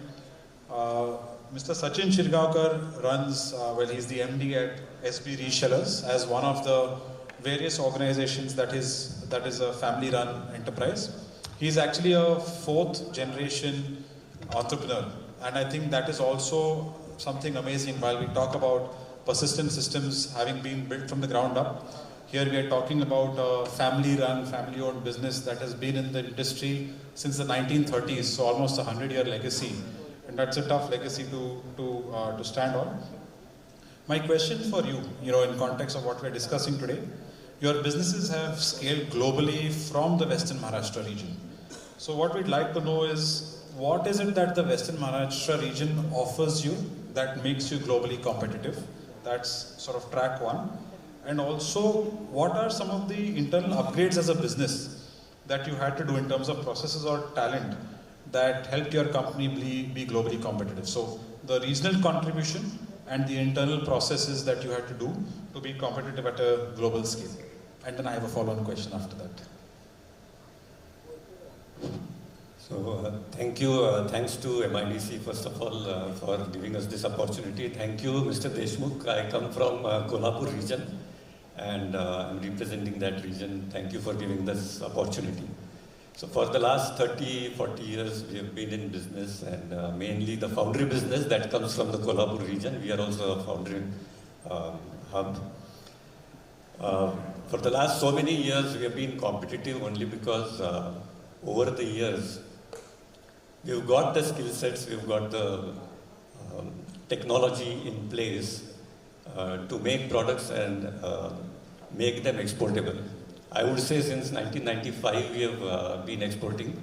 Speaker 6: Mr. Sachin Shirgaonkar runs, he's the MD at SB Resellers as one of the various organizations that is a family-run enterprise. He's actually a 4th generation entrepreneur, and I think that is also something amazing. While we talk about persistent systems having been built from the ground up. Here we are talking about a family-run, family-owned business that has been in the industry since the 1930s, so almost a 100-year legacy, and that's a tough legacy to stand on. My question for you, in context of what we're discussing today, your businesses have scaled globally from the Western Maharashtra region. So what we'd like to know is, what is it that the Western Maharashtra region offers you that makes you globally competitive? That's sort of track one. And also, what are some of the internal upgrades as a business that you had to do in terms of processes or talent that helped your company be globally competitive? So the regional contribution and the internal processes that you had to do to be competitive at a global scale. And then I have a follow-on question after that.
Speaker 8: So thank you, thanks to MIDC first of all for giving us this opportunity. Thank you, Mr. Deshmukh. I come from Kolhapur region and I'm representing that region. Thank you for giving this opportunity. So for the last 30-40 years we have been in business, and mainly the foundry business that comes from the Kolhapur region. We are also a foundry hub. For the last so many years we have been competitive only because over the years we've got the skill sets, we've got the technology in place to make products and make them exportable. I would say since 1995 we have been exporting.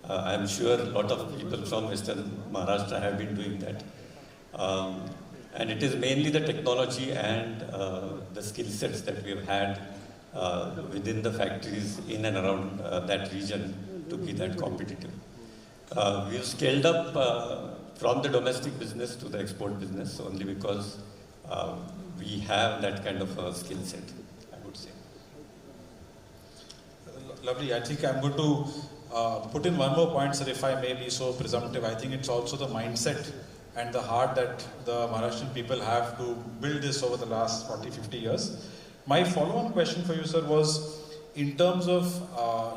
Speaker 8: I'm sure a lot of people from Western Maharashtra have been doing that. And it is mainly the technology and the skill sets that we have had within the factories in and around that region to be that competitive. We've scaled up from the domestic business to the export business only because we have that kind of a skill set, I would say.
Speaker 6: Lovely. I think I'm going to put in one more point, sir, if I may be so presumptive. I think it's also the mindset and the heart that the Maharashtrian people have to build this over the last 40-50 years. My follow-on question for you, sir, was in terms of,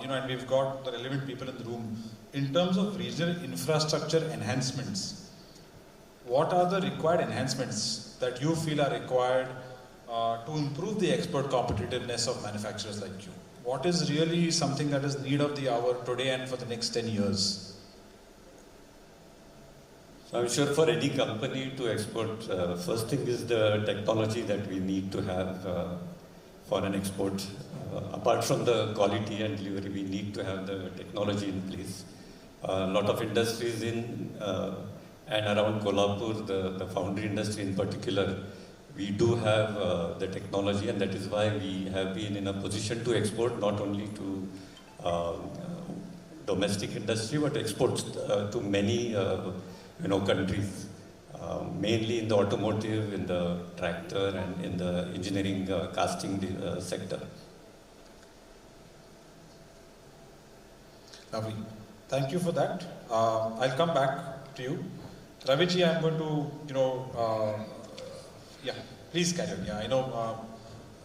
Speaker 6: and we've got the relevant people in the room, in terms of regional infrastructure enhancements, what are the required enhancements that you feel are required to improve the export competitiveness of manufacturers like you? What is really something that is need of the hour today and for the next 10 years?
Speaker 8: So I'm sure for any company to export, first thing is the technology that we need to have for an export. Apart from the quality and delivery, we need to have the technology in place. A lot of industries in and around Kolhapur, the foundry industry in particular, we do have the technology, and that is why we have been in a position to export not only to domestic industry but exports to many countries, mainly in the automotive, in the tractor and in the engineering casting sector.
Speaker 6: Lovely. Thank you for that. I'll come back to you. Raviji, I'm going to, yeah, please carry on. Yeah, I know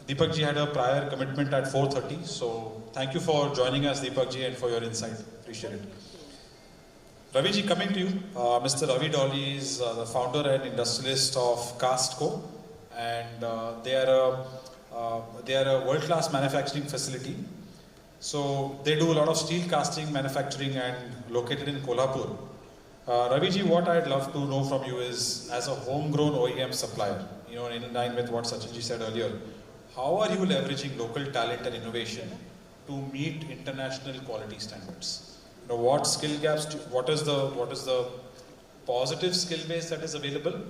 Speaker 6: Deepak ji had a prior commitment at 4:30, so thank you for joining us, Deepak ji, and for your insight. Appreciate it. Ravi ji, coming to you. Mr. Ravi Dolly is the founder and industrialist of Castco, and they are a world-class manufacturing facility. So they do a lot of steel casting manufacturing and located in Kolhapur. Ravi ji, what I'd love to know from you is, as a homegrown OEM supplier, in line with what Sachin ji said earlier, how are you leveraging local talent and innovation to meet international quality standards? What skill gaps? What is the positive skill base that is available?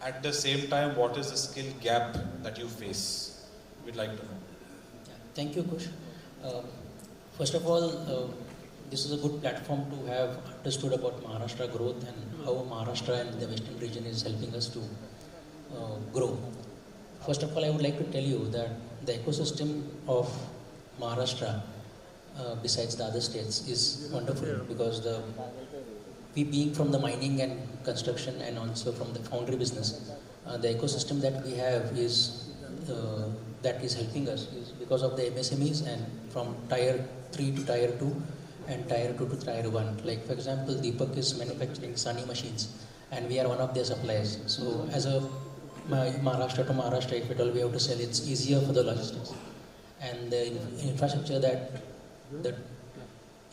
Speaker 6: At the same time, what is the skill gap that you face? We'd like to know.
Speaker 22: Thank you, Kush. First of all, this is a good platform to have understood about Maharashtra growth and how Maharashtra and the Western region is helping us to grow. First of all, I would like to tell you that the ecosystem of Maharashtra, besides the other states, is wonderful because we being from the mining and construction and also from the foundry business, the ecosystem that we have is that is helping us is because of the MSMEs and from Tier 3 to Tier 2 and Tier 2 to Tier 1. Like for example, Deepak is manufacturing Sani machines and we are one of their suppliers. So as a Maharashtra to Maharashtra, if at all we have to sell, it's easier for the logistics. And the infrastructure that the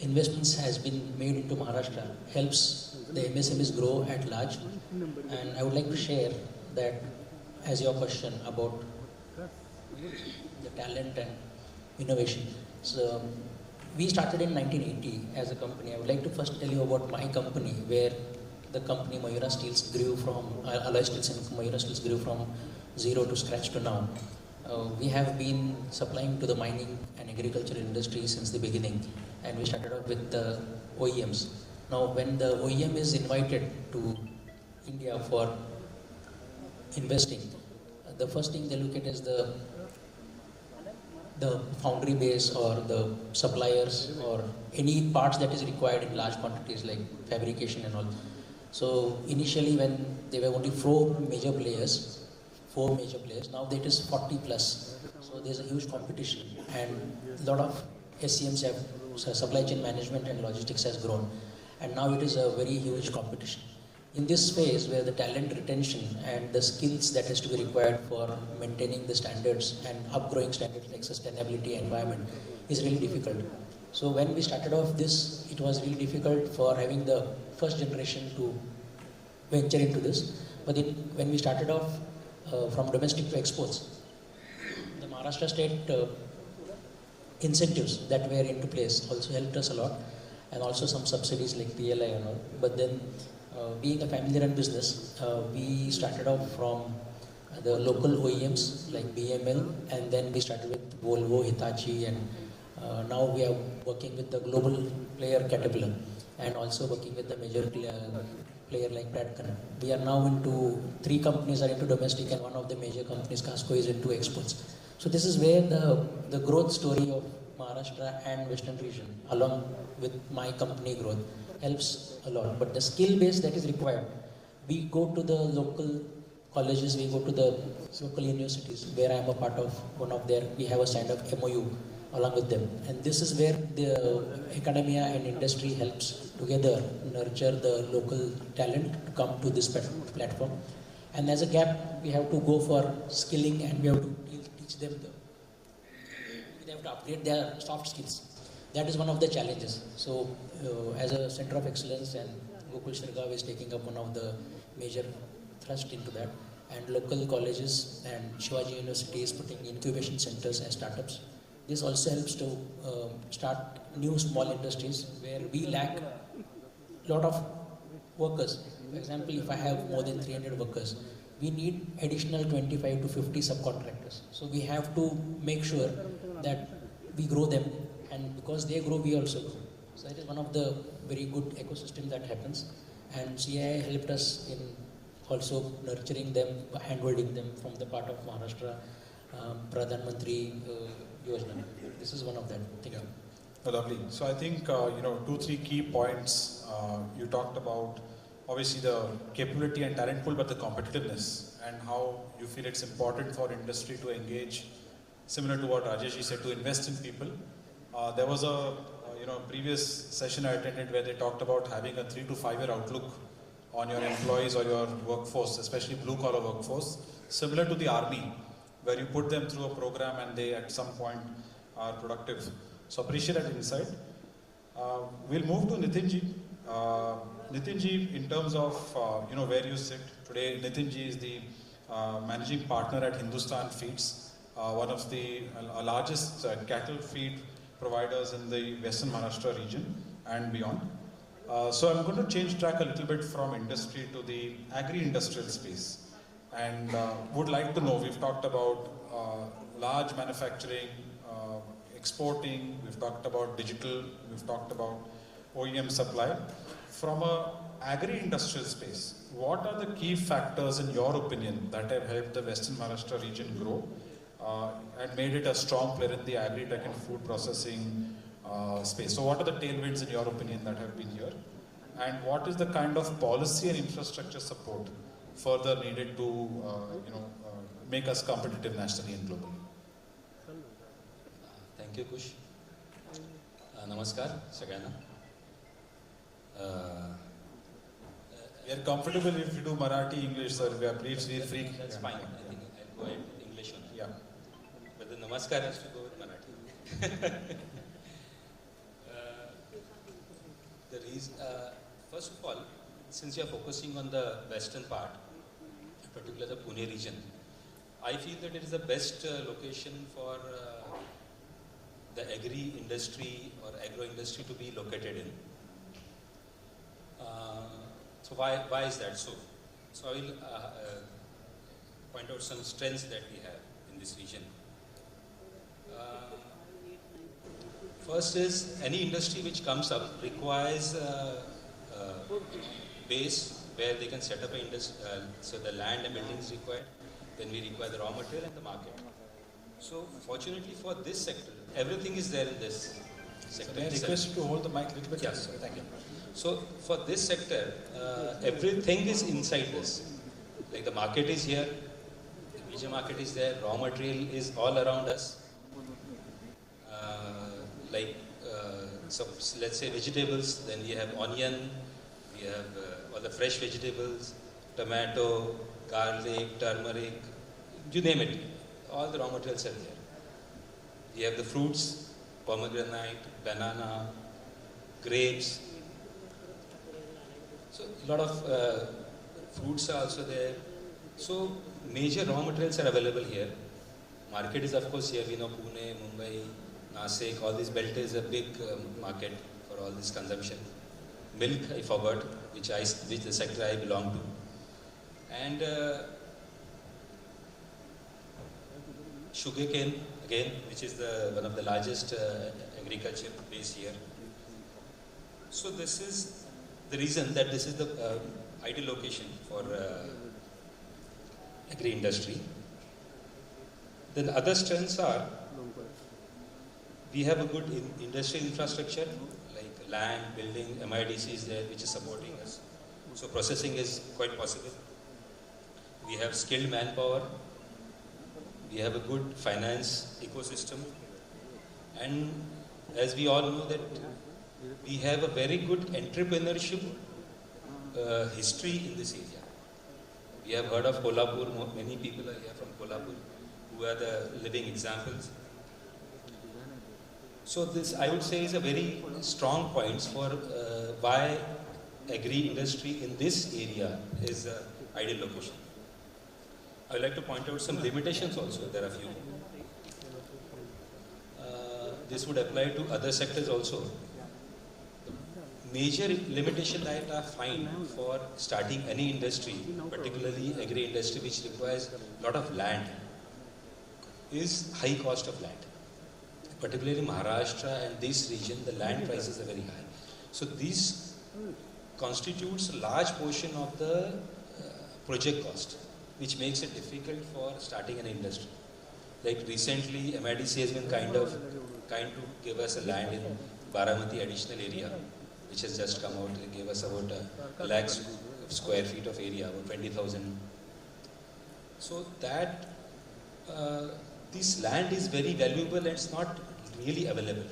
Speaker 22: investments has been made into Maharashtra helps the MSMEs grow at large. And I would like to share that as your question about the talent and innovation. So we started in 1980 as a company. I would like to first tell you about my company, where the company Mayura Steels grew from, Alloy Steels and Mayura Steels grew from zero to scratch to now. We have been supplying to the mining and agricultural industry since the beginning, and we started off with the OEMs. Now when the OEM is invited to India for investing, the first thing they look at is the foundry base or the suppliers or any parts that is required in large quantities like fabrication and all. So initially when there were only four major players, now that is 40 plus. So there's a huge competition, and a lot of SCMs have, supply chain management and logistics has grown, and now it is a very huge competition. In this phase where the talent retention and the skills that has to be required for maintaining the standards and upgrowing standards like sustainability environment is really difficult. So when we started off this, it was really difficult for having the first generation to venture into this. But when we started off from domestic to exports, the Maharashtra state incentives that were into place also helped us a lot, and also some subsidies like PLI and all. But then being a family-run business, we started off from the local OEMs like BML, and then we started with Volvo, Hitachi, and now we are working with the global player Caterpillar, and also working with the major player like Konkan. We are now into, 3 companies are into domestic, and one of the major companies, Casco, is into exports. So this is where the growth story of Maharashtra and Western region, along with my company growth, helps a lot. But the skill base that is required, we go to the local colleges, we go to the local universities, where I am a part of one of their, we have a signed up MOU along with them. And this is where the academia and industry helps together nurture the local talent to come to this platform. And as a gap, we have to go for skilling, and we have to teach them they have to upgrade their soft skills. That is one of the challenges. So as a center of excellence, and Gokul Shirgav is taking up one of the major thrust into that, and local colleges and Shivaji University is putting incubation centers and startups. This also helps to start new small industries where we lack a lot of workers. For example, if I have more than 300 workers, we need additional 25 to 50 subcontractors. So we have to make sure that we grow them, and because they grow, we also grow. So that is one of the very good ecosystem that happens, and CII helped us in also nurturing them, handholding them from the part of Maharashtra Pradhan Mantri Yojana. This is one of them. Thank you.
Speaker 6: Lovely. So I think 2-3 key points you talked about. Obviously the capability and talent pool, but the competitiveness and how you feel it's important for industry to engage. Similar to what Rajesh said, to invest in people. There was a previous session I attended where they talked about having a 3 to 5 year outlook on your employees or your workforce, especially blue collar workforce, similar to the army, where you put them through a program and they at some point are productive. So appreciate that insight. We'll move to Nitinji. Nitinji, in terms of where you sit today, Nitinji is the managing partner at Hindustan Feeds, one of the largest cattle feed providers in the Western Maharashtra region and beyond. So I'm going to change track a little bit from industry to the agri-industrial space, and would like to know, we've talked about large manufacturing, exporting, we've talked about digital, we've talked about OEM supply. From a agri-industrial space, what are the key factors in your opinion that have helped the Western Maharashtra region grow and made it a strong player in the agri-tech and food processing space? So what are the tailwinds in your opinion that have been here? And what is the kind of policy and infrastructure support further needed to make us competitive nationally and globally?
Speaker 1: Thank you, Kush. Namaskar, सगळ्यांना.
Speaker 6: We are comfortable if you do Marathi, English, sir. Please feel free.
Speaker 1: That's fine. I think I'll go ahead with English only.
Speaker 6: Yeah.
Speaker 1: But the namaskar has to go with Marathi. First of all, since you are focusing on the western part, in particular the Pune region, I feel that it is the best location for the agri industry or agro industry to be located in. So why is that so? So I will point out some strengths that we have in this region. First is any industry which comes up requires a base where they can set up an industry. So the land and buildings required. Then we require the raw material and the market. So fortunately for this sector, everything is there in this sector.
Speaker 6: May I request you to hold the mic a little bit?
Speaker 1: Yes, sir. Thank you. So for this sector, everything is inside this. Like the market is here, the major market is there, raw material is all around us. So let's say vegetables, then we have onion, we have all the fresh vegetables, tomato, garlic, turmeric, you name it. All the raw materials are there. We have the fruits, pomegranate, banana, grapes. So a lot of fruits are also there. So major raw materials are available here. Market is of course here, we know Pune, Mumbai, Nasik, all these belt is a big market for all this consumption. Milk, I forgot, which the sector I belong to. And sugarcane, again, which is one of the largest agriculture base here. So this is the reason that this is the ideal location for agri-industry. Then other strengths are, we have a good industrial infrastructure, like land, building, MIDC is there, which is supporting us. So processing is quite possible. We have skilled manpower. We have a good finance ecosystem. And as we all know that we have a very good entrepreneurship history in this area. We have heard of Kolhapur, many people are here from Kolhapur who are the living examples. So this, I would say, is a very strong points for why agri-industry in this area is an ideal location. I would like to point out some limitations also, there are few. This would apply to other sectors also. Major limitation that I find for starting any industry, particularly agri-industry which requires a lot of land, is high cost of land. Particularly Maharashtra and this region, the land prices are very high. So this constitutes a large portion of the project cost, which makes it difficult for starting an industry. Like recently, MIDC has been kind to give us a land in Baramati additional area, which has just come out. They gave us about a lakh square feet of area, about 20,000. So that this land is very valuable and it's not really available.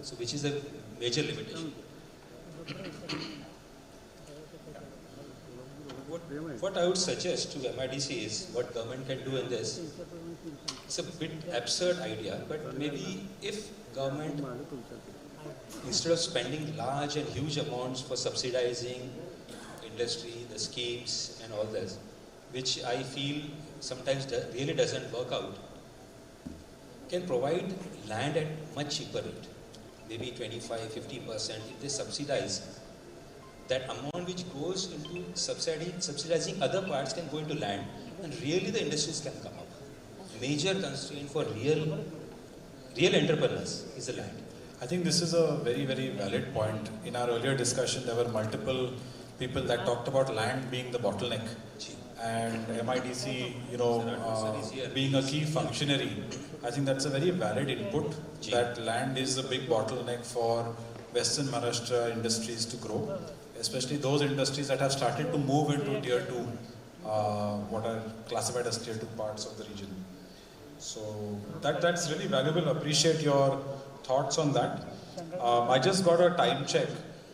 Speaker 1: So which is a major limitation. What I would suggest to MIDC is what government can do in this. It's a bit absurd idea, but maybe if government, instead of spending large and huge amounts for subsidizing industry, the schemes and all this, which I feel sometimes really doesn't work out, can provide land at much cheaper rate, maybe 25-50%. If they subsidize, that amount which goes into subsidizing other parts can go into land, and really the industries can come up. Major constraint for real entrepreneurs is the land.
Speaker 6: I think this is a very, very valid point. In our earlier discussion, there were multiple people that talked about land being the bottleneck, and MIDC, being a key functionary. I think that's a very valid input. That land is a big bottleneck for Western Maharashtra industries to grow, especially those industries that have started to move into tier 2, what are classified as tier 2 parts of the region. So that's really valuable. Appreciate your thoughts on that. I just got a time check.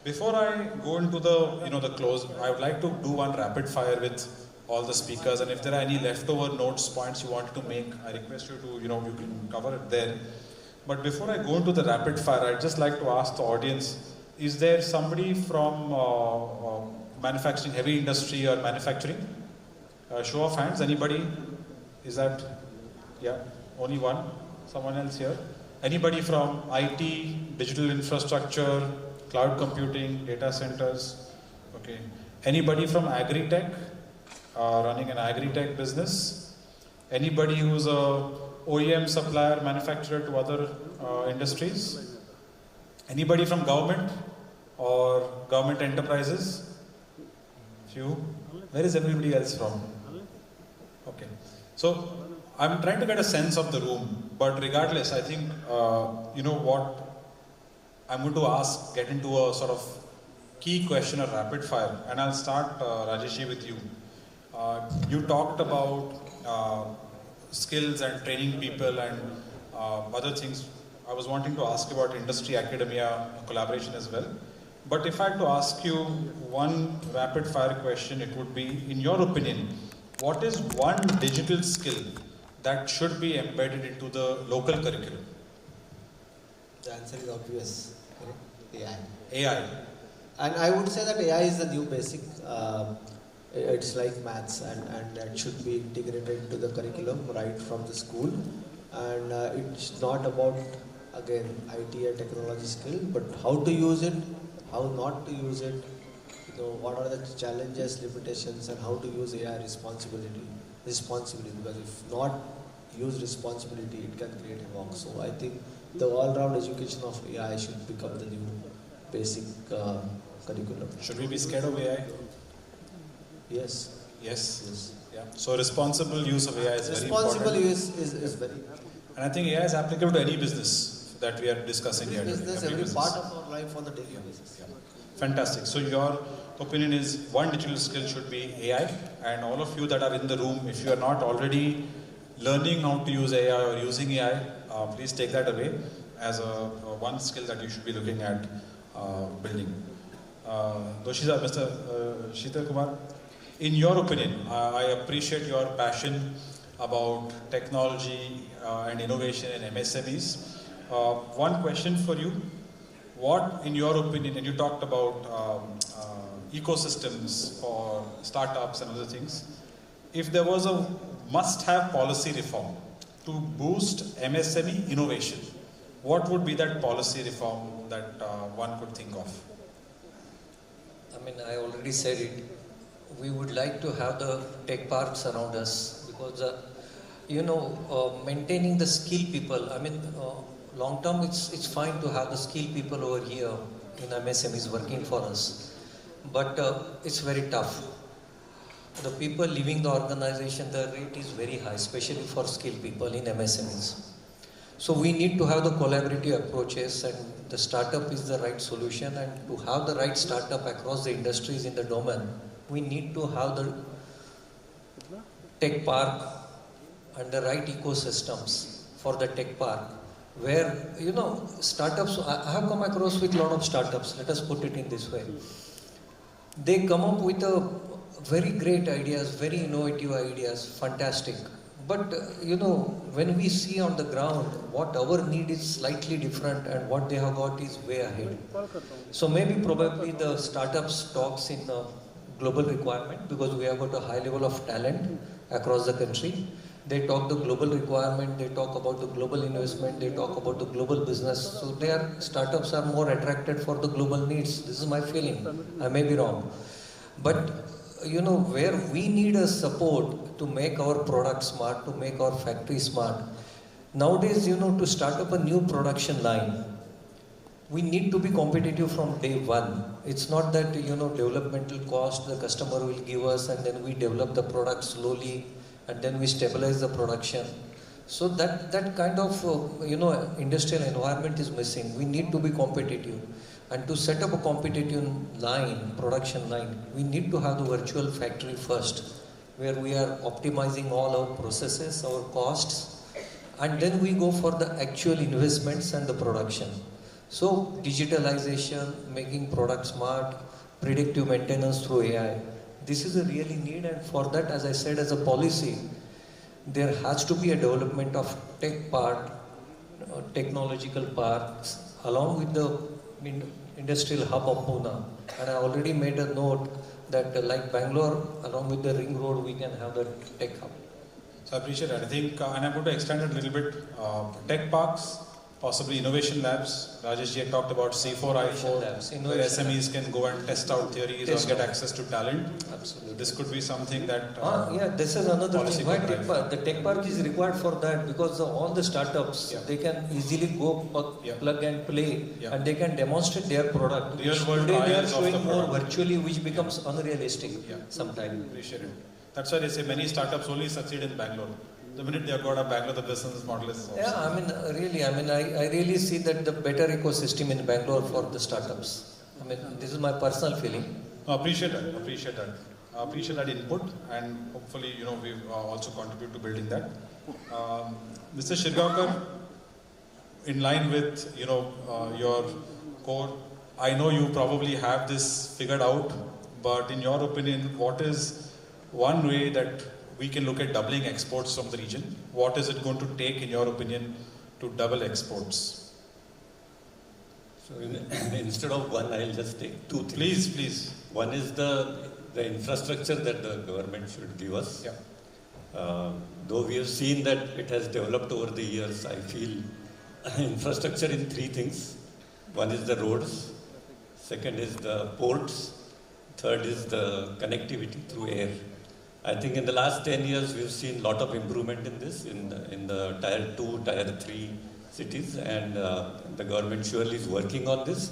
Speaker 6: Before I go into the close, I would like to do one rapid fire with all the speakers, and if there are any leftover notes, points you wanted to make, I request you to, you can cover it there. But before I go into the rapid fire, I'd just like to ask the audience, is there somebody from manufacturing, heavy industry or manufacturing? Show of hands, anybody? Is that, yeah, only one? Someone else here? Anybody from IT, digital infrastructure, cloud computing, data centers? Okay. Anybody from agri-tech, running an agri-tech business? Anybody who's a OEM supplier, manufacturer to other industries? Anybody from government or government enterprises? Few. Where is everybody else from? Okay. So I'm trying to get a sense of the room, but regardless, I think, what I'm going to get into a sort of key question or rapid fire, and I'll start, Rajesh, with you. You talked about skills and training people and other things. I was wanting to ask you about industry academia collaboration as well. But if I had to ask you one rapid fire question, it would be, in your opinion, what is one digital skill that should be embedded into the local curriculum?
Speaker 7: The answer is obvious. AI.
Speaker 6: AI.
Speaker 7: And I would say that AI is the new basic. It's like maths, and that should be integrated into the curriculum right from the school. And it's not about, again, IT and technology skill, but how to use it, how not to use it, what are the challenges, limitations, and how to use AI responsibly, because if not used responsibly, it can create havoc. So I think the all-round education of AI should become the new basic curriculum.
Speaker 6: Should we be scared of AI?
Speaker 7: Yes.
Speaker 6: Yes. Yeah. So responsible use of AI is very important.
Speaker 7: Responsible use is very important.
Speaker 6: And I think AI is applicable to any business that we are discussing here.
Speaker 7: Every part of our life on the daily basis.
Speaker 6: Yeah. Fantastic. So your opinion is one digital skill should be AI, and all of you that are in the room, if you are not already learning how to use AI or using AI, please take that away as one skill that you should be looking at building. Doshida, Mr. Sheetal Kumar, in your opinion, I appreciate your passion about technology and innovation in MSMEs. One question for you. What, in your opinion, and you talked about ecosystems for startups and other things, if there was a must-have policy reform to boost MSME innovation, what would be that policy reform that one could think of?
Speaker 4: I already said it. We would like to have the tech parks around us because, maintaining the skilled people, long term it's fine to have the skilled people over here in MSMEs working for us, but it's very tough. The people leaving the organization, the rate is very high, especially for skilled people in MSMEs. So we need to have the collaborative approaches, and the startup is the right solution, and to have the right startup across the industries in the domain, we need to have the tech park and the right ecosystems for the tech park, where, startups, I have come across with a lot of startups, let us put it in this way. They come up with very great ideas, very innovative ideas, fantastic. But, when we see on the ground, what our need is slightly different and what they have got is way ahead. So maybe probably the startups talks in the global requirement, because we have got a high level of talent across the country. They talk the global requirement, they talk about the global investment, they talk about the global business. So their startups are more attracted for the global needs. This is my feeling. I may be wrong. But, where we need a support to make our product smart, to make our factory smart. Nowadays, to start up a new production line, we need to be competitive from day one. It's not that, developmental cost the customer will give us and then we develop the product slowly and then we stabilize the production. So that kind of, industrial environment is missing. We need to be competitive. And to set up a competitive line, production line, we need to have the virtual factory first, where we are optimizing all our processes, our costs, and then we go for the actual investments and the production. So digitalization, making products smart, predictive maintenance through AI, this is a really need, and for that, as I said, as a policy, there has to be a development of tech part, technological parks, along with the industrial hub of Pune. And I already made a note that like Bangalore, along with the ring road, we can have the tech hub.
Speaker 6: So I appreciate that. I think, and I'm going to extend it a little bit, tech parks, possibly innovation labs. Rajesh ji had talked about C4, I4, where SMEs can go and test out theories or get access to talent.
Speaker 4: Absolutely.
Speaker 6: This could be something that...
Speaker 4: yeah, this is another thing. Why tech park? The tech park is required for that because all the startups, they can easily go plug and play and they can demonstrate their product.
Speaker 6: Real world
Speaker 4: today they are
Speaker 6: trials of the
Speaker 4: showing more
Speaker 6: product.
Speaker 4: virtually, which becomes unrealistic sometimes.
Speaker 6: Appreciate it. That's why they say many startups only succeed in Bangalore. The minute they have got a Bangalore, the business model is also.
Speaker 4: Yeah, I mean, really, I really see that the better ecosystem in Bangalore for the startups. I mean, this is my personal feeling.
Speaker 6: No, appreciate that. Appreciate that input, and hopefully, we also contribute to building that. Mr. Shirgaonkar, in line with, your core, I know you probably have this figured out, but in your opinion, what is one way that we can look at doubling exports from the region? What is it going to take, in your opinion, to double exports?
Speaker 8: So instead of one, I'll just take two things.
Speaker 6: Please, please.
Speaker 8: One is the infrastructure that the government should give us.
Speaker 6: Yeah.
Speaker 8: Though we have seen that it has developed over the years, I feel infrastructure in three things. One is the roads, second is the ports, third is the connectivity through air. I think in the last 10 years, we've seen a lot of improvement in this, in the tier 2, tier 3 cities, and the government surely is working on this.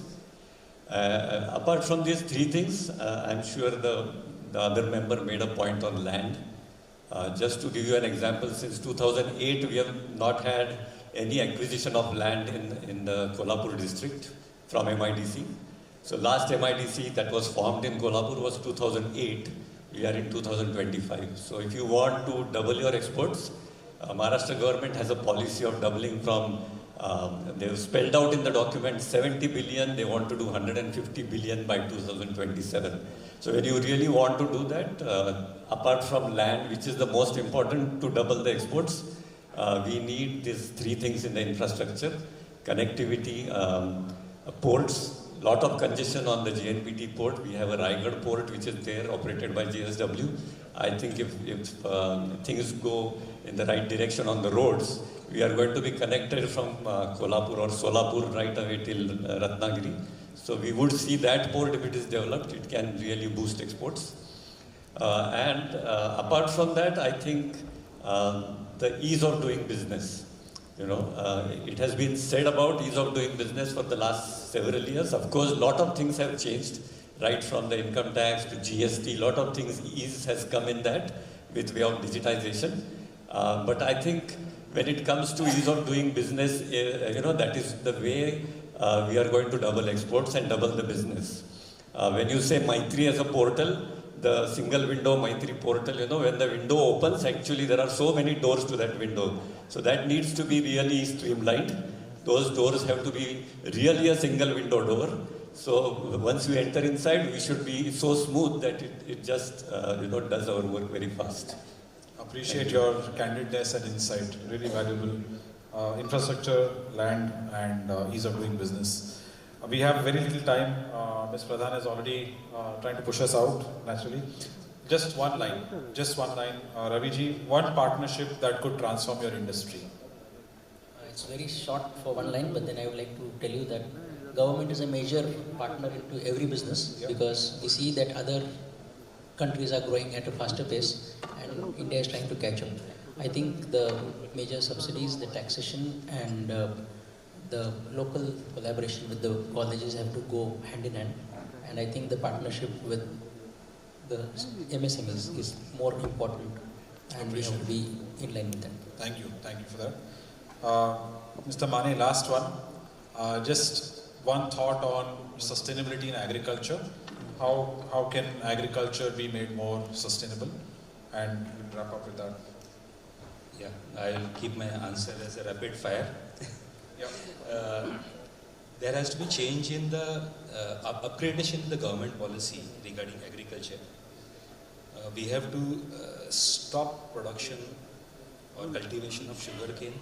Speaker 8: Apart from these three things, I'm sure the other member made a point on land. Just to give you an example, since 2008, we have not had any acquisition of land in the Kolhapur district from MIDC. So last MIDC that was formed in Kolhapur was 2008. We are in 2025. So if you want to double your exports, Maharashtra government has a policy of doubling from, they've spelled out in the document 70 billion, they want to do 150 billion by 2027. So when you really want to do that, apart from land, which is the most important to double the exports, we need these three things in the infrastructure: connectivity, ports. Lot of congestion on the JNPT port. We have a Raigad port which is there, operated by JSW. I think if things go in the right direction on the roads, we are going to be connected from Kolhapur or Solapur right away till Ratnagiri. So we would see that port, if it is developed, it can really boost exports. And apart from that, I think the ease of doing business. It has been said about ease of doing business for the last several years. Of course, a lot of things have changed, right from the income tax to GST. A lot of things, ease has come in that with way of digitization. But I think when it comes to ease of doing business, that is the way we are going to double exports and double the business. When you say Maitri as a portal, the single window Maitri portal, when the window opens, actually there are so many doors to that window. So that needs to be really streamlined. Those doors have to be really a single window door. So once we enter inside, we should be so smooth that it just does our work very fast.
Speaker 6: Appreciate your candidness and insight. Really valuable. Infrastructure, land, and ease of doing business. We have very little time. Ms. Pradhan is already trying to push us out, naturally. Just one line. Raviji, one partnership that could transform your industry.
Speaker 22: It's very short for one line, but then I would like to tell you that government is a major partner into every business because we see that other countries are growing at a faster pace and India is trying to catch up. I think the major subsidies, the taxation and the local collaboration with the colleges have to go hand in hand, and I think the partnership with the MSMEs is more important and we have to be in line with that.
Speaker 6: Thank you for that. Mr. Mane, last one. Just one thought on sustainability in agriculture. How can agriculture be made more sustainable? And we'll wrap up with that.
Speaker 1: Yeah, I'll keep my answer as a rapid fire. there has to be change in the upgradation in the government policy regarding agriculture. We have to stop production or cultivation of sugarcane.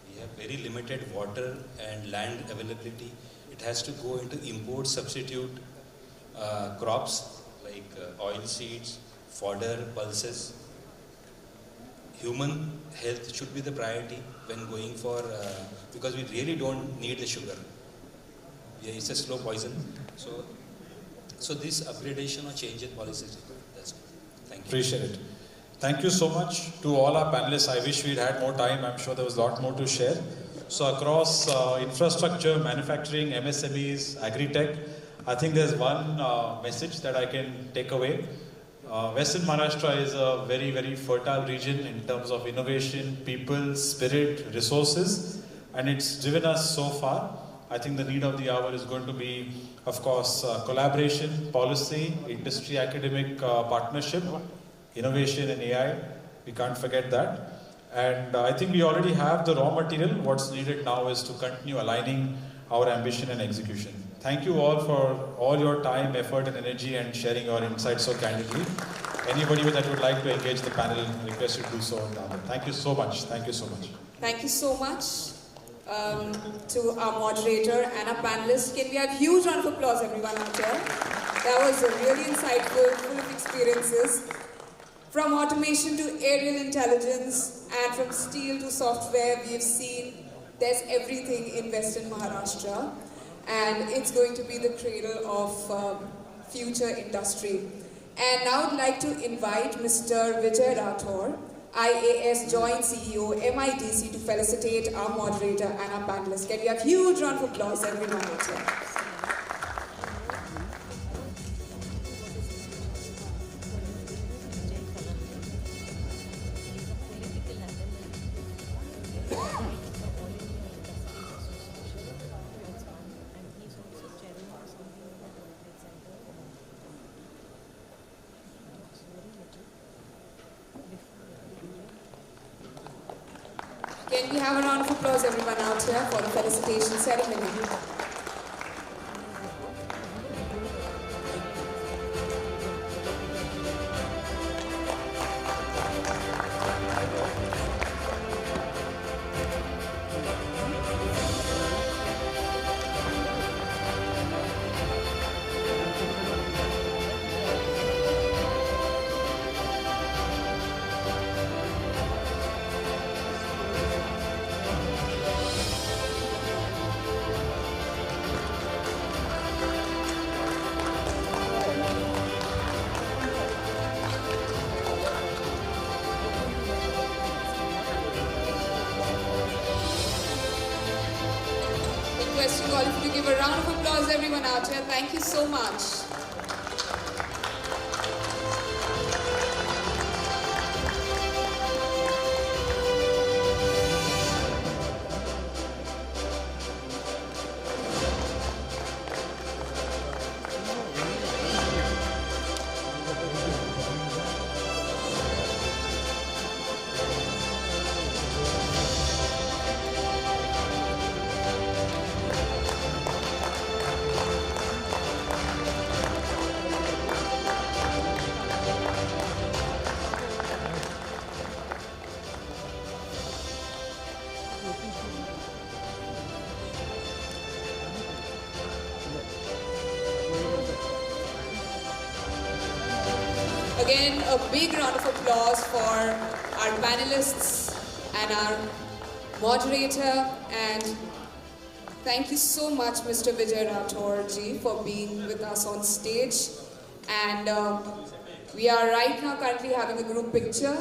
Speaker 1: We have very limited water and land availability. It has to go into import substitute crops like oil seeds, fodder, pulses. Human health should be the priority when going for, because we really don't need the sugar. Yeah, it's a slow poison. So this upgradation or change in policies, that's it. Thank you.
Speaker 6: Appreciate it. Thank you so much to all our panelists. I wish we'd had more time. I'm sure there was a lot more to share. So across infrastructure, manufacturing, MSMEs, agri-tech, I think there's one message that I can take away. Western Maharashtra is a very, very fertile region in terms of innovation, people, spirit, resources, and it's driven us so far. I think the need of the hour is going to be, of course, collaboration, policy, industry, academic partnership, innovation and AI. We can't forget that. And I think we already have the raw material. What's needed now is to continue aligning our ambition and execution. Thank you all for all your time, effort and energy and sharing your insights so candidly. Anybody that would like to engage the panel, request you to do so now. Thank you so much. Thank you so much.
Speaker 10: Thank you so much to our moderator and our panelists. Can we have a huge round of applause, everyone out there? That was really insightful, full of experiences. From automation to aerial intelligence and from steel to software, we have seen there's everything in Western Maharashtra. And it's going to be the cradle of future industry. And now I'd like to invite Mr. Vijay Rathore, IAS Joint CEO, MIDC, to felicitate our moderator and our panelists. Can we have a huge round of applause, everyone out here? Can we have a round of applause, everyone out here, for the felicitation ceremony? Requesting all of you to give a round of applause, everyone out here. Thank you so much. Again, a big round of applause for our panelists and our moderator. And thank you so much, Mr. Vijay Rathore ji, for being with us on stage. And we are right now currently having a group picture.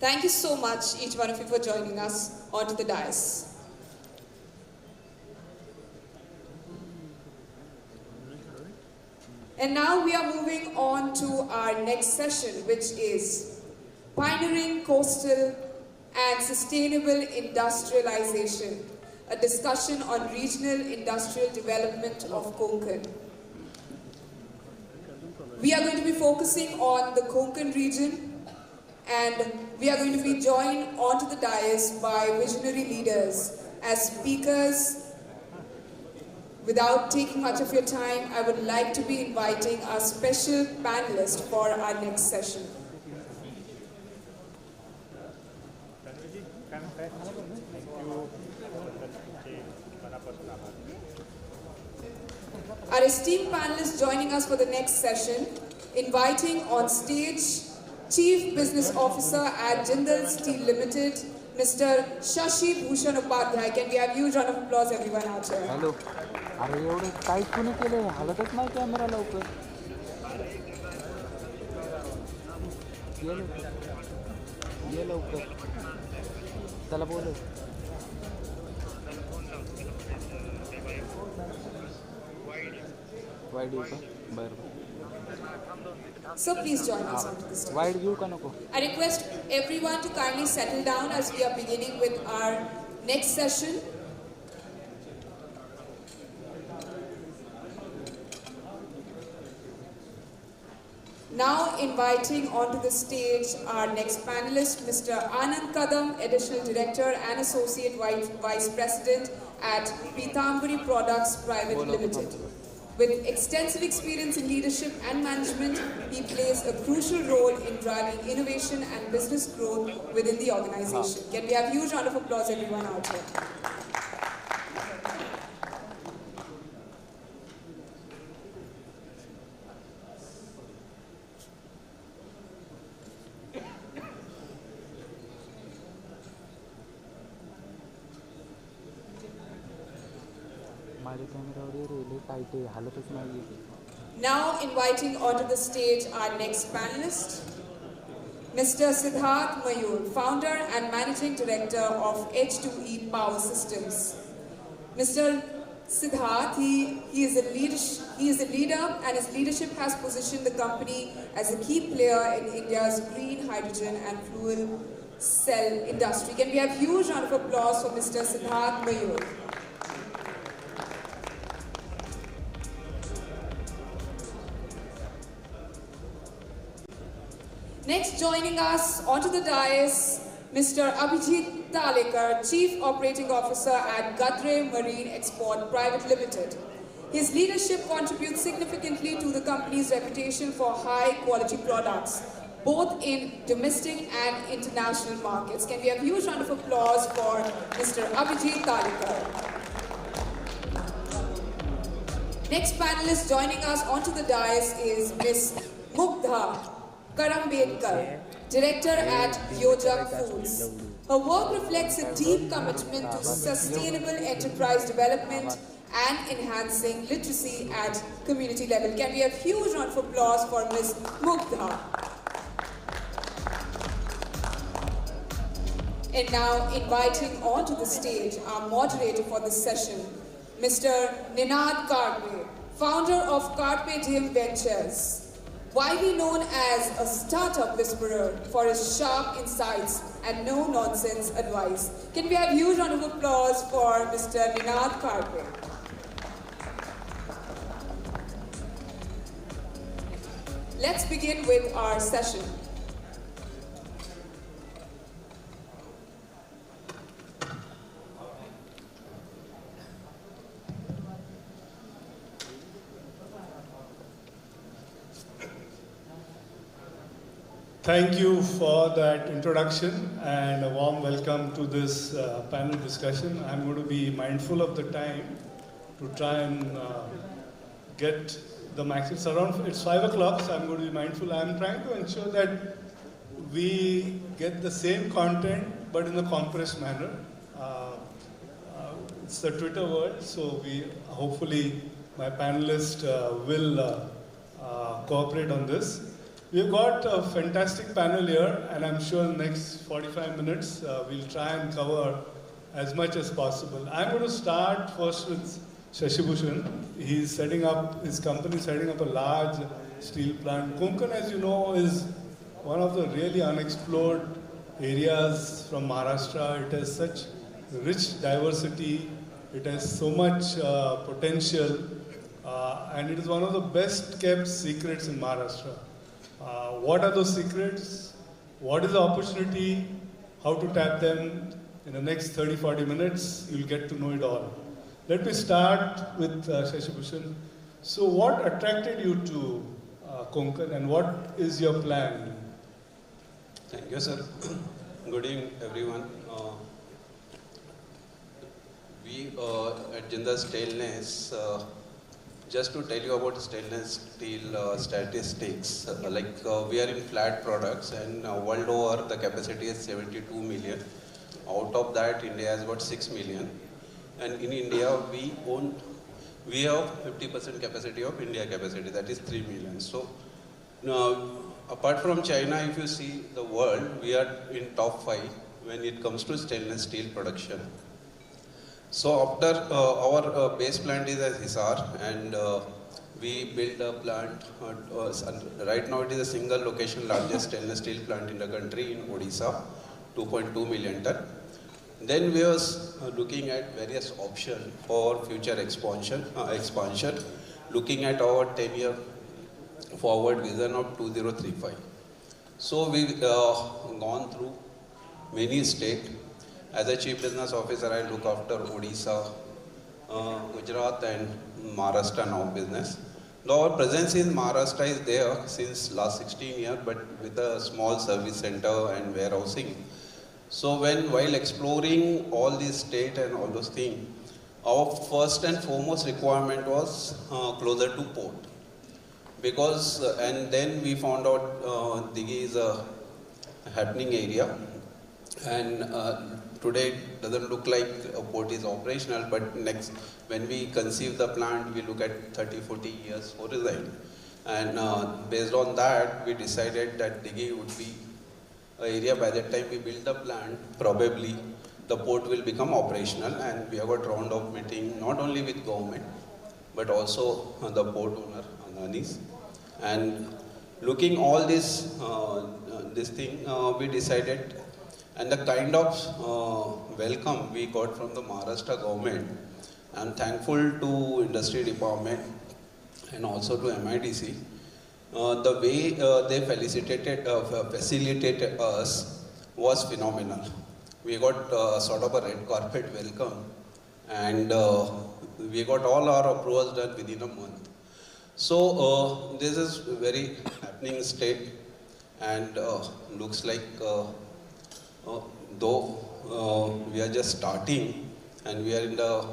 Speaker 10: Thank you so much, each one of you, for joining us onto the dais. And now we are moving on to our next session, which is Pioneering Coastal and Sustainable Industrialization, a discussion on regional industrial development of Konkan. We are going to be focusing on the Konkan region, and we are going to be joined onto the dais by visionary leaders as speakers. Without taking much of your time, I would like to be inviting our special panelist for our next session. Our esteemed panelists joining us for the next session, inviting on stage Chief Business Officer at Jindal Steel Limited, Mr. Shashi Bhushan Upadhyay. Can we have a huge round of applause, everyone out here?
Speaker 3: Hello. अरे एवढे tight कोणी केले हालतच नाही camera लवकर ये लवकर त्याला बोल वाईड येऊ का बरं
Speaker 10: So please join us on this stage.
Speaker 3: Wide घेऊ का नको
Speaker 10: I request everyone to kindly settle down as we are beginning with our next session. Now inviting onto the stage our next panelist, Mr. Anand Kadam, Additional Director and Associate Vice President at Pitambari Products Private Limited. With extensive experience in leadership and management, he plays a crucial role in driving innovation and business growth within the organization. Can we have a huge round of applause, everyone out here? Now inviting onto the stage our next panelist, Mr. Siddharth Mayur, Founder and Managing Director of H2E Power Systems. Mr. Siddharth, he is a leader, and his leadership has positioned the company as a key player in India's green hydrogen and fuel cell industry. Can we have a huge round of applause for Mr. Siddharth Mayur? Next, joining us onto the dais, Mr. Abhijit Talekar, Chief Operating Officer at Gadre Marine Export Private Limited. His leadership contributes significantly to the company's reputation for high-quality products, both in domestic and international markets. Can we have a huge round of applause for Mr. Abhijit Talekar? Next panelist joining us onto the dais is Ms. Mugdha Karambedkar, Director at Yojak Foods. Her work reflects a deep commitment to sustainable enterprise development and enhancing literacy at community level. Can we have a huge round of applause for Ms. Mugdha? And now inviting onto the stage our moderator for this session, Mr. Ninad Karpe, founder of Karpe DM Ventures. Widely known as a startup whisperer for his sharp insights and no-nonsense advice. Can we have a huge round of applause for Mr. Ninad Karpe? Let's begin with our session.
Speaker 9: Thank you for that introduction and a warm welcome to this panel discussion. I'm going to be mindful of the time to try and get the maximum. It's 5 o'clock, so I'm going to be mindful. I'm trying to ensure that we get the same content but in a compressed manner. It's the Twitter world, so hopefully my panelists will cooperate on this. We've got a fantastic panel here, and I'm sure in the next 45 minutes we'll try and cover as much as possible. I'm going to start first with Shashibhushan. He's setting up, his company is setting up a large steel plant. Konkan, as you know, is one of the really unexplored areas from Maharashtra. It has such rich diversity, it has so much potential, and it is one of the best kept secrets in Maharashtra. What are those secrets? What is the opportunity? How to tap them? In the next 30-40 minutes, you'll get to know it all. Let me start with Shashibhushan. So what attracted you to Konkan, and what is your plan?
Speaker 5: Thank you, sir. Good evening, everyone. We at Jindal Stainless, just to tell you about stainless steel statistics, we are in flat products, and world over the capacity is 72 million. Out of that, India has got 6 million. And in India, we have 50% capacity of India capacity, that is 3 million. So now, apart from China, if you see the world, we are in top 5 when it comes to stainless steel production. So after our base plant is at Hisar, and we built a plant, right now it is a single location largest stainless steel plant in the country in Odisha, 2.2 million ton. Then we were looking at various options for future expansion, looking at our 10-year forward vision of 2035. So we've gone through many states. As a chief business officer, I look after Odisha, Gujarat and Maharashtra now business. Though our presence in Maharashtra is there since last 16 years, but with a small service center and warehousing. So while exploring all these states and all those things, our first and foremost requirement was closer to port. Because, and then we found out Dighi is a happening area, and today it doesn't look like a port is operational, but next, when we conceive the plant, we look at 30-40 years horizon. And based on that, we decided that Dighi would be an area by the time we build the plant, probably the port will become operational, and we have got round of meeting not only with government, but also the port owner, Adanis. And looking all this thing, we decided, and the kind of welcome we got from the Maharashtra government, I'm thankful to industry department and also to MIDC. The way they facilitated us was phenomenal. We got sort of a red carpet welcome, and we got all our approvals done within a month. So this is very happening state, and looks like though we are just starting and we are in the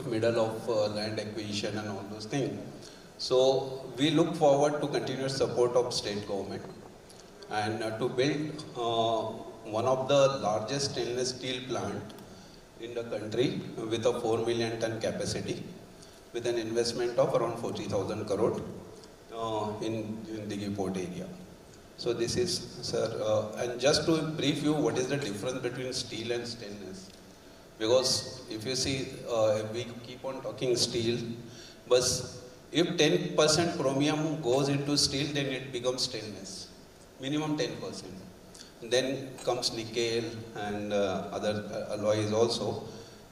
Speaker 5: middle of land acquisition and all those things. So we look forward to continuous support of state government and to build one of the largest stainless steel plant in the country with a 4 million ton capacity with an investment of around 40,000 crore in Dighi port area. So this is, sir, and just to brief you, what is the difference between steel and stainless? Because if you see, we keep on talking steel, but if 10% chromium goes into steel, then it becomes stainless, minimum 10%. Then comes nickel and other alloys also.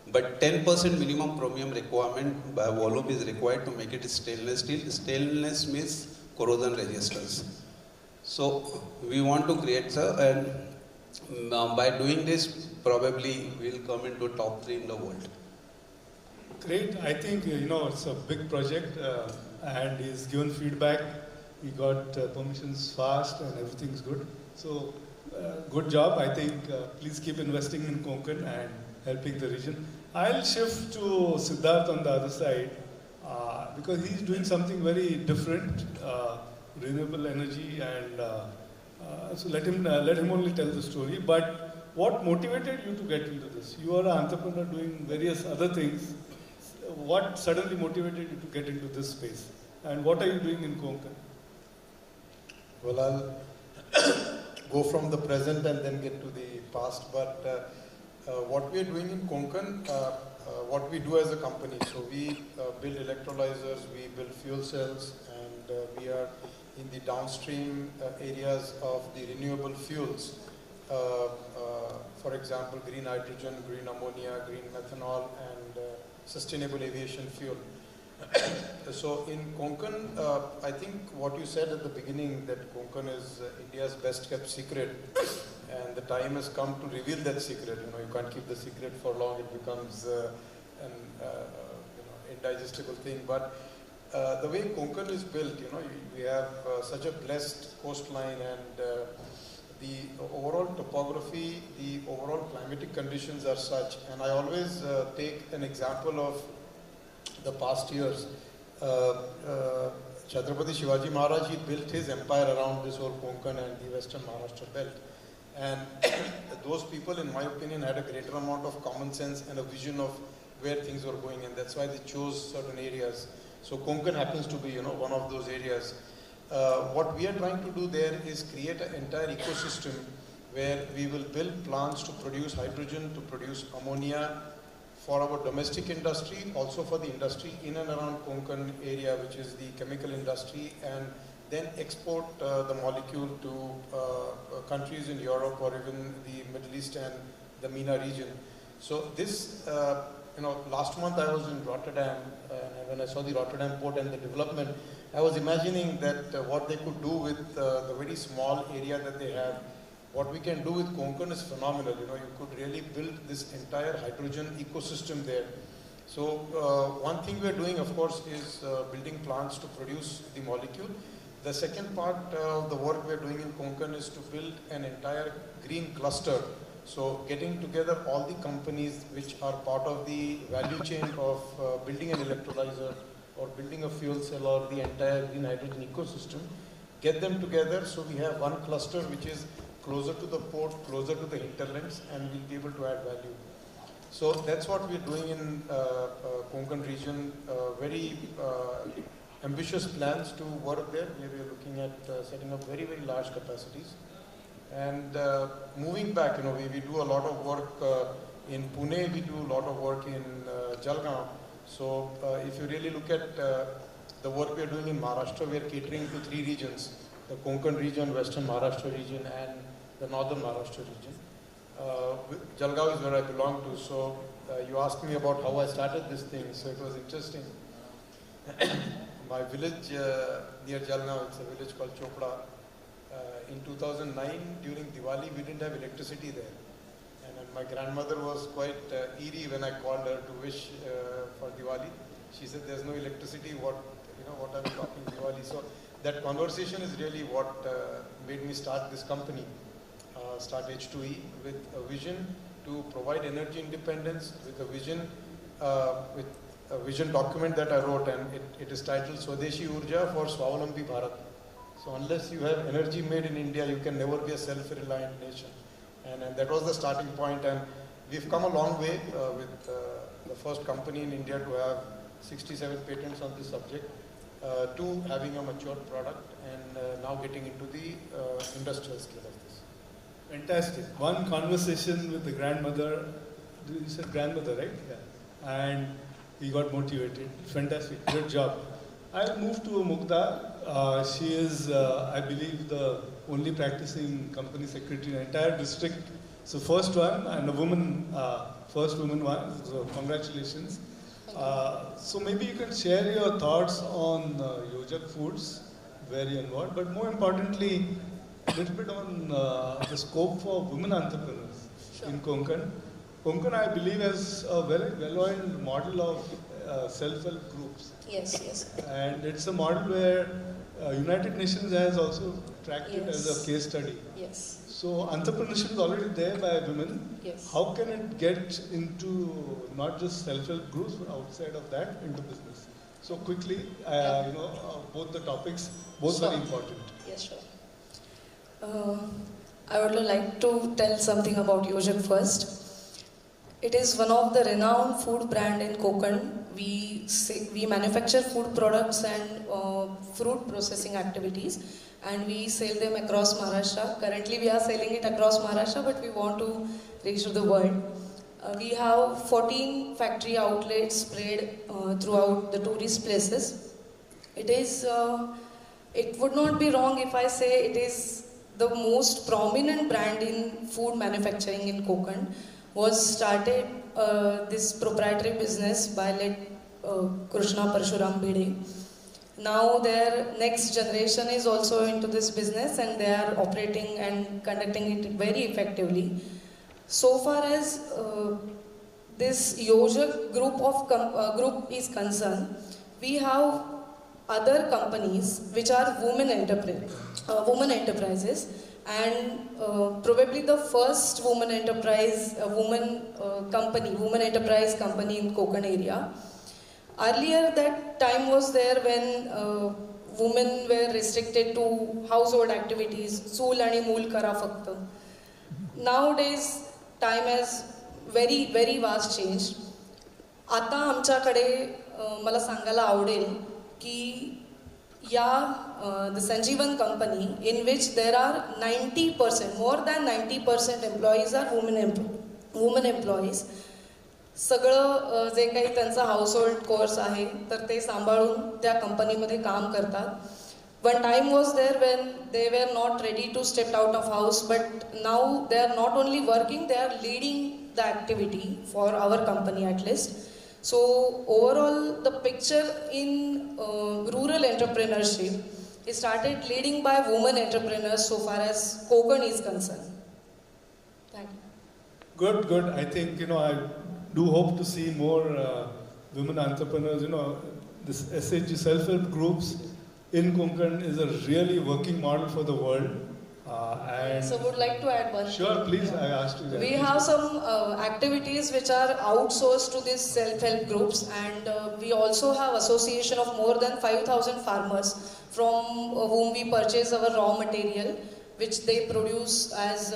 Speaker 5: But 10% minimum chromium requirement by volume is required to make it stainless steel. Stainless means corrosion resistance. So we want to create, sir, and by doing this, probably we'll come into top 3 in the world.
Speaker 9: Great. I think, it's a big project, and he's given feedback. He got permissions fast and everything's good. So good job. I think please keep investing in Konkan and helping the region. I'll shift to Siddharth on the other side because he's doing something very different, renewable energy, and so let him only tell the story. But what motivated you to get into this? You are an entrepreneur doing various other things. What suddenly motivated you to get into this space? And what are you doing in Konkan?
Speaker 12: Well, I'll go from the present and then get to the past. But what we are doing in Konkan, what we do as a company, so we build electrolyzers, we build fuel cells, and we are in the downstream areas of the renewable fuels. For example, green hydrogen, green ammonia, green methanol, and sustainable aviation fuel. So in Konkan, I think what you said at the beginning, that Konkan is India's best kept secret, and the time has come to reveal that secret. You know, you can't keep the secret for long; it becomes an indigestible thing. But the way Konkan is built, you know, we have such a blessed coastline, and the overall topography, the overall climatic conditions are such. And I always take an example of the past years. Chhatrapati Shivaji Maharaj, he built his empire around this whole Konkan and the Western Maharashtra belt. And those people, in my opinion, had a greater amount of common sense and a vision of where things were going, and that's why they chose certain areas. So Konkan happens to be, you know, one of those areas. What we are trying to do there is create an entire ecosystem where we will build plants to produce hydrogen, to produce ammonia for our domestic industry, also for the industry in and around Konkan area, which is the chemical industry, and then export the molecule to countries in Europe or even the Middle East and the MENA region. So this, you know, last month I was in Rotterdam, and when I saw the Rotterdam port and the development, I was imagining that what they could do with the very small area that they have, what we can do with Konkan is phenomenal. You know, you could really build this entire hydrogen ecosystem there. So one thing we are doing, of course, is building plants to produce the molecule. The second part of the work we are doing in Konkan is to build an entire green cluster. So getting together all the companies which are part of the value chain of building an electrolyzer or building a fuel cell or the entire green hydrogen ecosystem, get them together so we have one cluster which is closer to the port, closer to the hinterlands, and we'll be able to add value. So that's what we're doing in Konkan region. Very ambitious plans to work there. We are looking at setting up very, very large capacities. And moving back, you know, we do a lot of work in Pune, we do a lot of work in Jalgaon. So if you really look at the work we are doing in Maharashtra, we are catering to 3 regions: the Konkan region, Western Maharashtra region, and the Northern Maharashtra region. Jalgaon is where I belong to, so you asked me about how I started this thing, so it was interesting. My village near Jalgaon, it's a village called Chopra. In 2009, during Diwali, we didn't have electricity there. And my grandmother was quite eerie when I called her to wish for Diwali. She said, "There's no electricity, what are we talking Diwali?" So that conversation is really what made me start this company, start H2E, with a vision to provide energy independence, with a vision document that I wrote, and it is titled Swadeshi Urja for Swavalambi Bharat. So unless you have energy made in India, you can never be a self-reliant nation. And that was the starting point, and we've come a long way with the first company in India to have 67 patents on this subject, to having a mature product, and now getting into the industrial scale of this.
Speaker 9: Fantastic. One conversation with the grandmother, you said grandmother, right? Yeah. And he got motivated. Fantastic. Good job. I'll move to Mukta. She is, I believe, the only practicing company secretary in the entire district. So first one, and a woman, first woman one, so congratulations. So maybe you can share your thoughts on Yojak Foods, very involved, but more importantly, a little bit on the scope for women entrepreneurs in Konkan. Konkan, I believe, has a very well-oiled model of self-help groups.
Speaker 13: Yes, yes.
Speaker 9: And it's a model where United Nations has also tracked it as a case study.
Speaker 13: Yes.
Speaker 9: So entrepreneurship is already there by women.
Speaker 13: Yes.
Speaker 9: How can it get into not just self-help groups, but outside of that into business? So quickly, both the topics, both very important.
Speaker 13: Yes, sure. I would like to tell something about Yojak first. It is one of the renowned food brand in Konkan. We manufacture food products and fruit processing activities, and we sell them across Maharashtra. Currently we are selling it across Maharashtra, but we want to reach to the world. We have 14 factory outlets spread throughout the tourist places. It would not be wrong if I say it is the most prominent brand in food manufacturing in Konkan. Was started this proprietary business by late Krishna Parshuram Bide. Now their next generation is also into this business and they are operating and conducting it very effectively. So far as this Yojak group is concerned, we have other companies which are women enterprises, and probably the first women enterprise company in Konkan area. Earlier that time was there when women were restricted to household activities, sool आणि मूल करा फक्त. Nowadays time has very very vast changed. आता आमच्याकडे मला सांगायला आवडेल की the Sanjeevan company, in which there are 90%, more than 90% employees are women employees. सगळं जे काही त्यांचा हाऊसहोल्ड कोर्स आहे तर ते सांभाळून त्या कंपनीमध्ये काम करतात. One time was there when they were not ready to step out of house, but now they are not only working, they are leading the activity for our company at least. So overall, the picture in rural entrepreneurship is started leading by women entrepreneurs so far as Konkan is concerned. Thank you.
Speaker 9: Good. I think, I do hope to see more women entrepreneurs. This SHG self-help groups in Konkan is a really working model for the world.
Speaker 13: So would like to add one.
Speaker 9: Sure, please. I asked you that.
Speaker 13: We have some activities which are outsourced to these self-help groups, and we also have association of more than 5,000 farmers from whom we purchase our raw material, which they produce as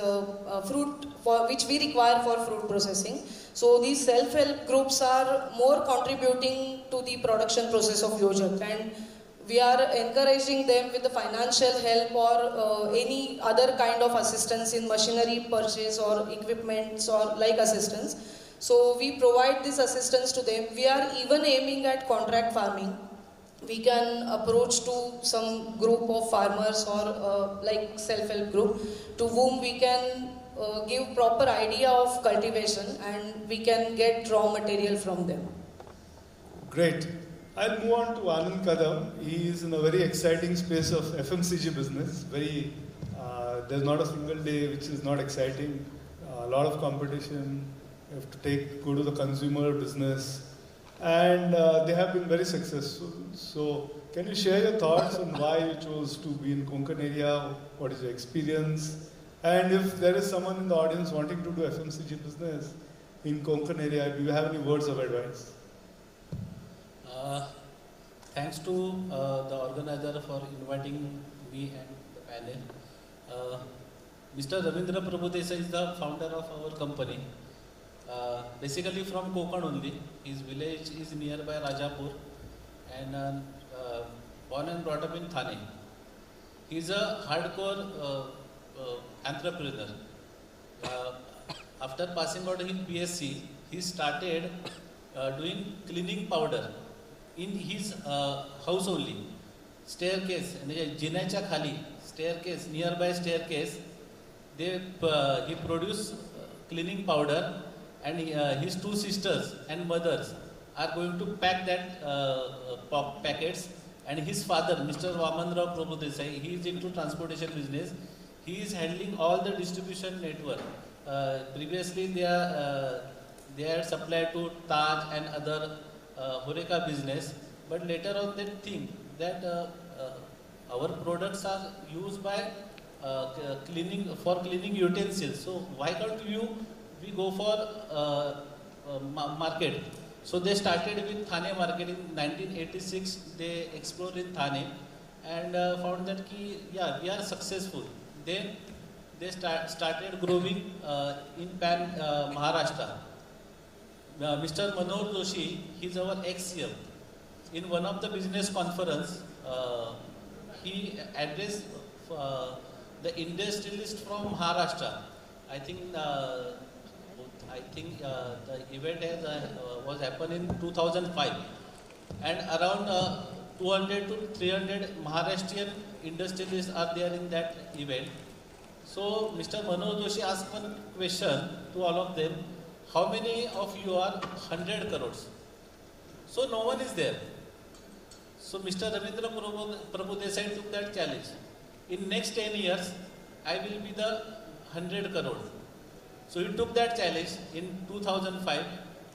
Speaker 13: fruit, which we require for fruit processing. So these self-help groups are more contributing to the production process of Yojak, and we are encouraging them with the financial help or any other kind of assistance in machinery purchase or equipments or like assistance. So we provide this assistance to them. We are even aiming at contract farming. We can approach to some group of farmers or like self-help group to whom we can give proper idea of cultivation and we can get raw material from them.
Speaker 9: Great. I'll move on to Anand Kadam. He is in a very exciting space of FMCG business. There's not a single day which is not exciting. A lot of competition. You have to go to the consumer business. And they have been very successful. So can you share your thoughts on why you chose to be in Konkan area? What is your experience? And if there is someone in the audience wanting to do FMCG business in Konkan area, do you have any words of advice?
Speaker 14: Thanks to the organizer for inviting me and the panel. Mr. Ravindra Prabhudesai is the founder of our company. Basically from Konkan only. His village is nearby Rajapur and born and brought up in Thane. He is a hardcore entrepreneur. After passing out his BSc, he started doing cleaning powder in his house only. Staircase, जिन्याच्या खाली staircase, nearby staircase, he produced cleaning powder, and his two sisters and mothers are going to pack that packets. And his father, Mr. Vamanrao Prabhudesai, he is into transportation business. He is handling all the distribution network. Previously, they had supplied to Taj and other Horeca business, but later on they think that our products are used by cleaning utensils. So why can't we go for market? So they started with Thane market in 1986. They explored in Thane and found that we are successful. Then they started growing in Maharashtra. Mr. Manoj Joshi, he's our ex-CM. In one of the business conference, he addressed the industrialist from Maharashtra. I think the event was happened in 2005, and around 200 to 300 Maharashtrian industrialists are there in that event. So Mr. Manoj Joshi asked one question to all of them: how many of you are 100 crores? So no one is there. So Mr. Ravindra Prabhu Desai took that challenge. In next 10 years, I will be the 100 crore. So he took that challenge in 2005,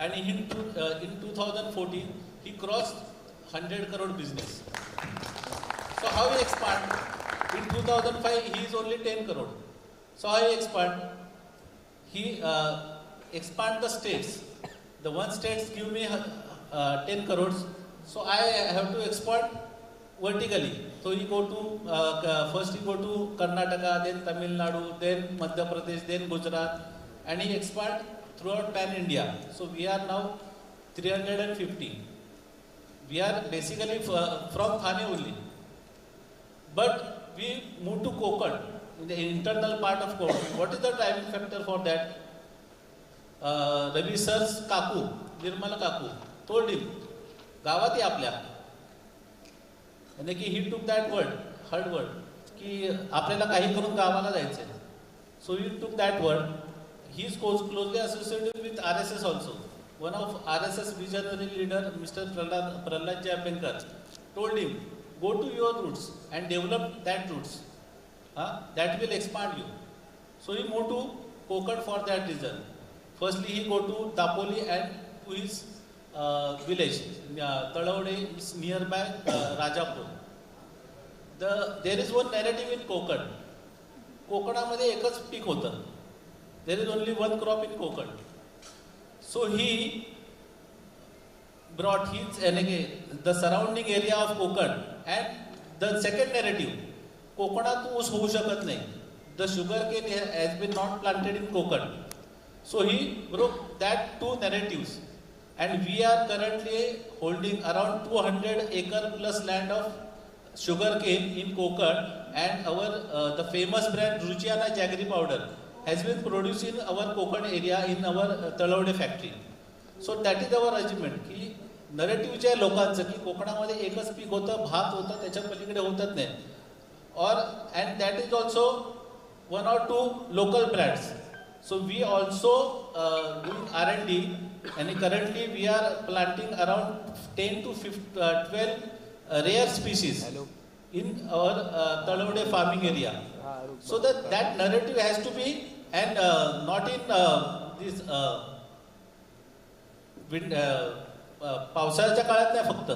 Speaker 14: and in 2014, he crossed 100 crore business. So how he expand? In 2005, he is only 10 crore. So how he expand? He expand the states. The one states give me 10 crores. So I have to expand vertically. So he go to, first he go to Karnataka, then Tamil Nadu, then Madhya Pradesh, then Gujarat, and he expand throughout pan India. So we are now 350. We are basically from Thane only. But we moved to Konkan, in the internal part of Konkan. What is the driving factor for that? Ravi sir's Kaku, Nirmala Kaku, told him, गावात आपल्या की he took that word, hard word, की आपल्याला काही करून गावाला जायचंय. So he took that word. He is closely associated with RSS also. One of RSS visionary leader, Mr. Prahlad Jayapankar, told him, go to your roots and develop that roots. That will expand you. So he moved to Konkan for that reason. Firstly, he go to Dapoli and to his village. Talavde is nearby Rajapur. There is one narrative in Konkan. कोकणामध्ये एकच peak होतं. There is only one crop in Konkan. So he brought his the surrounding area of Konkan, and the second narrative, कोकणात ऊस होऊ शकत नाही. The sugar cane has been not planted in Konkan. So he broke that two narratives, and we are currently holding around 200 acre plus land of sugar cane in Konkan, and our the famous brand Ruchiana Jaggery powder has been produced in our Konkan area in our Talavde factory. So that is our argument की नरेटिव्हच्या लोकांचं की कोकणामध्ये एकच peak होतं, भात होतं, त्याच्या पलीकडे होतच नाही. Or and that is also one or two local brands. So we also doing R&D, and currently we are planting around 10 to 12 rare species in our Talavde farming area. So that narrative has to be, and not in this पावसाळ्याच्या काळात नाही फक्त.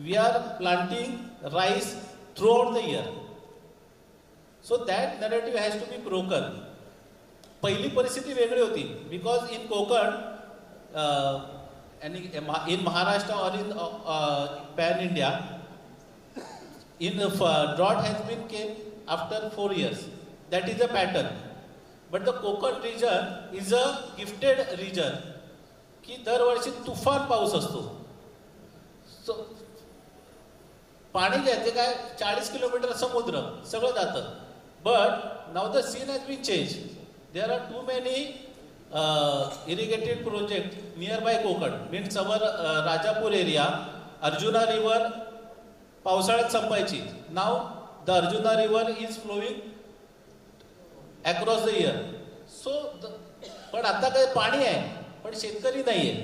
Speaker 14: We are planting rice throughout the year. So that narrative has to be broken. पहिली परिस्थिती वेगळी होती, because in Konkan and in Maharashtra or in pan India, drought has been came after 4 years. That is a pattern. But the Konkan region is a gifted region की दरवर्षी तुफान पाऊस असतो. सो पाणी जे काय 40 किलोमीटर समुद्र सगळं जातं. But now the scene has been changed. There are too many irrigated projects nearby Konkan. Means our Rajapur area, Arjuna river पावसाळ्यात संपायची. Now the Arjuna river is flowing across the year. So पण आता काय पाणी आहे, पण शेतकरी नाहीये.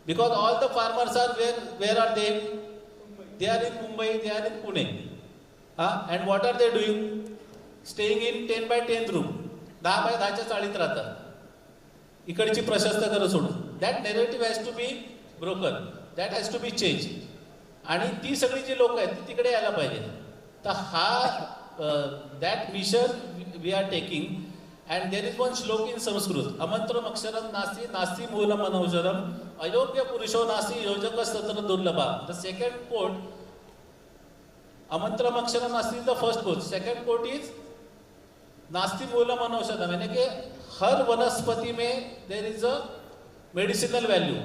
Speaker 14: Because all the farmers are where are they? They are in Mumbai, they are in Pune. And what are they doing? Staying in 10 by 10 room. 10 by 10च्या चाळीत राहतात. इकडची प्रशस्त घरं सोडून. That narrative has to be broken. That has to be changed. आणि ती सगळी जी लोक आहेत ती तिकडे यायला पाहिजे. तर हा that mission we are taking. And there is one श्लोक in Sanskrit. Amantram aksharam nasti, nasti moolam anaujaram, ayogya purusho nasti, yojakas tatra durlabha. The second quote, Amantram aksharam nasti is the first quote. Second quote is नास्ति मूलम अनौषधम, यानी कि हर वनस्पति में there is a medicinal value.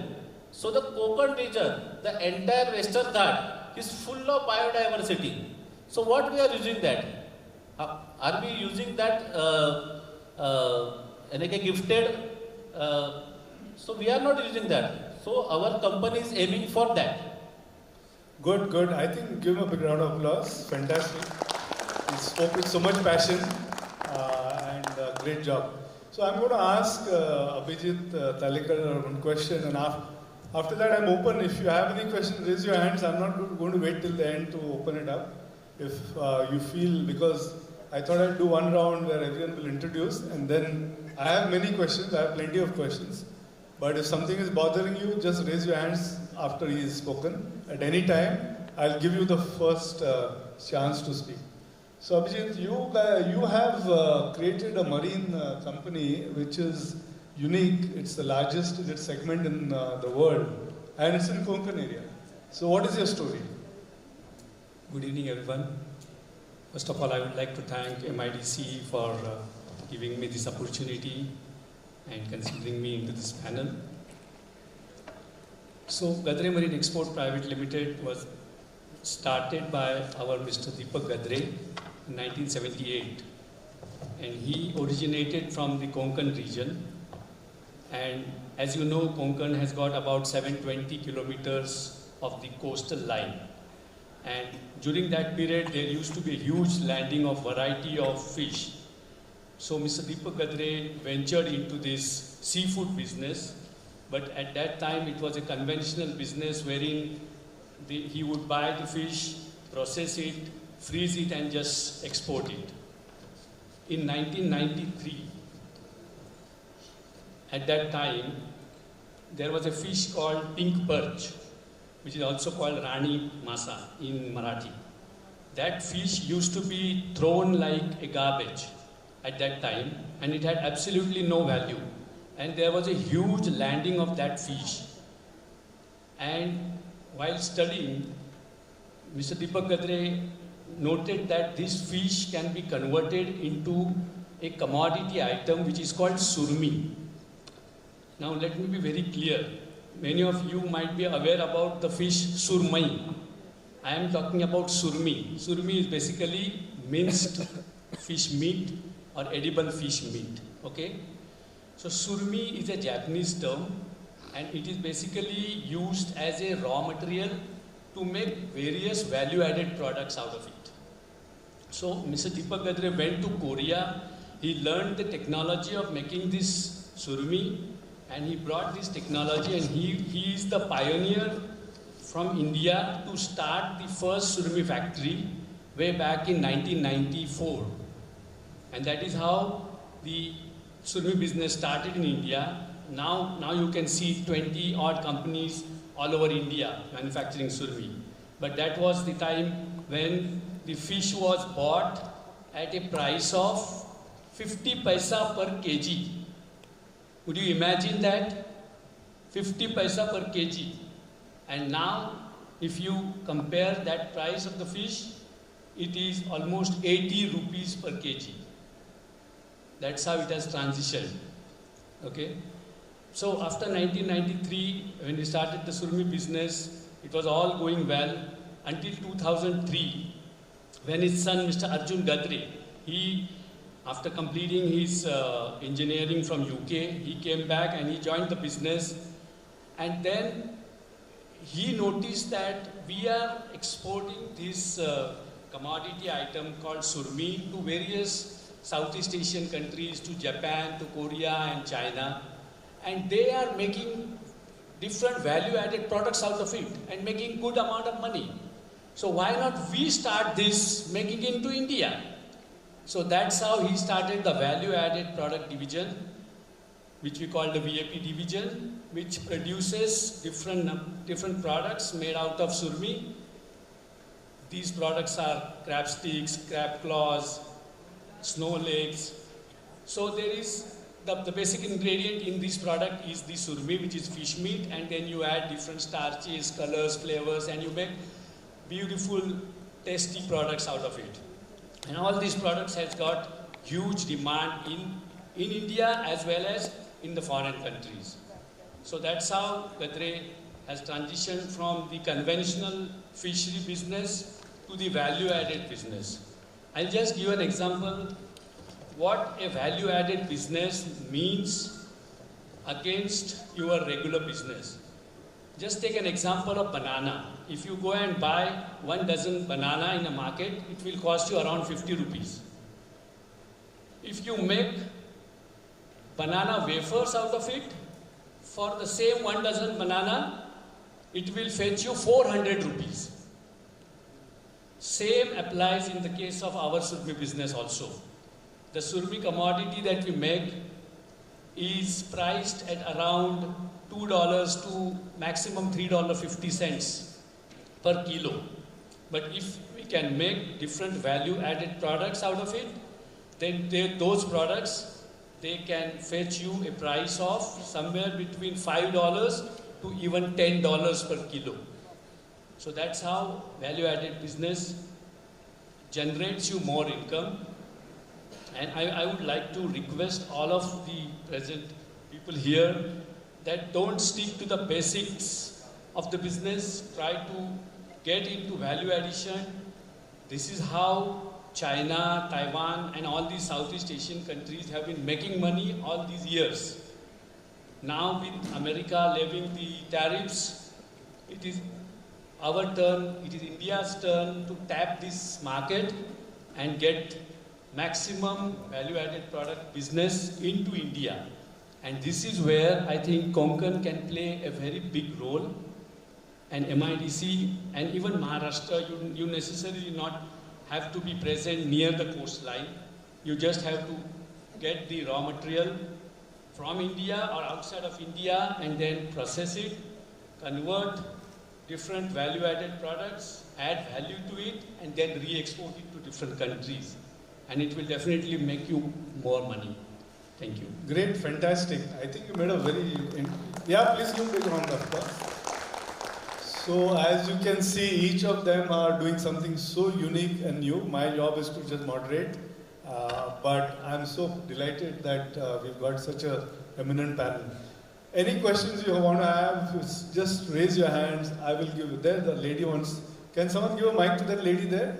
Speaker 14: So the Konkan region, the entire Western Ghat is full of biodiversity. So what we are using that? Are we using that gifted? So we are not using that. So our company is aiming for that.
Speaker 9: Good, good. I think give him a big round of applause. Fantastic. He spoke with so much passion and great job. So I'm going to ask Abhijit Talekar one question, and after that I'm open. If you have any questions, raise your hands. I'm not going to wait till the end to open it up. If you feel, because I thought I'd do one round where everyone will introduce, and then I have many questions. I have plenty of questions. But if something is bothering you, just raise your hands after he is spoken. At any time, I'll give you the first chance to speak. So Abhijit, you have created a marine company which is unique. It's the largest in its segment in the world, and it's in Konkan area. So what is your story?
Speaker 15: Good evening, everyone. First of all, I would like to thank MIDC for giving me this opportunity and considering me into this panel. So, Gadre Marine Export Private Limited was started by our Mr. Deepak Gadre in 1978, and he originated from the Konkan region. And as you know, Konkan has got about 720 kilometers of the coastal line. And during that period, there used to be a huge landing of variety of fish. So Mr. Deepak Gadre ventured into this seafood business, but at that time it was a conventional business wherein he would buy the fish, process it, freeze it and just export it. In 1993, at that time, there was a fish called pink perch, which is also called Rani Masa in Marathi. That fish used to be thrown like a garbage at that time, and it had absolutely no value. And there was a huge landing of that fish. And while studying, Mr. Deepak Gadre noted that this fish can be converted into a commodity item which is called surmi. Now let me be very clear. Many of you might be aware about the fish surmai. I am talking about surmi. Surmi is basically minced fish meat or edible fish meat. Okay? So surmi is a Japanese term, and it is basically used as a raw material to make various value-added products out of it. So Mr. Deepak Gadre went to Korea. He learned the technology of making this surmi, and he brought this technology, and he is the pioneer from India to start the first surmi factory way back in 1994. And that is how the surmi business started in India. Now you can see 20 odd companies all over India manufacturing surmi. But that was the time when the fish was bought at a price of 50 paisa per kg. Would you imagine that? 50 paisa per kg. And now, if you compare that price of the fish, it is almost 80 rupees per kg. That's how it has transitioned. Okay? So after 1993, when we started the surmi business, it was all going well until 2003, when his son, Mr. Arjun Gadre, after completing his engineering from UK, he came back and he joined the business. And then he noticed that we are exporting this commodity item called surmi to various Southeast Asian countries, to Japan, to Korea and China. And they are making different value-added products out of it and making good amount of money. So why not we start this, making it into India? So that's how he started the value-added product division, which we call the VAP division, which produces different products made out of surmi. These products are crab sticks, crab claws, snow legs. So there is the basic ingredient in this product is the surmi, which is fish meat, and then you add different starches, colors, flavors, and you make beautiful, tasty products out of it. And all these products has got huge demand in India as well as in the foreign countries. So that's how Gadre has transitioned from the conventional fishery business to the value-added business. I'll just give an example what a value-added business means against your regular business. Just take an example of banana. If you go and buy 1 dozen banana in a market, it will cost you around 50 rupees. If you make banana wafers out of it, for the same 1 dozen banana, it will fetch you 400 rupees. Same applies in the case of our surmi business also. The surmi commodity that we make is priced at around $2 to maximum $3.50 per kilo. But if we can make different value-added products out of it, then those products, they can fetch you a price of somewhere between $5 to even $10 per kilo. So that's how value-added business generates you more income. And I would like to request all of the present people here that don't stick to the basics of the business, try to get into value addition. This is how China, Taiwan and all these Southeast Asian countries have been making money all these years. Now with America levying the tariffs, it is our turn, it is India's turn to tap this market and get maximum value-added product business into India. And this is where I think Konkan can play a very big role. And MIDC and even Maharashtra, you necessarily not have to be present near the coastline. You just have to get the raw material from India or outside of India and then process it, convert different value-added products, add value to it, and then re-export it to different countries. And it will definitely make you more money. Thank you.
Speaker 9: Great, fantastic. I think you made a very... Yeah, please give a big round of applause. So as you can see, each of them are doing something so unique and new. My job is to just moderate. But I'm so delighted that we've got such a eminent panel. Any questions you want to have, just raise your hands. I will give you. There, the lady wants... Can someone give a mic to that lady there?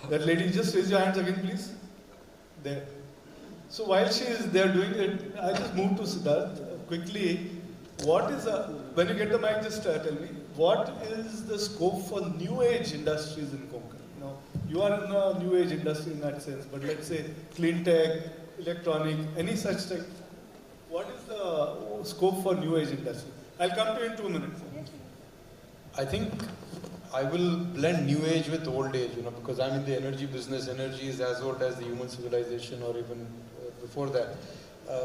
Speaker 9: That lady, just raise your hands again, please. There. So while she is there doing it, I just move to Siddharth quickly. What is when you get the mic, just tell me, what is the scope for new age industries in Konkan? You are in a new age industry in that sense, but let's say clean tech, electronic, any such thing. What is the scope for new age industry? I'll come to you in 2 minutes.
Speaker 12: I think I will blend new age with old age, because I'm in the energy business. Energy is as old as the human civilization or even before that.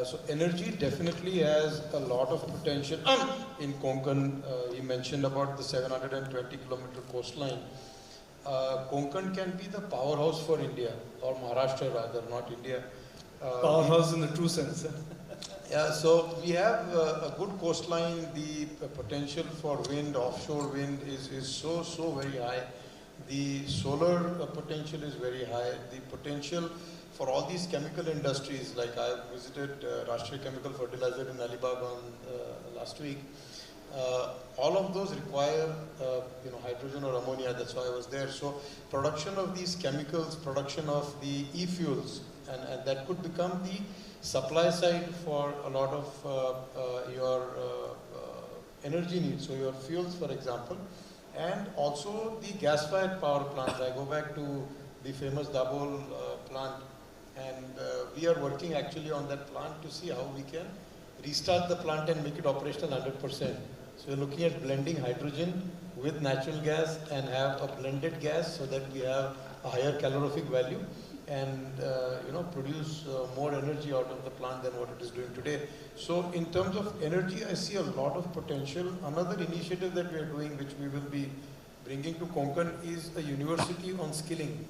Speaker 12: So energy definitely has a lot of potential. In Konkan, he mentioned about the 720-kilometer coastline. Konkan can be the powerhouse for India, or Maharashtra rather, not India.
Speaker 9: Powerhouse in the true sense.
Speaker 12: Yeah, so we have a good coastline. The potential for wind, offshore wind is so very high. The solar potential is very high. The potential for all these chemical industries, like I visited Rashtriya Chemical Fertilizer in Alibag on last week. All of those require hydrogen or ammonia. That's why I was there. So production of these chemicals, production of the e-fuels, and that could become the supply side for a lot of your energy needs. So your fuels, for example, and also the gas-fired power plants. I go back to the famous Dabhol plant, and we are working actually on that plant to see how we can restart the plant and make it operational 100%. So we're looking at blending hydrogen with natural gas and have a blended gas so that we have a higher calorific value and produce more energy out of the plant than what it is doing today. So in terms of energy, I see a lot of potential. Another initiative that we are doing, which we will be bringing to Konkan, is a university on skilling.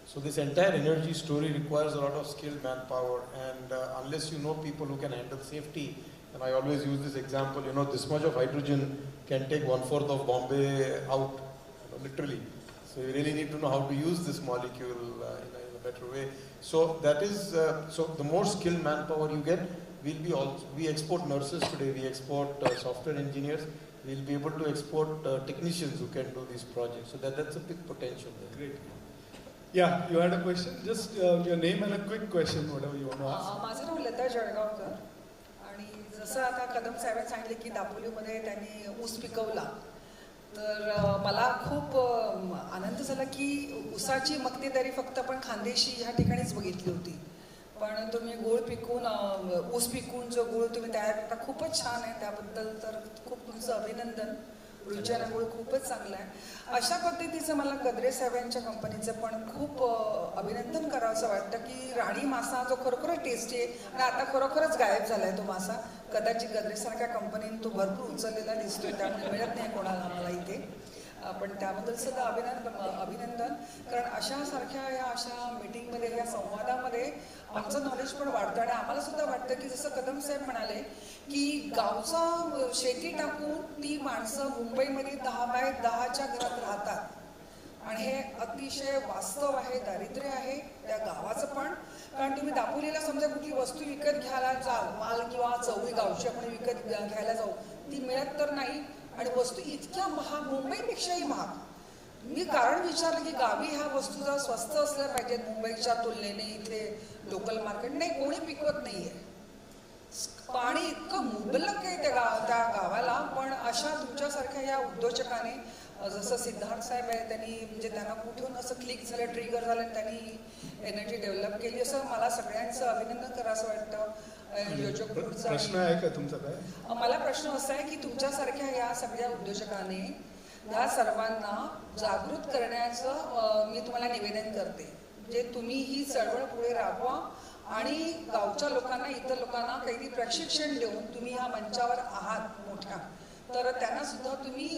Speaker 12: So this entire energy story requires a lot of skilled manpower, and unless you know people who can handle safety, and I always use this example, this much of hydrogen can take 1/4 of Bombay out, literally. So you really need to know how to use this molecule in a better way. So that is, so the more skilled manpower you get, we export nurses today, we export software engineers, we'll be able to export technicians who can do these projects. So that's a big potential there.
Speaker 9: Great. Yeah, you had a question? Just your name and a quick question, whatever you want to ask.
Speaker 16: माझं नाव लता जळगावकर आणि जसं आता कदम साहेबांनी सांगितलं की दापोलीमध्ये त्यांनी ऊस पिकवला, तर मला खूप आनंद झाला की ऊसाची मक्तेदारी फक्त आपण खानदेशी ह्या ठिकाणीच बघितली होती, पण तुम्ही गूळ पिकून ऊस पिकून जो गूळ तुम्ही तयार करता खूपच छान आहे, त्याबद्दल तर खूप तुमचं अभिनंदन. रुचिरा गूळ खूपच चांगला आहे. अशा पद्धतीचं मला गद्रे साहेबांच्या कंपनीचं पण खूप अभिनंदन करावंसं वाटतं की राणी मासा जो खरोखरच टेस्टी आहे आणि आता खरोखरच गायब झाला आहे तो मासा, कदाचित गद्रेसारख्या कंपनीने तो भरपूर उचललेला दिसतोय, त्यामुळे मिळत नाही कोणाला आम्हाला इथे, पण त्याबद्दल सुद्धा अभिनंदन. कारण अशा मीटिंगमध्ये या संवादामध्ये आमचं नॉलेज पण वाढतं आणि आम्हाला सुद्धा वाटतं की जसं कदम साहेब म्हणाले की गावचा शेती टाकून ती माणसं मुंबईमध्ये 10x10च्या घरात राहतात आणि हे अतिशय वास्तव आहे, दारिद्र्य आहे त्या गावाचं पण. कारण तुम्ही दापोलीला समजा कुठली वस्तू विकत घ्यायला जाल, माल किंवा चवळी गावची आपण विकत घ्यायला जाऊ, ती मिळत तर नाही आणि वस्तू इतक्या महाग, मुंबईपेक्षाही महाग. मी कारण विचारलं की गावी ह्या वस्तू जर स्वस्त असल्या पाहिजेत मुंबईच्या तुलनेने, इथे लोकल मार्केट नाही, कोणी पिकवत नाहीये, पाणी इतकं मुबलक आहे त्या गावाला. पण अशा तुमच्यासारख्या या उद्योजकाने, जसं सिद्धार्थ साहेब आहे, त्यांनी म्हणजे त्यांना कुठून असं क्लिक झालं, ट्रिगर झालं, त्यांनी एनर्जी डेव्हलप केली, असं मला सगळ्यांचं अभिनंदन करावं असं वाटतं.
Speaker 9: प्रश्न आहे का तुमचा काय?
Speaker 16: मला प्रश्न असा आहे की तुमच्यासारख्या या सगळ्या उद्योजकाने या सर्वांना जागृत करण्याचं मी तुम्हाला निवेदन करते, जे तुम्ही ही चळवळ पुढे राबवा आणि गावच्या लोकांना, इतर लोकांना काही प्रशिक्षण देऊन, तुम्ही ह्या मंचावर आहात मोठ्या, तर त्यांना सुद्धा तुम्ही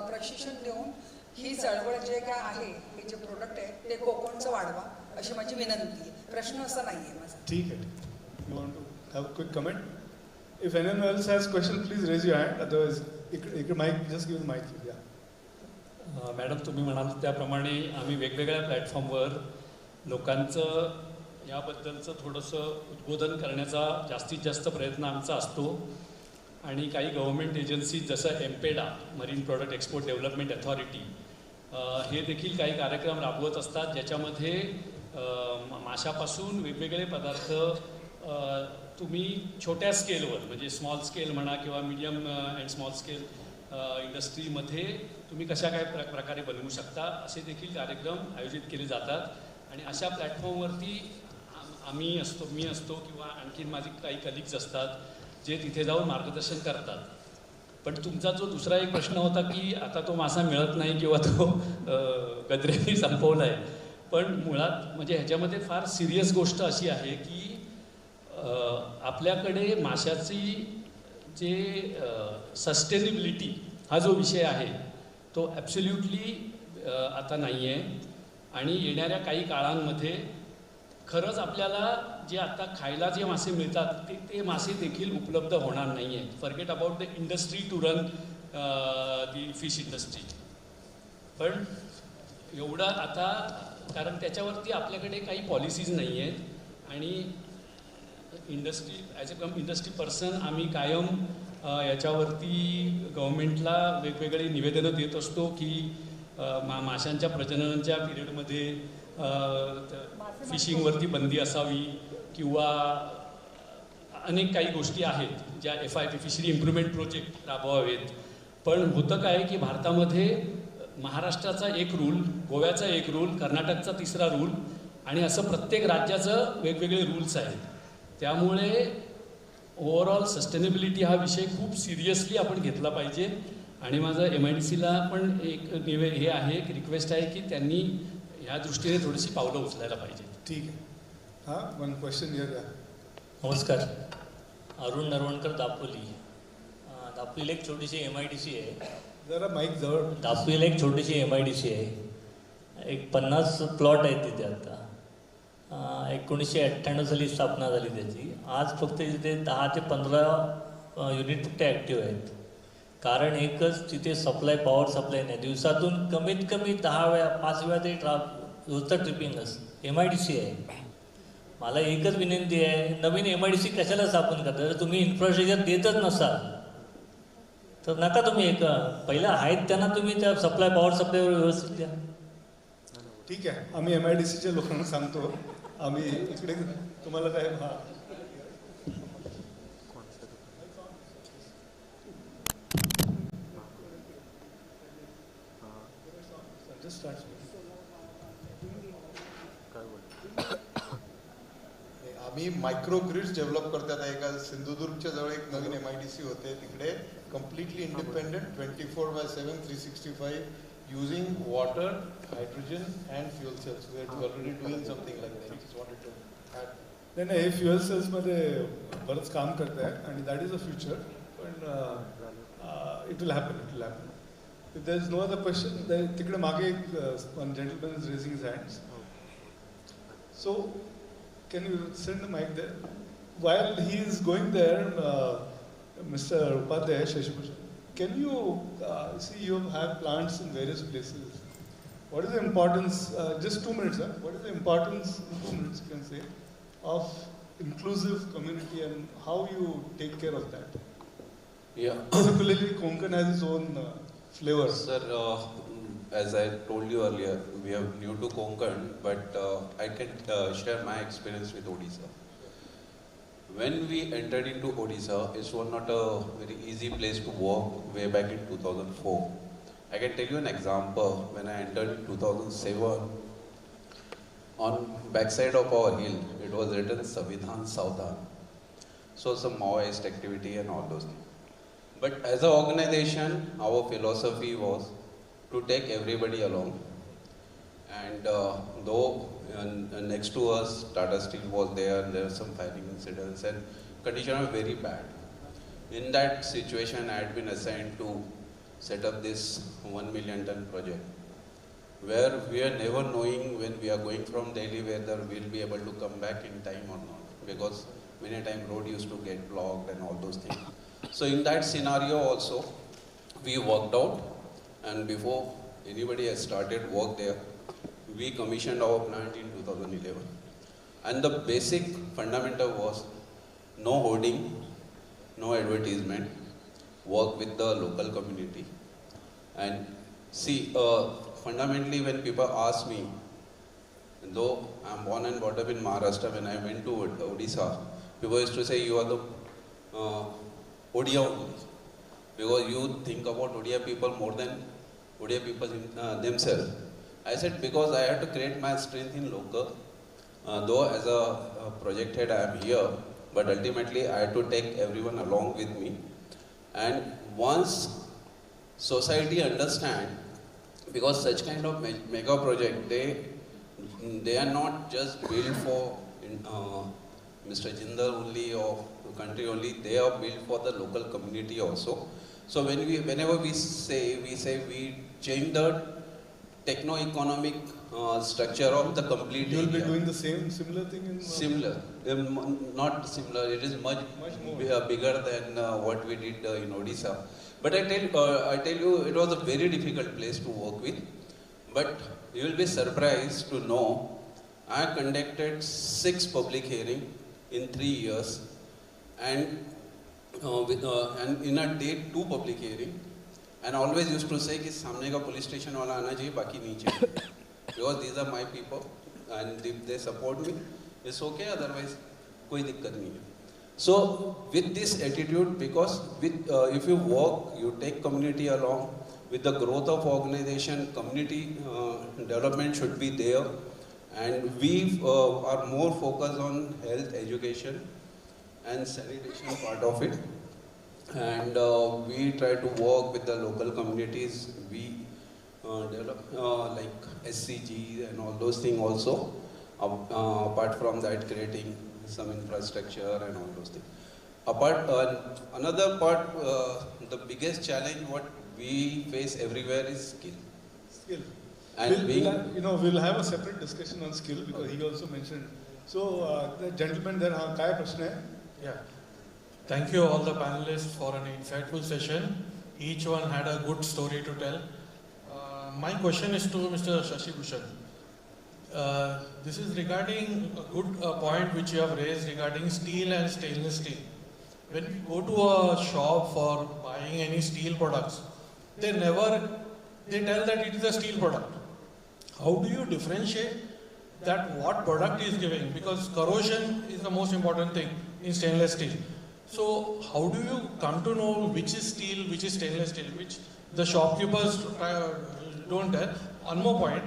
Speaker 16: प्रशिक्षण देऊन ही चळवळ जे काय आहे, हे जे प्रोडक्ट आहे ते कोकणचं वाढवा, अशी माझी विनंती आहे. प्रश्न असा नाही आहे माझा.
Speaker 9: ठीक आहे. You want to have a quick comment? If anyone else has question, please raise your hand. Otherwise, mic, just give the mic. Yeah.
Speaker 15: Madam, तुम्ही म्हणाल त्याप्रमाणे आम्ही वेगवेगळ्या प्लॅटफॉर्मवर लोकांचं याबद्दलचं थोडंसं उद्बोधन करण्याचा जास्तीत जास्त प्रयत्न आमचा असतो आणि काही गव्हर्नमेंट एजन्सीज जसं MPEDA, marine product export development authority, हे देखील काही कार्यक्रम राबवत असतात, ज्याच्यामध्ये माशापासून वेगवेगळे पदार्थ तुम्ही छोट्या स्केलवर, म्हणजे स्मॉल स्केल म्हणा किंवा मीडियम अँड स्मॉल स्केल इंडस्ट्रीमध्ये तुम्ही कशा काय प्रकारे बनवू शकता, असे देखील कार्यक्रम आयोजित केले जातात. आणि अशा प्लॅटफॉर्मवरती मी असतो किंवा आणखीन माझे काही कलिग्स असतात जे तिथे जाऊन मार्गदर्शन करतात. पण तुमचा जो दुसरा एक प्रश्न होता की आता तो मासा मिळत नाही किंवा तो गद्रेने संपवला आहे, पण मुळात म्हणजे ह्याच्यामध्ये फार सिरियस गोष्ट अशी आहे की आपल्याकडे माशाची जे सस्टेनेबिलिटी हा जो विषय आहे तो ॲब्सोल्युटली आता नाही आहे आणि येणाऱ्या काही काळांमध्ये खरंच आपल्याला जे आता खायला जे मासे मिळतात ते मासे देखील उपलब्ध होणार नाही आहेत. Forget about the industry to run the fish industry. पण एवढं आता, कारण त्याच्यावरती आपल्याकडे काही पॉलिसीज नाही आहेत आणि ॲज अ इंडस्ट्री पर्सन आम्ही कायम याच्यावरती गव्हर्मेंटला वेगवेगळे निवेदनं देत असतो की माशांच्या प्रजननाच्या पिरियडमध्ये फिशिंगवरती बंदी असावी किंवा अनेक काही गोष्टी आहेत ज्या FIP फिशरी इम्प्रूव्हमेंट प्रोजेक्ट राबवावेत. पण होतं काय की भारतामध्ये महाराष्ट्राचा एक रूल, गोव्याचा एक रूल, कर्नाटकचा तिसरा रूल आणि असं प्रत्येक राज्याचं वेगवेगळे रूल्स आहेत. त्यामुळे ओव्हरऑल सस्टेनेबिलिटी हा विषय खूप सिरियसली आपण घेतला पाहिजे आणि माझं MIDCला पण एक हे आहे, एक रिक्वेस्ट आहे की त्यांनी ह्या दृष्टीने थोडीशी पावलं उचलायला पाहिजे.
Speaker 9: ठीक आहे. हां, वन क्वेश्चन हिअर.
Speaker 17: नमस्कार, अरुण नरवणकर, दापोली. दापोलीला एक छोटीशी MIDC आहे.
Speaker 9: जरा माईक जवळ.
Speaker 17: दापोलीला एक छोटीशी MIDC आहे. एक 50 प्लॉट आहेत तिथे. आता 1998 साली स्थापना झाली त्याची. आज फक्त तिथे 10 ते 15 युनिट फक्त ॲक्टिव्ह आहेत. कारण एकच, तिथे पॉवर सप्लाय नाही. दिवसातून कमीत कमी 10 वेळा 5 वेळा तरी नुसतं ट्रिपिंग असतं. MIDC आहे. मला एकच विनंती आहे, नवीन MIDC कशाला स्थापन करता? जर तुम्ही इन्फ्रास्ट्रक्चर देतच नसाल तर नका तुम्ही एक पहिला आहेत त्यांना तुम्ही त्या पॉवर सप्लायवर व्यवस्थित द्या.
Speaker 9: ठीक आहे, आम्ही MIDCच्या लोकांना सांगतो, आम्ही इकडे तुम्हाला काय
Speaker 12: आम्ही मायक्रो ग्रिड्स डेव्हलप करतात. एका सिंधुदुर्गच्या जवळ एक नवीन MIDC होते, तिकडे completely independent 24/7 365 using water, hydrogen and fuel cells. We are already doing something like that. Just wanted to add.
Speaker 9: नाही, हे फ्युएल सेल्समध्ये बरंच काम करत आहे आणि दॅट इज अ फ्युचर, पण it will happen. If there is no other question, तिकडे मागे one gentleman is raising his hands. So, can you send the mic there? While he is going there, Mr. Upadhyay, Shashibhushan, can you see you have plants in various places? What is the importance? Just 2 minutes. What is the importance? 2 minutes, you can say, of inclusive community and how you take care of that?
Speaker 5: Yeah.
Speaker 9: Particularly, Konkan has its own flavor.
Speaker 5: Sir, as I told you earlier, we are new to Konkan, but I can share my experience with Odisha. When we entered into Odisha, it was not a very easy place to work way back in 2004. I can tell you an example. When I entered in 2007, on backside of our hill, it was written Savidhan Saudhan. So some Maoist activity and all those things. But as an organization, our philosophy was to take everybody along. And though next to us, Tata Steel was there, and there were some firing incidents, and conditions were very bad. In that situation, I had been assigned to set up this 1 million ton project, where we are never knowing when we are going from Delhi whether we'll be able to come back in time or not, because many times road used to get blocked and all those things. So in that scenario also, we worked out, and before anybody has started work there, we commissioned our plant in 2011. And the basic fundamental was no hoarding, no advertisement, work with the local community. And see, fundamentally when people ask me, though I'm born and brought up in Maharashtra, when I went to Odisha, people used to say you are the Odia only, because you think about Odia people more than Odia people themselves. I said because I had to create my strength in local, though as a project head I am here, but ultimately I had to take everyone along with me. And once society understand, because such kind of mega project, they are not just built for Mr. Jindal only or the country only, they are built for the local community also. So whenever we say we change the techno-economic structure of the complete
Speaker 9: You will be
Speaker 5: area.
Speaker 9: doing the similar thing in
Speaker 5: Similar, not similar. It is much bigger than what we did in Odisha. But I tell you, it was a very difficult place to work with. But you will be surprised to know I conducted 6 public hearings in 3 years, and in a day 2 public hearings. And I always used to say कि सामने का police station वाला आना चाहिए, बाकी नहीं चाहिए, because these are my people, and if they support me, it's okay. Otherwise, कोई दिक्कत नहीं है. So with this attitude, because if you work, you take community along. With the growth of organization, community development should be there, and we are more focused on health, education, and sanitation part of it. And we try to work with the local communities. We develop like SCG and all those things also. Apart from that, creating some infrastructure and all those things. Another part, the biggest challenge what we face everywhere is skill. And
Speaker 9: we'll have a separate discussion on skill, because he also mentioned. So the gentleman there, काय प्रश्न है?
Speaker 18: Yeah. Thank you all the panelists for an insightful session. Each one had a good story to tell. My question is to Mr. Shashibhushan. This is regarding a good point which you have raised regarding steel and stainless steel. When we go to a shop for buying any steel products, they tell that it is a steel product. How do you differentiate that what product is giving? Because corrosion is the most important thing in stainless steel. So how do you come to know which is steel, which is stainless steel, which the shopkeepers don't tell? One more point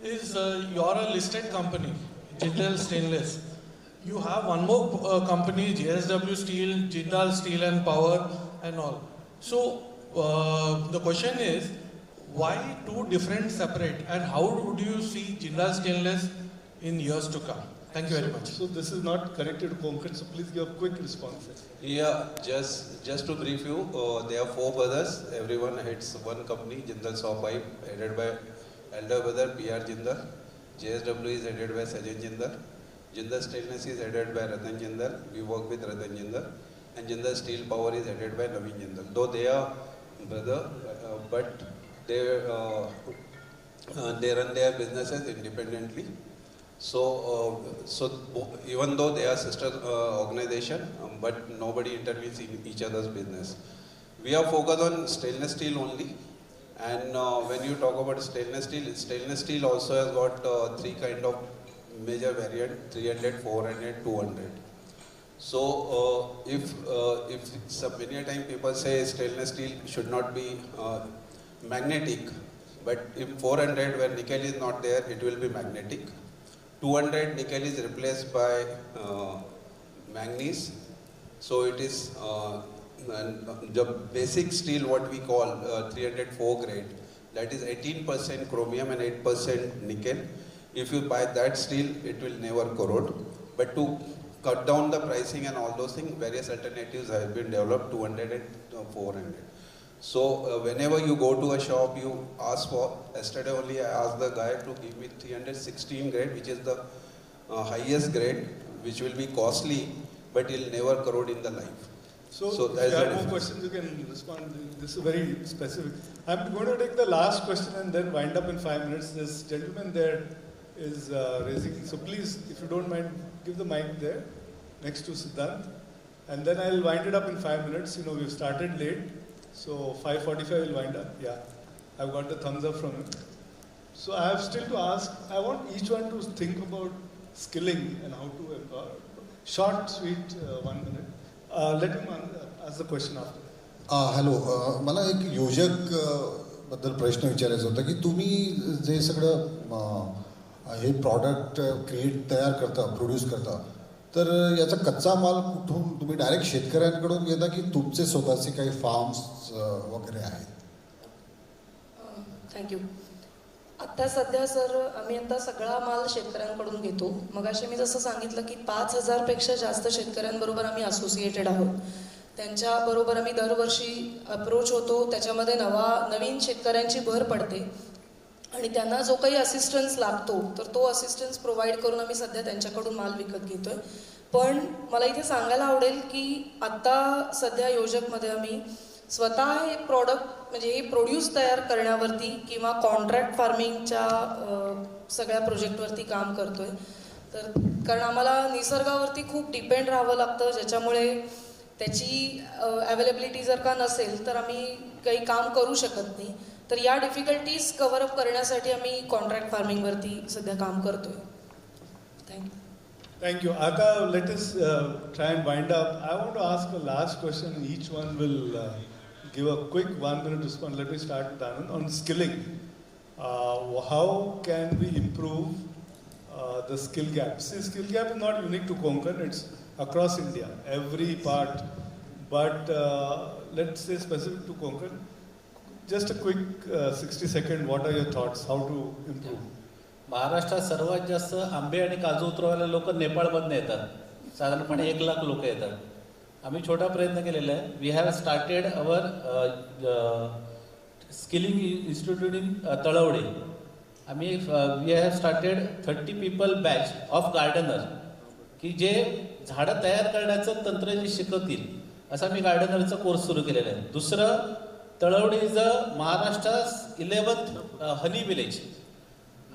Speaker 18: is you're a listed company, Jindal Stainless. You have one more company, JSW Steel, Jindal Steel and Power and all. So the question is, why two different separate, and how do you see Jindal Stainless in years to come? Thank you very much.
Speaker 9: So this is not connected to Konkan, so please give a quick response.
Speaker 5: Yeah, just to brief you, there are 4 brothers. Everyone heads one company, Jindal Saw Pipe, headed by elder brother PR Jindal. JSW is headed by Sajjan Jindal. Jindal Stainless is headed by Ratan Jindal. We work with Ratan Jindal. And Jindal Steel Power is headed by Naveen Jindal. Though they are brother, but they run their businesses independently. So even though they are sister organization, but nobody intervenes in each other's business. We are focused on stainless steel only. And when you talk about stainless steel also has got 3 kind of major variant: 300, 400, 200. So if many a time people say stainless steel should not be magnetic, but in 400 where nickel is not there, it will be magnetic. 200 nickel is replaced by manganese, so it is the basic steel what we call 304 grade, that is 18% chromium and 8% nickel. If you buy that steel, it will never corrode. But to cut down the pricing and all those things, various alternatives have been developed, 200 and 400. So whenever you go to a shop, you ask for, yesterday only I asked the guy to give me 316 grade, which is the highest grade, which will be costly, but it will never corrode in the life.
Speaker 9: So if you have more questions, you can respond. This is very specific. I'm going to take the last question and then wind up in 5 minutes. This gentleman there is raising, so please, if you don't mind, give the mic there, next to Siddhant. And then I'll wind it up in 5 minutes. You know, we've started late. So 5:45 will wind up. Yeah, I've got the thumbs up from him. So I have still to ask, I want each one to think about skilling and how to empower. Short, sweet, 1 minute. Let him ask the question after.
Speaker 19: Hello, मला एक योजक बद्दल प्रश्न विचारायचा होता की तुम्ही जे सगळं हे प्रॉडक्ट तयार करता, प्रोड्यूस करता, तर याचा कच्चा माल कुठून तुम्ही डायरेक्ट शेतकऱ्यांकडून घेता की तुमचे स्वतःचे काही फार्म्स वगैरे आहेत?
Speaker 13: थँक्यू. आता सध्या सर आम्ही आता सगळा माल शेतकऱ्यांकडून घेतो. मगाशी मी जसं सांगितलं की 5,000 पेक्षा जास्त शेतकऱ्यांबरोबर आम्ही असोसिएटेड आहोत. त्यांच्याबरोबर आम्ही दरवर्षी अप्रोच होतो. त्याच्यामध्ये नवीन शेतकऱ्यांची भर पडते आणि त्यांना जो काही असिस्टन्स लागतो तर तो असिस्टन्स प्रोव्हाइड करून आम्ही सध्या त्यांच्याकडून माल विकत घेतोय. पण मला इथे सांगायला आवडेल की आता सध्या योजकमध्ये आम्ही स्वतः हे प्रॉडक्ट म्हणजे हे प्रोड्यूस तयार करण्यावरती किंवा कॉन्ट्रॅक्ट फार्मिंगच्या सगळ्या प्रोजेक्टवरती काम करतोय. तर कारण आम्हाला निसर्गावरती खूप डिपेंड राहावं लागतं, ज्याच्यामुळे त्याची अवेलेबिलिटी जर का नसेल तर आम्ही काही काम करू शकत नाही. तर या डिफिकल्टीज कव्हर अप करण्यासाठी आम्ही कॉन्ट्रॅक्ट फार्मिंगवरती सध्या काम करतोय. Thank you.
Speaker 9: Thank you. Ata, let us try and wind up. I want to ask a last question and each one will give a quick 1 minute response. Let me start with Anand on skilling. How can we improve the skill gap? See, skill gap is not unique to Konkan, it's across India, every part. But let's say specific to Konkan, just a quick 60-second, what are your thoughts? How to improve?
Speaker 14: महाराष्ट्रात सर्वात जास्त आंबे आणि काजू उतरवायला लोक नेपाळमधून येतात. साधारणपणे 1 लाख लोक येतात. आम्ही छोटा प्रयत्न केलेला आहे. We have started our skilling institute in Talawade. आम्ही we have started 30 people batch of gardener की जे झाडं तयार करण्याचं तंत्र जे शिकवतील असा मी गार्डनरचा कोर्स सुरू केलेला आहे. दुसरं, तळवडे इज अ महाराष्ट्रास 11th हनी विलेज.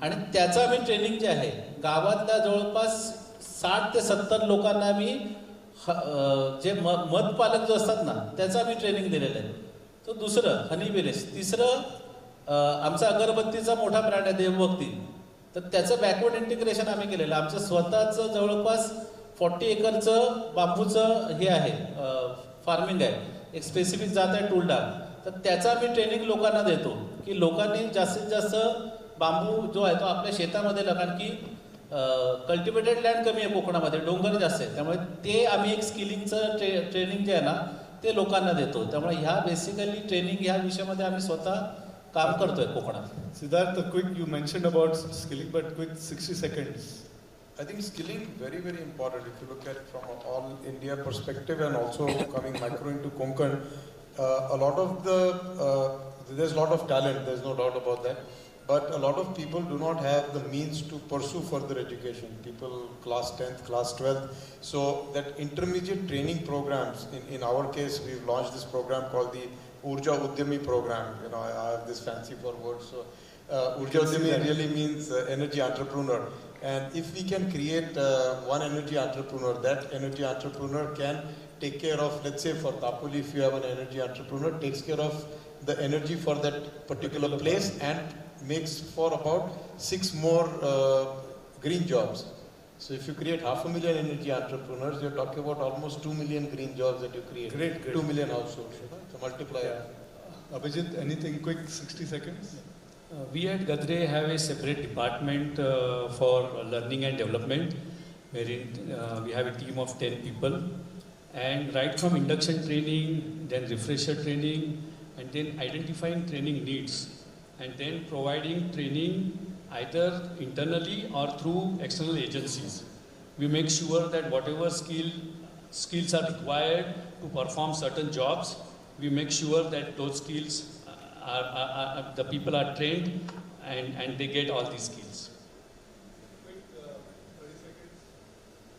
Speaker 14: आणि त्याचं आम्ही ट्रेनिंग जे आहे गावातल्या जवळपास 60 ते 70 लोकांना आम्ही जे मधपालक जो असतात ना त्याचं आम्ही ट्रेनिंग दिलेलं आहे. तो दुसरं हनी विलेज. तिसरं आमचा अगरबत्तीचा मोठा ब्रँड आहे देवभक्ती, तर त्याचं बॅकवर्ड इंटिग्रेशन आम्ही केलेलं. आमचं स्वतःचं जवळपास 40 एकरचं बांबूचं हे आहे फार्मिंग आहे, एक स्पेसिफिक जात आहे टुलडा. तर त्याचं आम्ही ट्रेनिंग लोकांना देतो की लोकांनी जास्तीत जास्त बांबू जो आहे तो आपल्या शेतामध्ये, कारण की कल्टिवेटेड लँड कमी आहे कोकणामध्ये, डोंगर जास्त आहे, त्यामुळे ते आम्ही एक स्किलिंगचं ट्रेनिंग जे आहे ना ते लोकांना देतो. त्यामुळे ह्या बेसिकली ट्रेनिंग ह्या विषयामध्ये आम्ही स्वतः काम करतोय कोकणात.
Speaker 9: Siddharth, quick, you mentioned about skilling, but quick 60 seconds.
Speaker 12: I think skilling very, very important if you look at it from an all India perspective, and also coming micro into Konkan. A lot of there's a lot of talent, there's no doubt about that. But a lot of people do not have the means to pursue further education. People class 10th, class 12th. So that intermediate training programs, in our case, we've launched this program called the Urja Udyami program. You know, I have this fancy for words. So Urja Udyami really means energy entrepreneur. And if we can create one energy entrepreneur, that energy entrepreneur can take care of, let's say for Tapuli, if you have an energy entrepreneur, takes care of the energy for that particular place and makes for about 6 more green jobs. So if you create 500,000 energy entrepreneurs, you're talking about almost 2 million green jobs that you create.
Speaker 9: Great.
Speaker 12: 2 million households. So multiplier.
Speaker 9: Yeah. Abhijit, anything quick, 60 seconds?
Speaker 15: We at Gadre have a separate department for learning and development, wherein we have a team of 10 people. And right from induction training, then refresher training, and then identifying training needs, and then providing training either internally or through external agencies. We make sure that whatever skills are required to perform certain jobs, we make sure that those skills the people are trained and they get all these skills.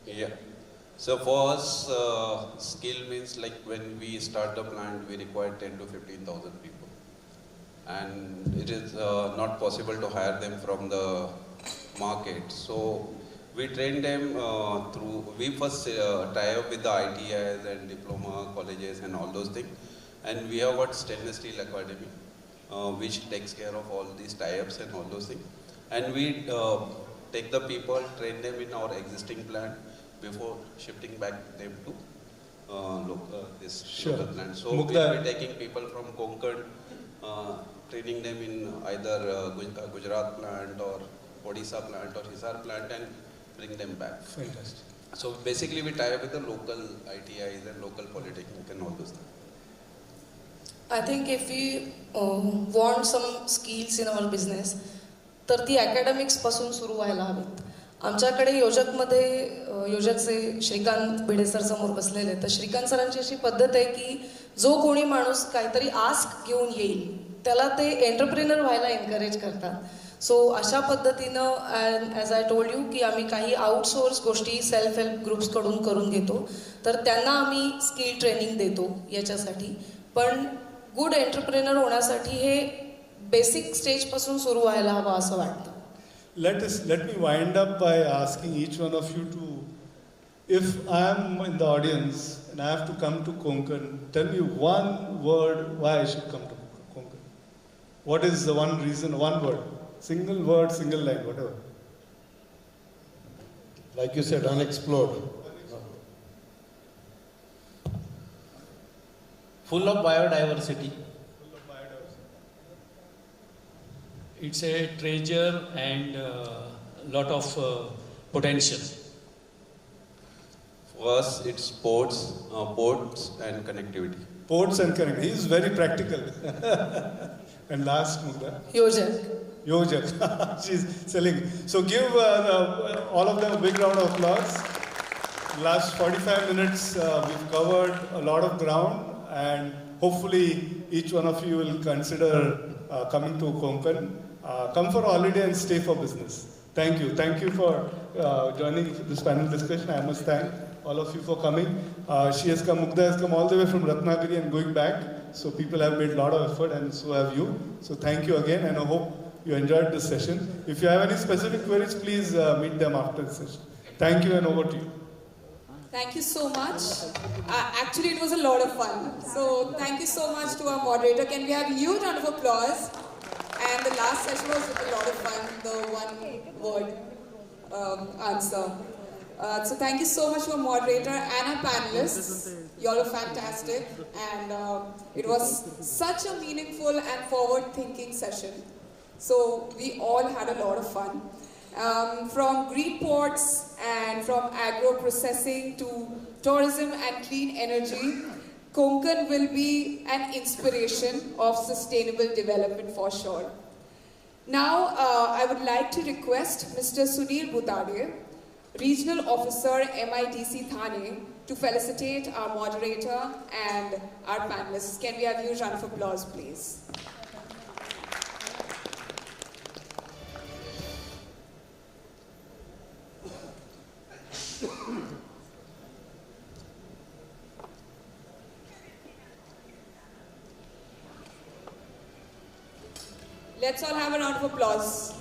Speaker 5: Yeah. So for us, skill means like when we start the plant, we require 10 to 15,000 people. And it is not possible to hire them from the market. So we train them we first tie up with the ITIs and diploma colleges and all those things. And we have got Stainless Steel Academy, which takes care of all these tie-ups and all those things. And we take the people, train them in our existing plant before shifting back them to this local plant. So we will be taking people from Konkan, training them in either Gujarat plant or Odisha plant or Hisar plant and bring them back.
Speaker 9: Fantastic.
Speaker 5: So basically we tie up with the local ITIs and local polytechnic and all those things.
Speaker 13: I think if we want some skills in our business, तर ती academics पासून सुरू व्हायला हवीत. आमच्याकडे योजकचे Shrikant Bhide sir समोर बसलेले, तर श्रीकांत सरांची अशी पद्धत आहे की जो कोणी माणूस काहीतरी आस्क घेऊन येईल त्याला ते एंटरप्रेनर व्हायला एनकरेज करतात. सो अशा पद्धतीनं ॲज आय टोल्ड यू की आम्ही काही आउटसोर्स गोष्टी सेल्फ हेल्प ग्रुप्सकडून करून घेतो, तर त्यांना आम्ही स्किल ट्रेनिंग देतो याच्यासाठी. पण गुड एंटरप्रेनर होण्यासाठी हे बेसिक स्टेजपासून सुरू व्हायला हवं असं वाटतं.
Speaker 9: Let me wind up by asking each one of you to, if I am in the audience and I have to come to Konkan, tell me one word why I should come to Konkan. What is the one reason, one word? Single word, single line, whatever.
Speaker 12: Like you said, unexplored.
Speaker 14: Full of biodiversity.
Speaker 15: It's a treasure and lot of potential.
Speaker 5: For us, it's ports and connectivity.
Speaker 9: Ports and connectivity. He is very practical. And last, Mugdha. Yojak. She's selling. So give all of them a big round of applause. Last 45 minutes, we've covered a lot of ground, and hopefully each one of you will consider coming to Konkan. Come for holiday and stay for business. Thank you. Thank you for joining this panel discussion. I must thank all of you for coming. Mugdha has come all the way from Ratnagiri and going back. So people have made a lot of effort, and so have you. So thank you again, and I hope you enjoyed this session. If you have any specific queries, please meet them after the session. Thank you, and over to you.
Speaker 10: Thank you so much. Actually, it was a lot of fun. So thank you so much to our moderator. Can we have a huge round of applause? And the last session was a lot of fun, the one-word answer. So thank you so much to our moderator and our panelists. You all are fantastic. And it was such a meaningful and forward-thinking session. So we all had a lot of fun. From green ports and from agro-processing to tourism and clean energy, Konkan will be an inspiration of sustainable development for sure. Now, I would like to request Mr. Sunil Butade, Regional Officer, MIDC Thane, to felicitate our moderator and our panelists. Can we have a huge round of applause, please? Let's all have a round of applause.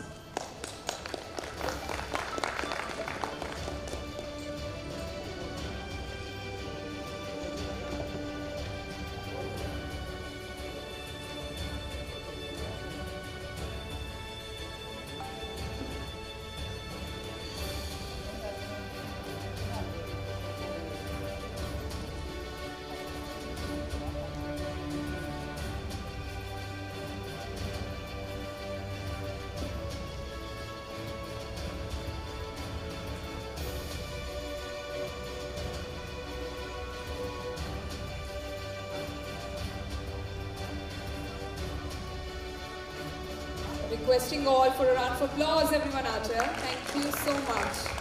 Speaker 10: Requesting all for a round of applause, everyone out here. Thank you so much.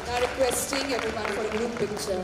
Speaker 10: Now requesting everyone for a group picture.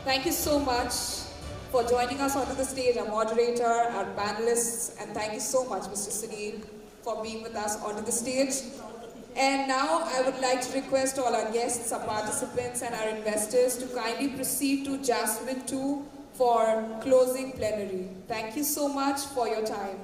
Speaker 10: Thank you so much for joining us onto the stage, our moderator, our panelists, and thank you so much, Mr. Sunil, for being with us onto the stage. And now I would like to request all our guests, our participants, and our investors to kindly proceed to Jasmine 2 for closing plenary. Thank you so much for your time.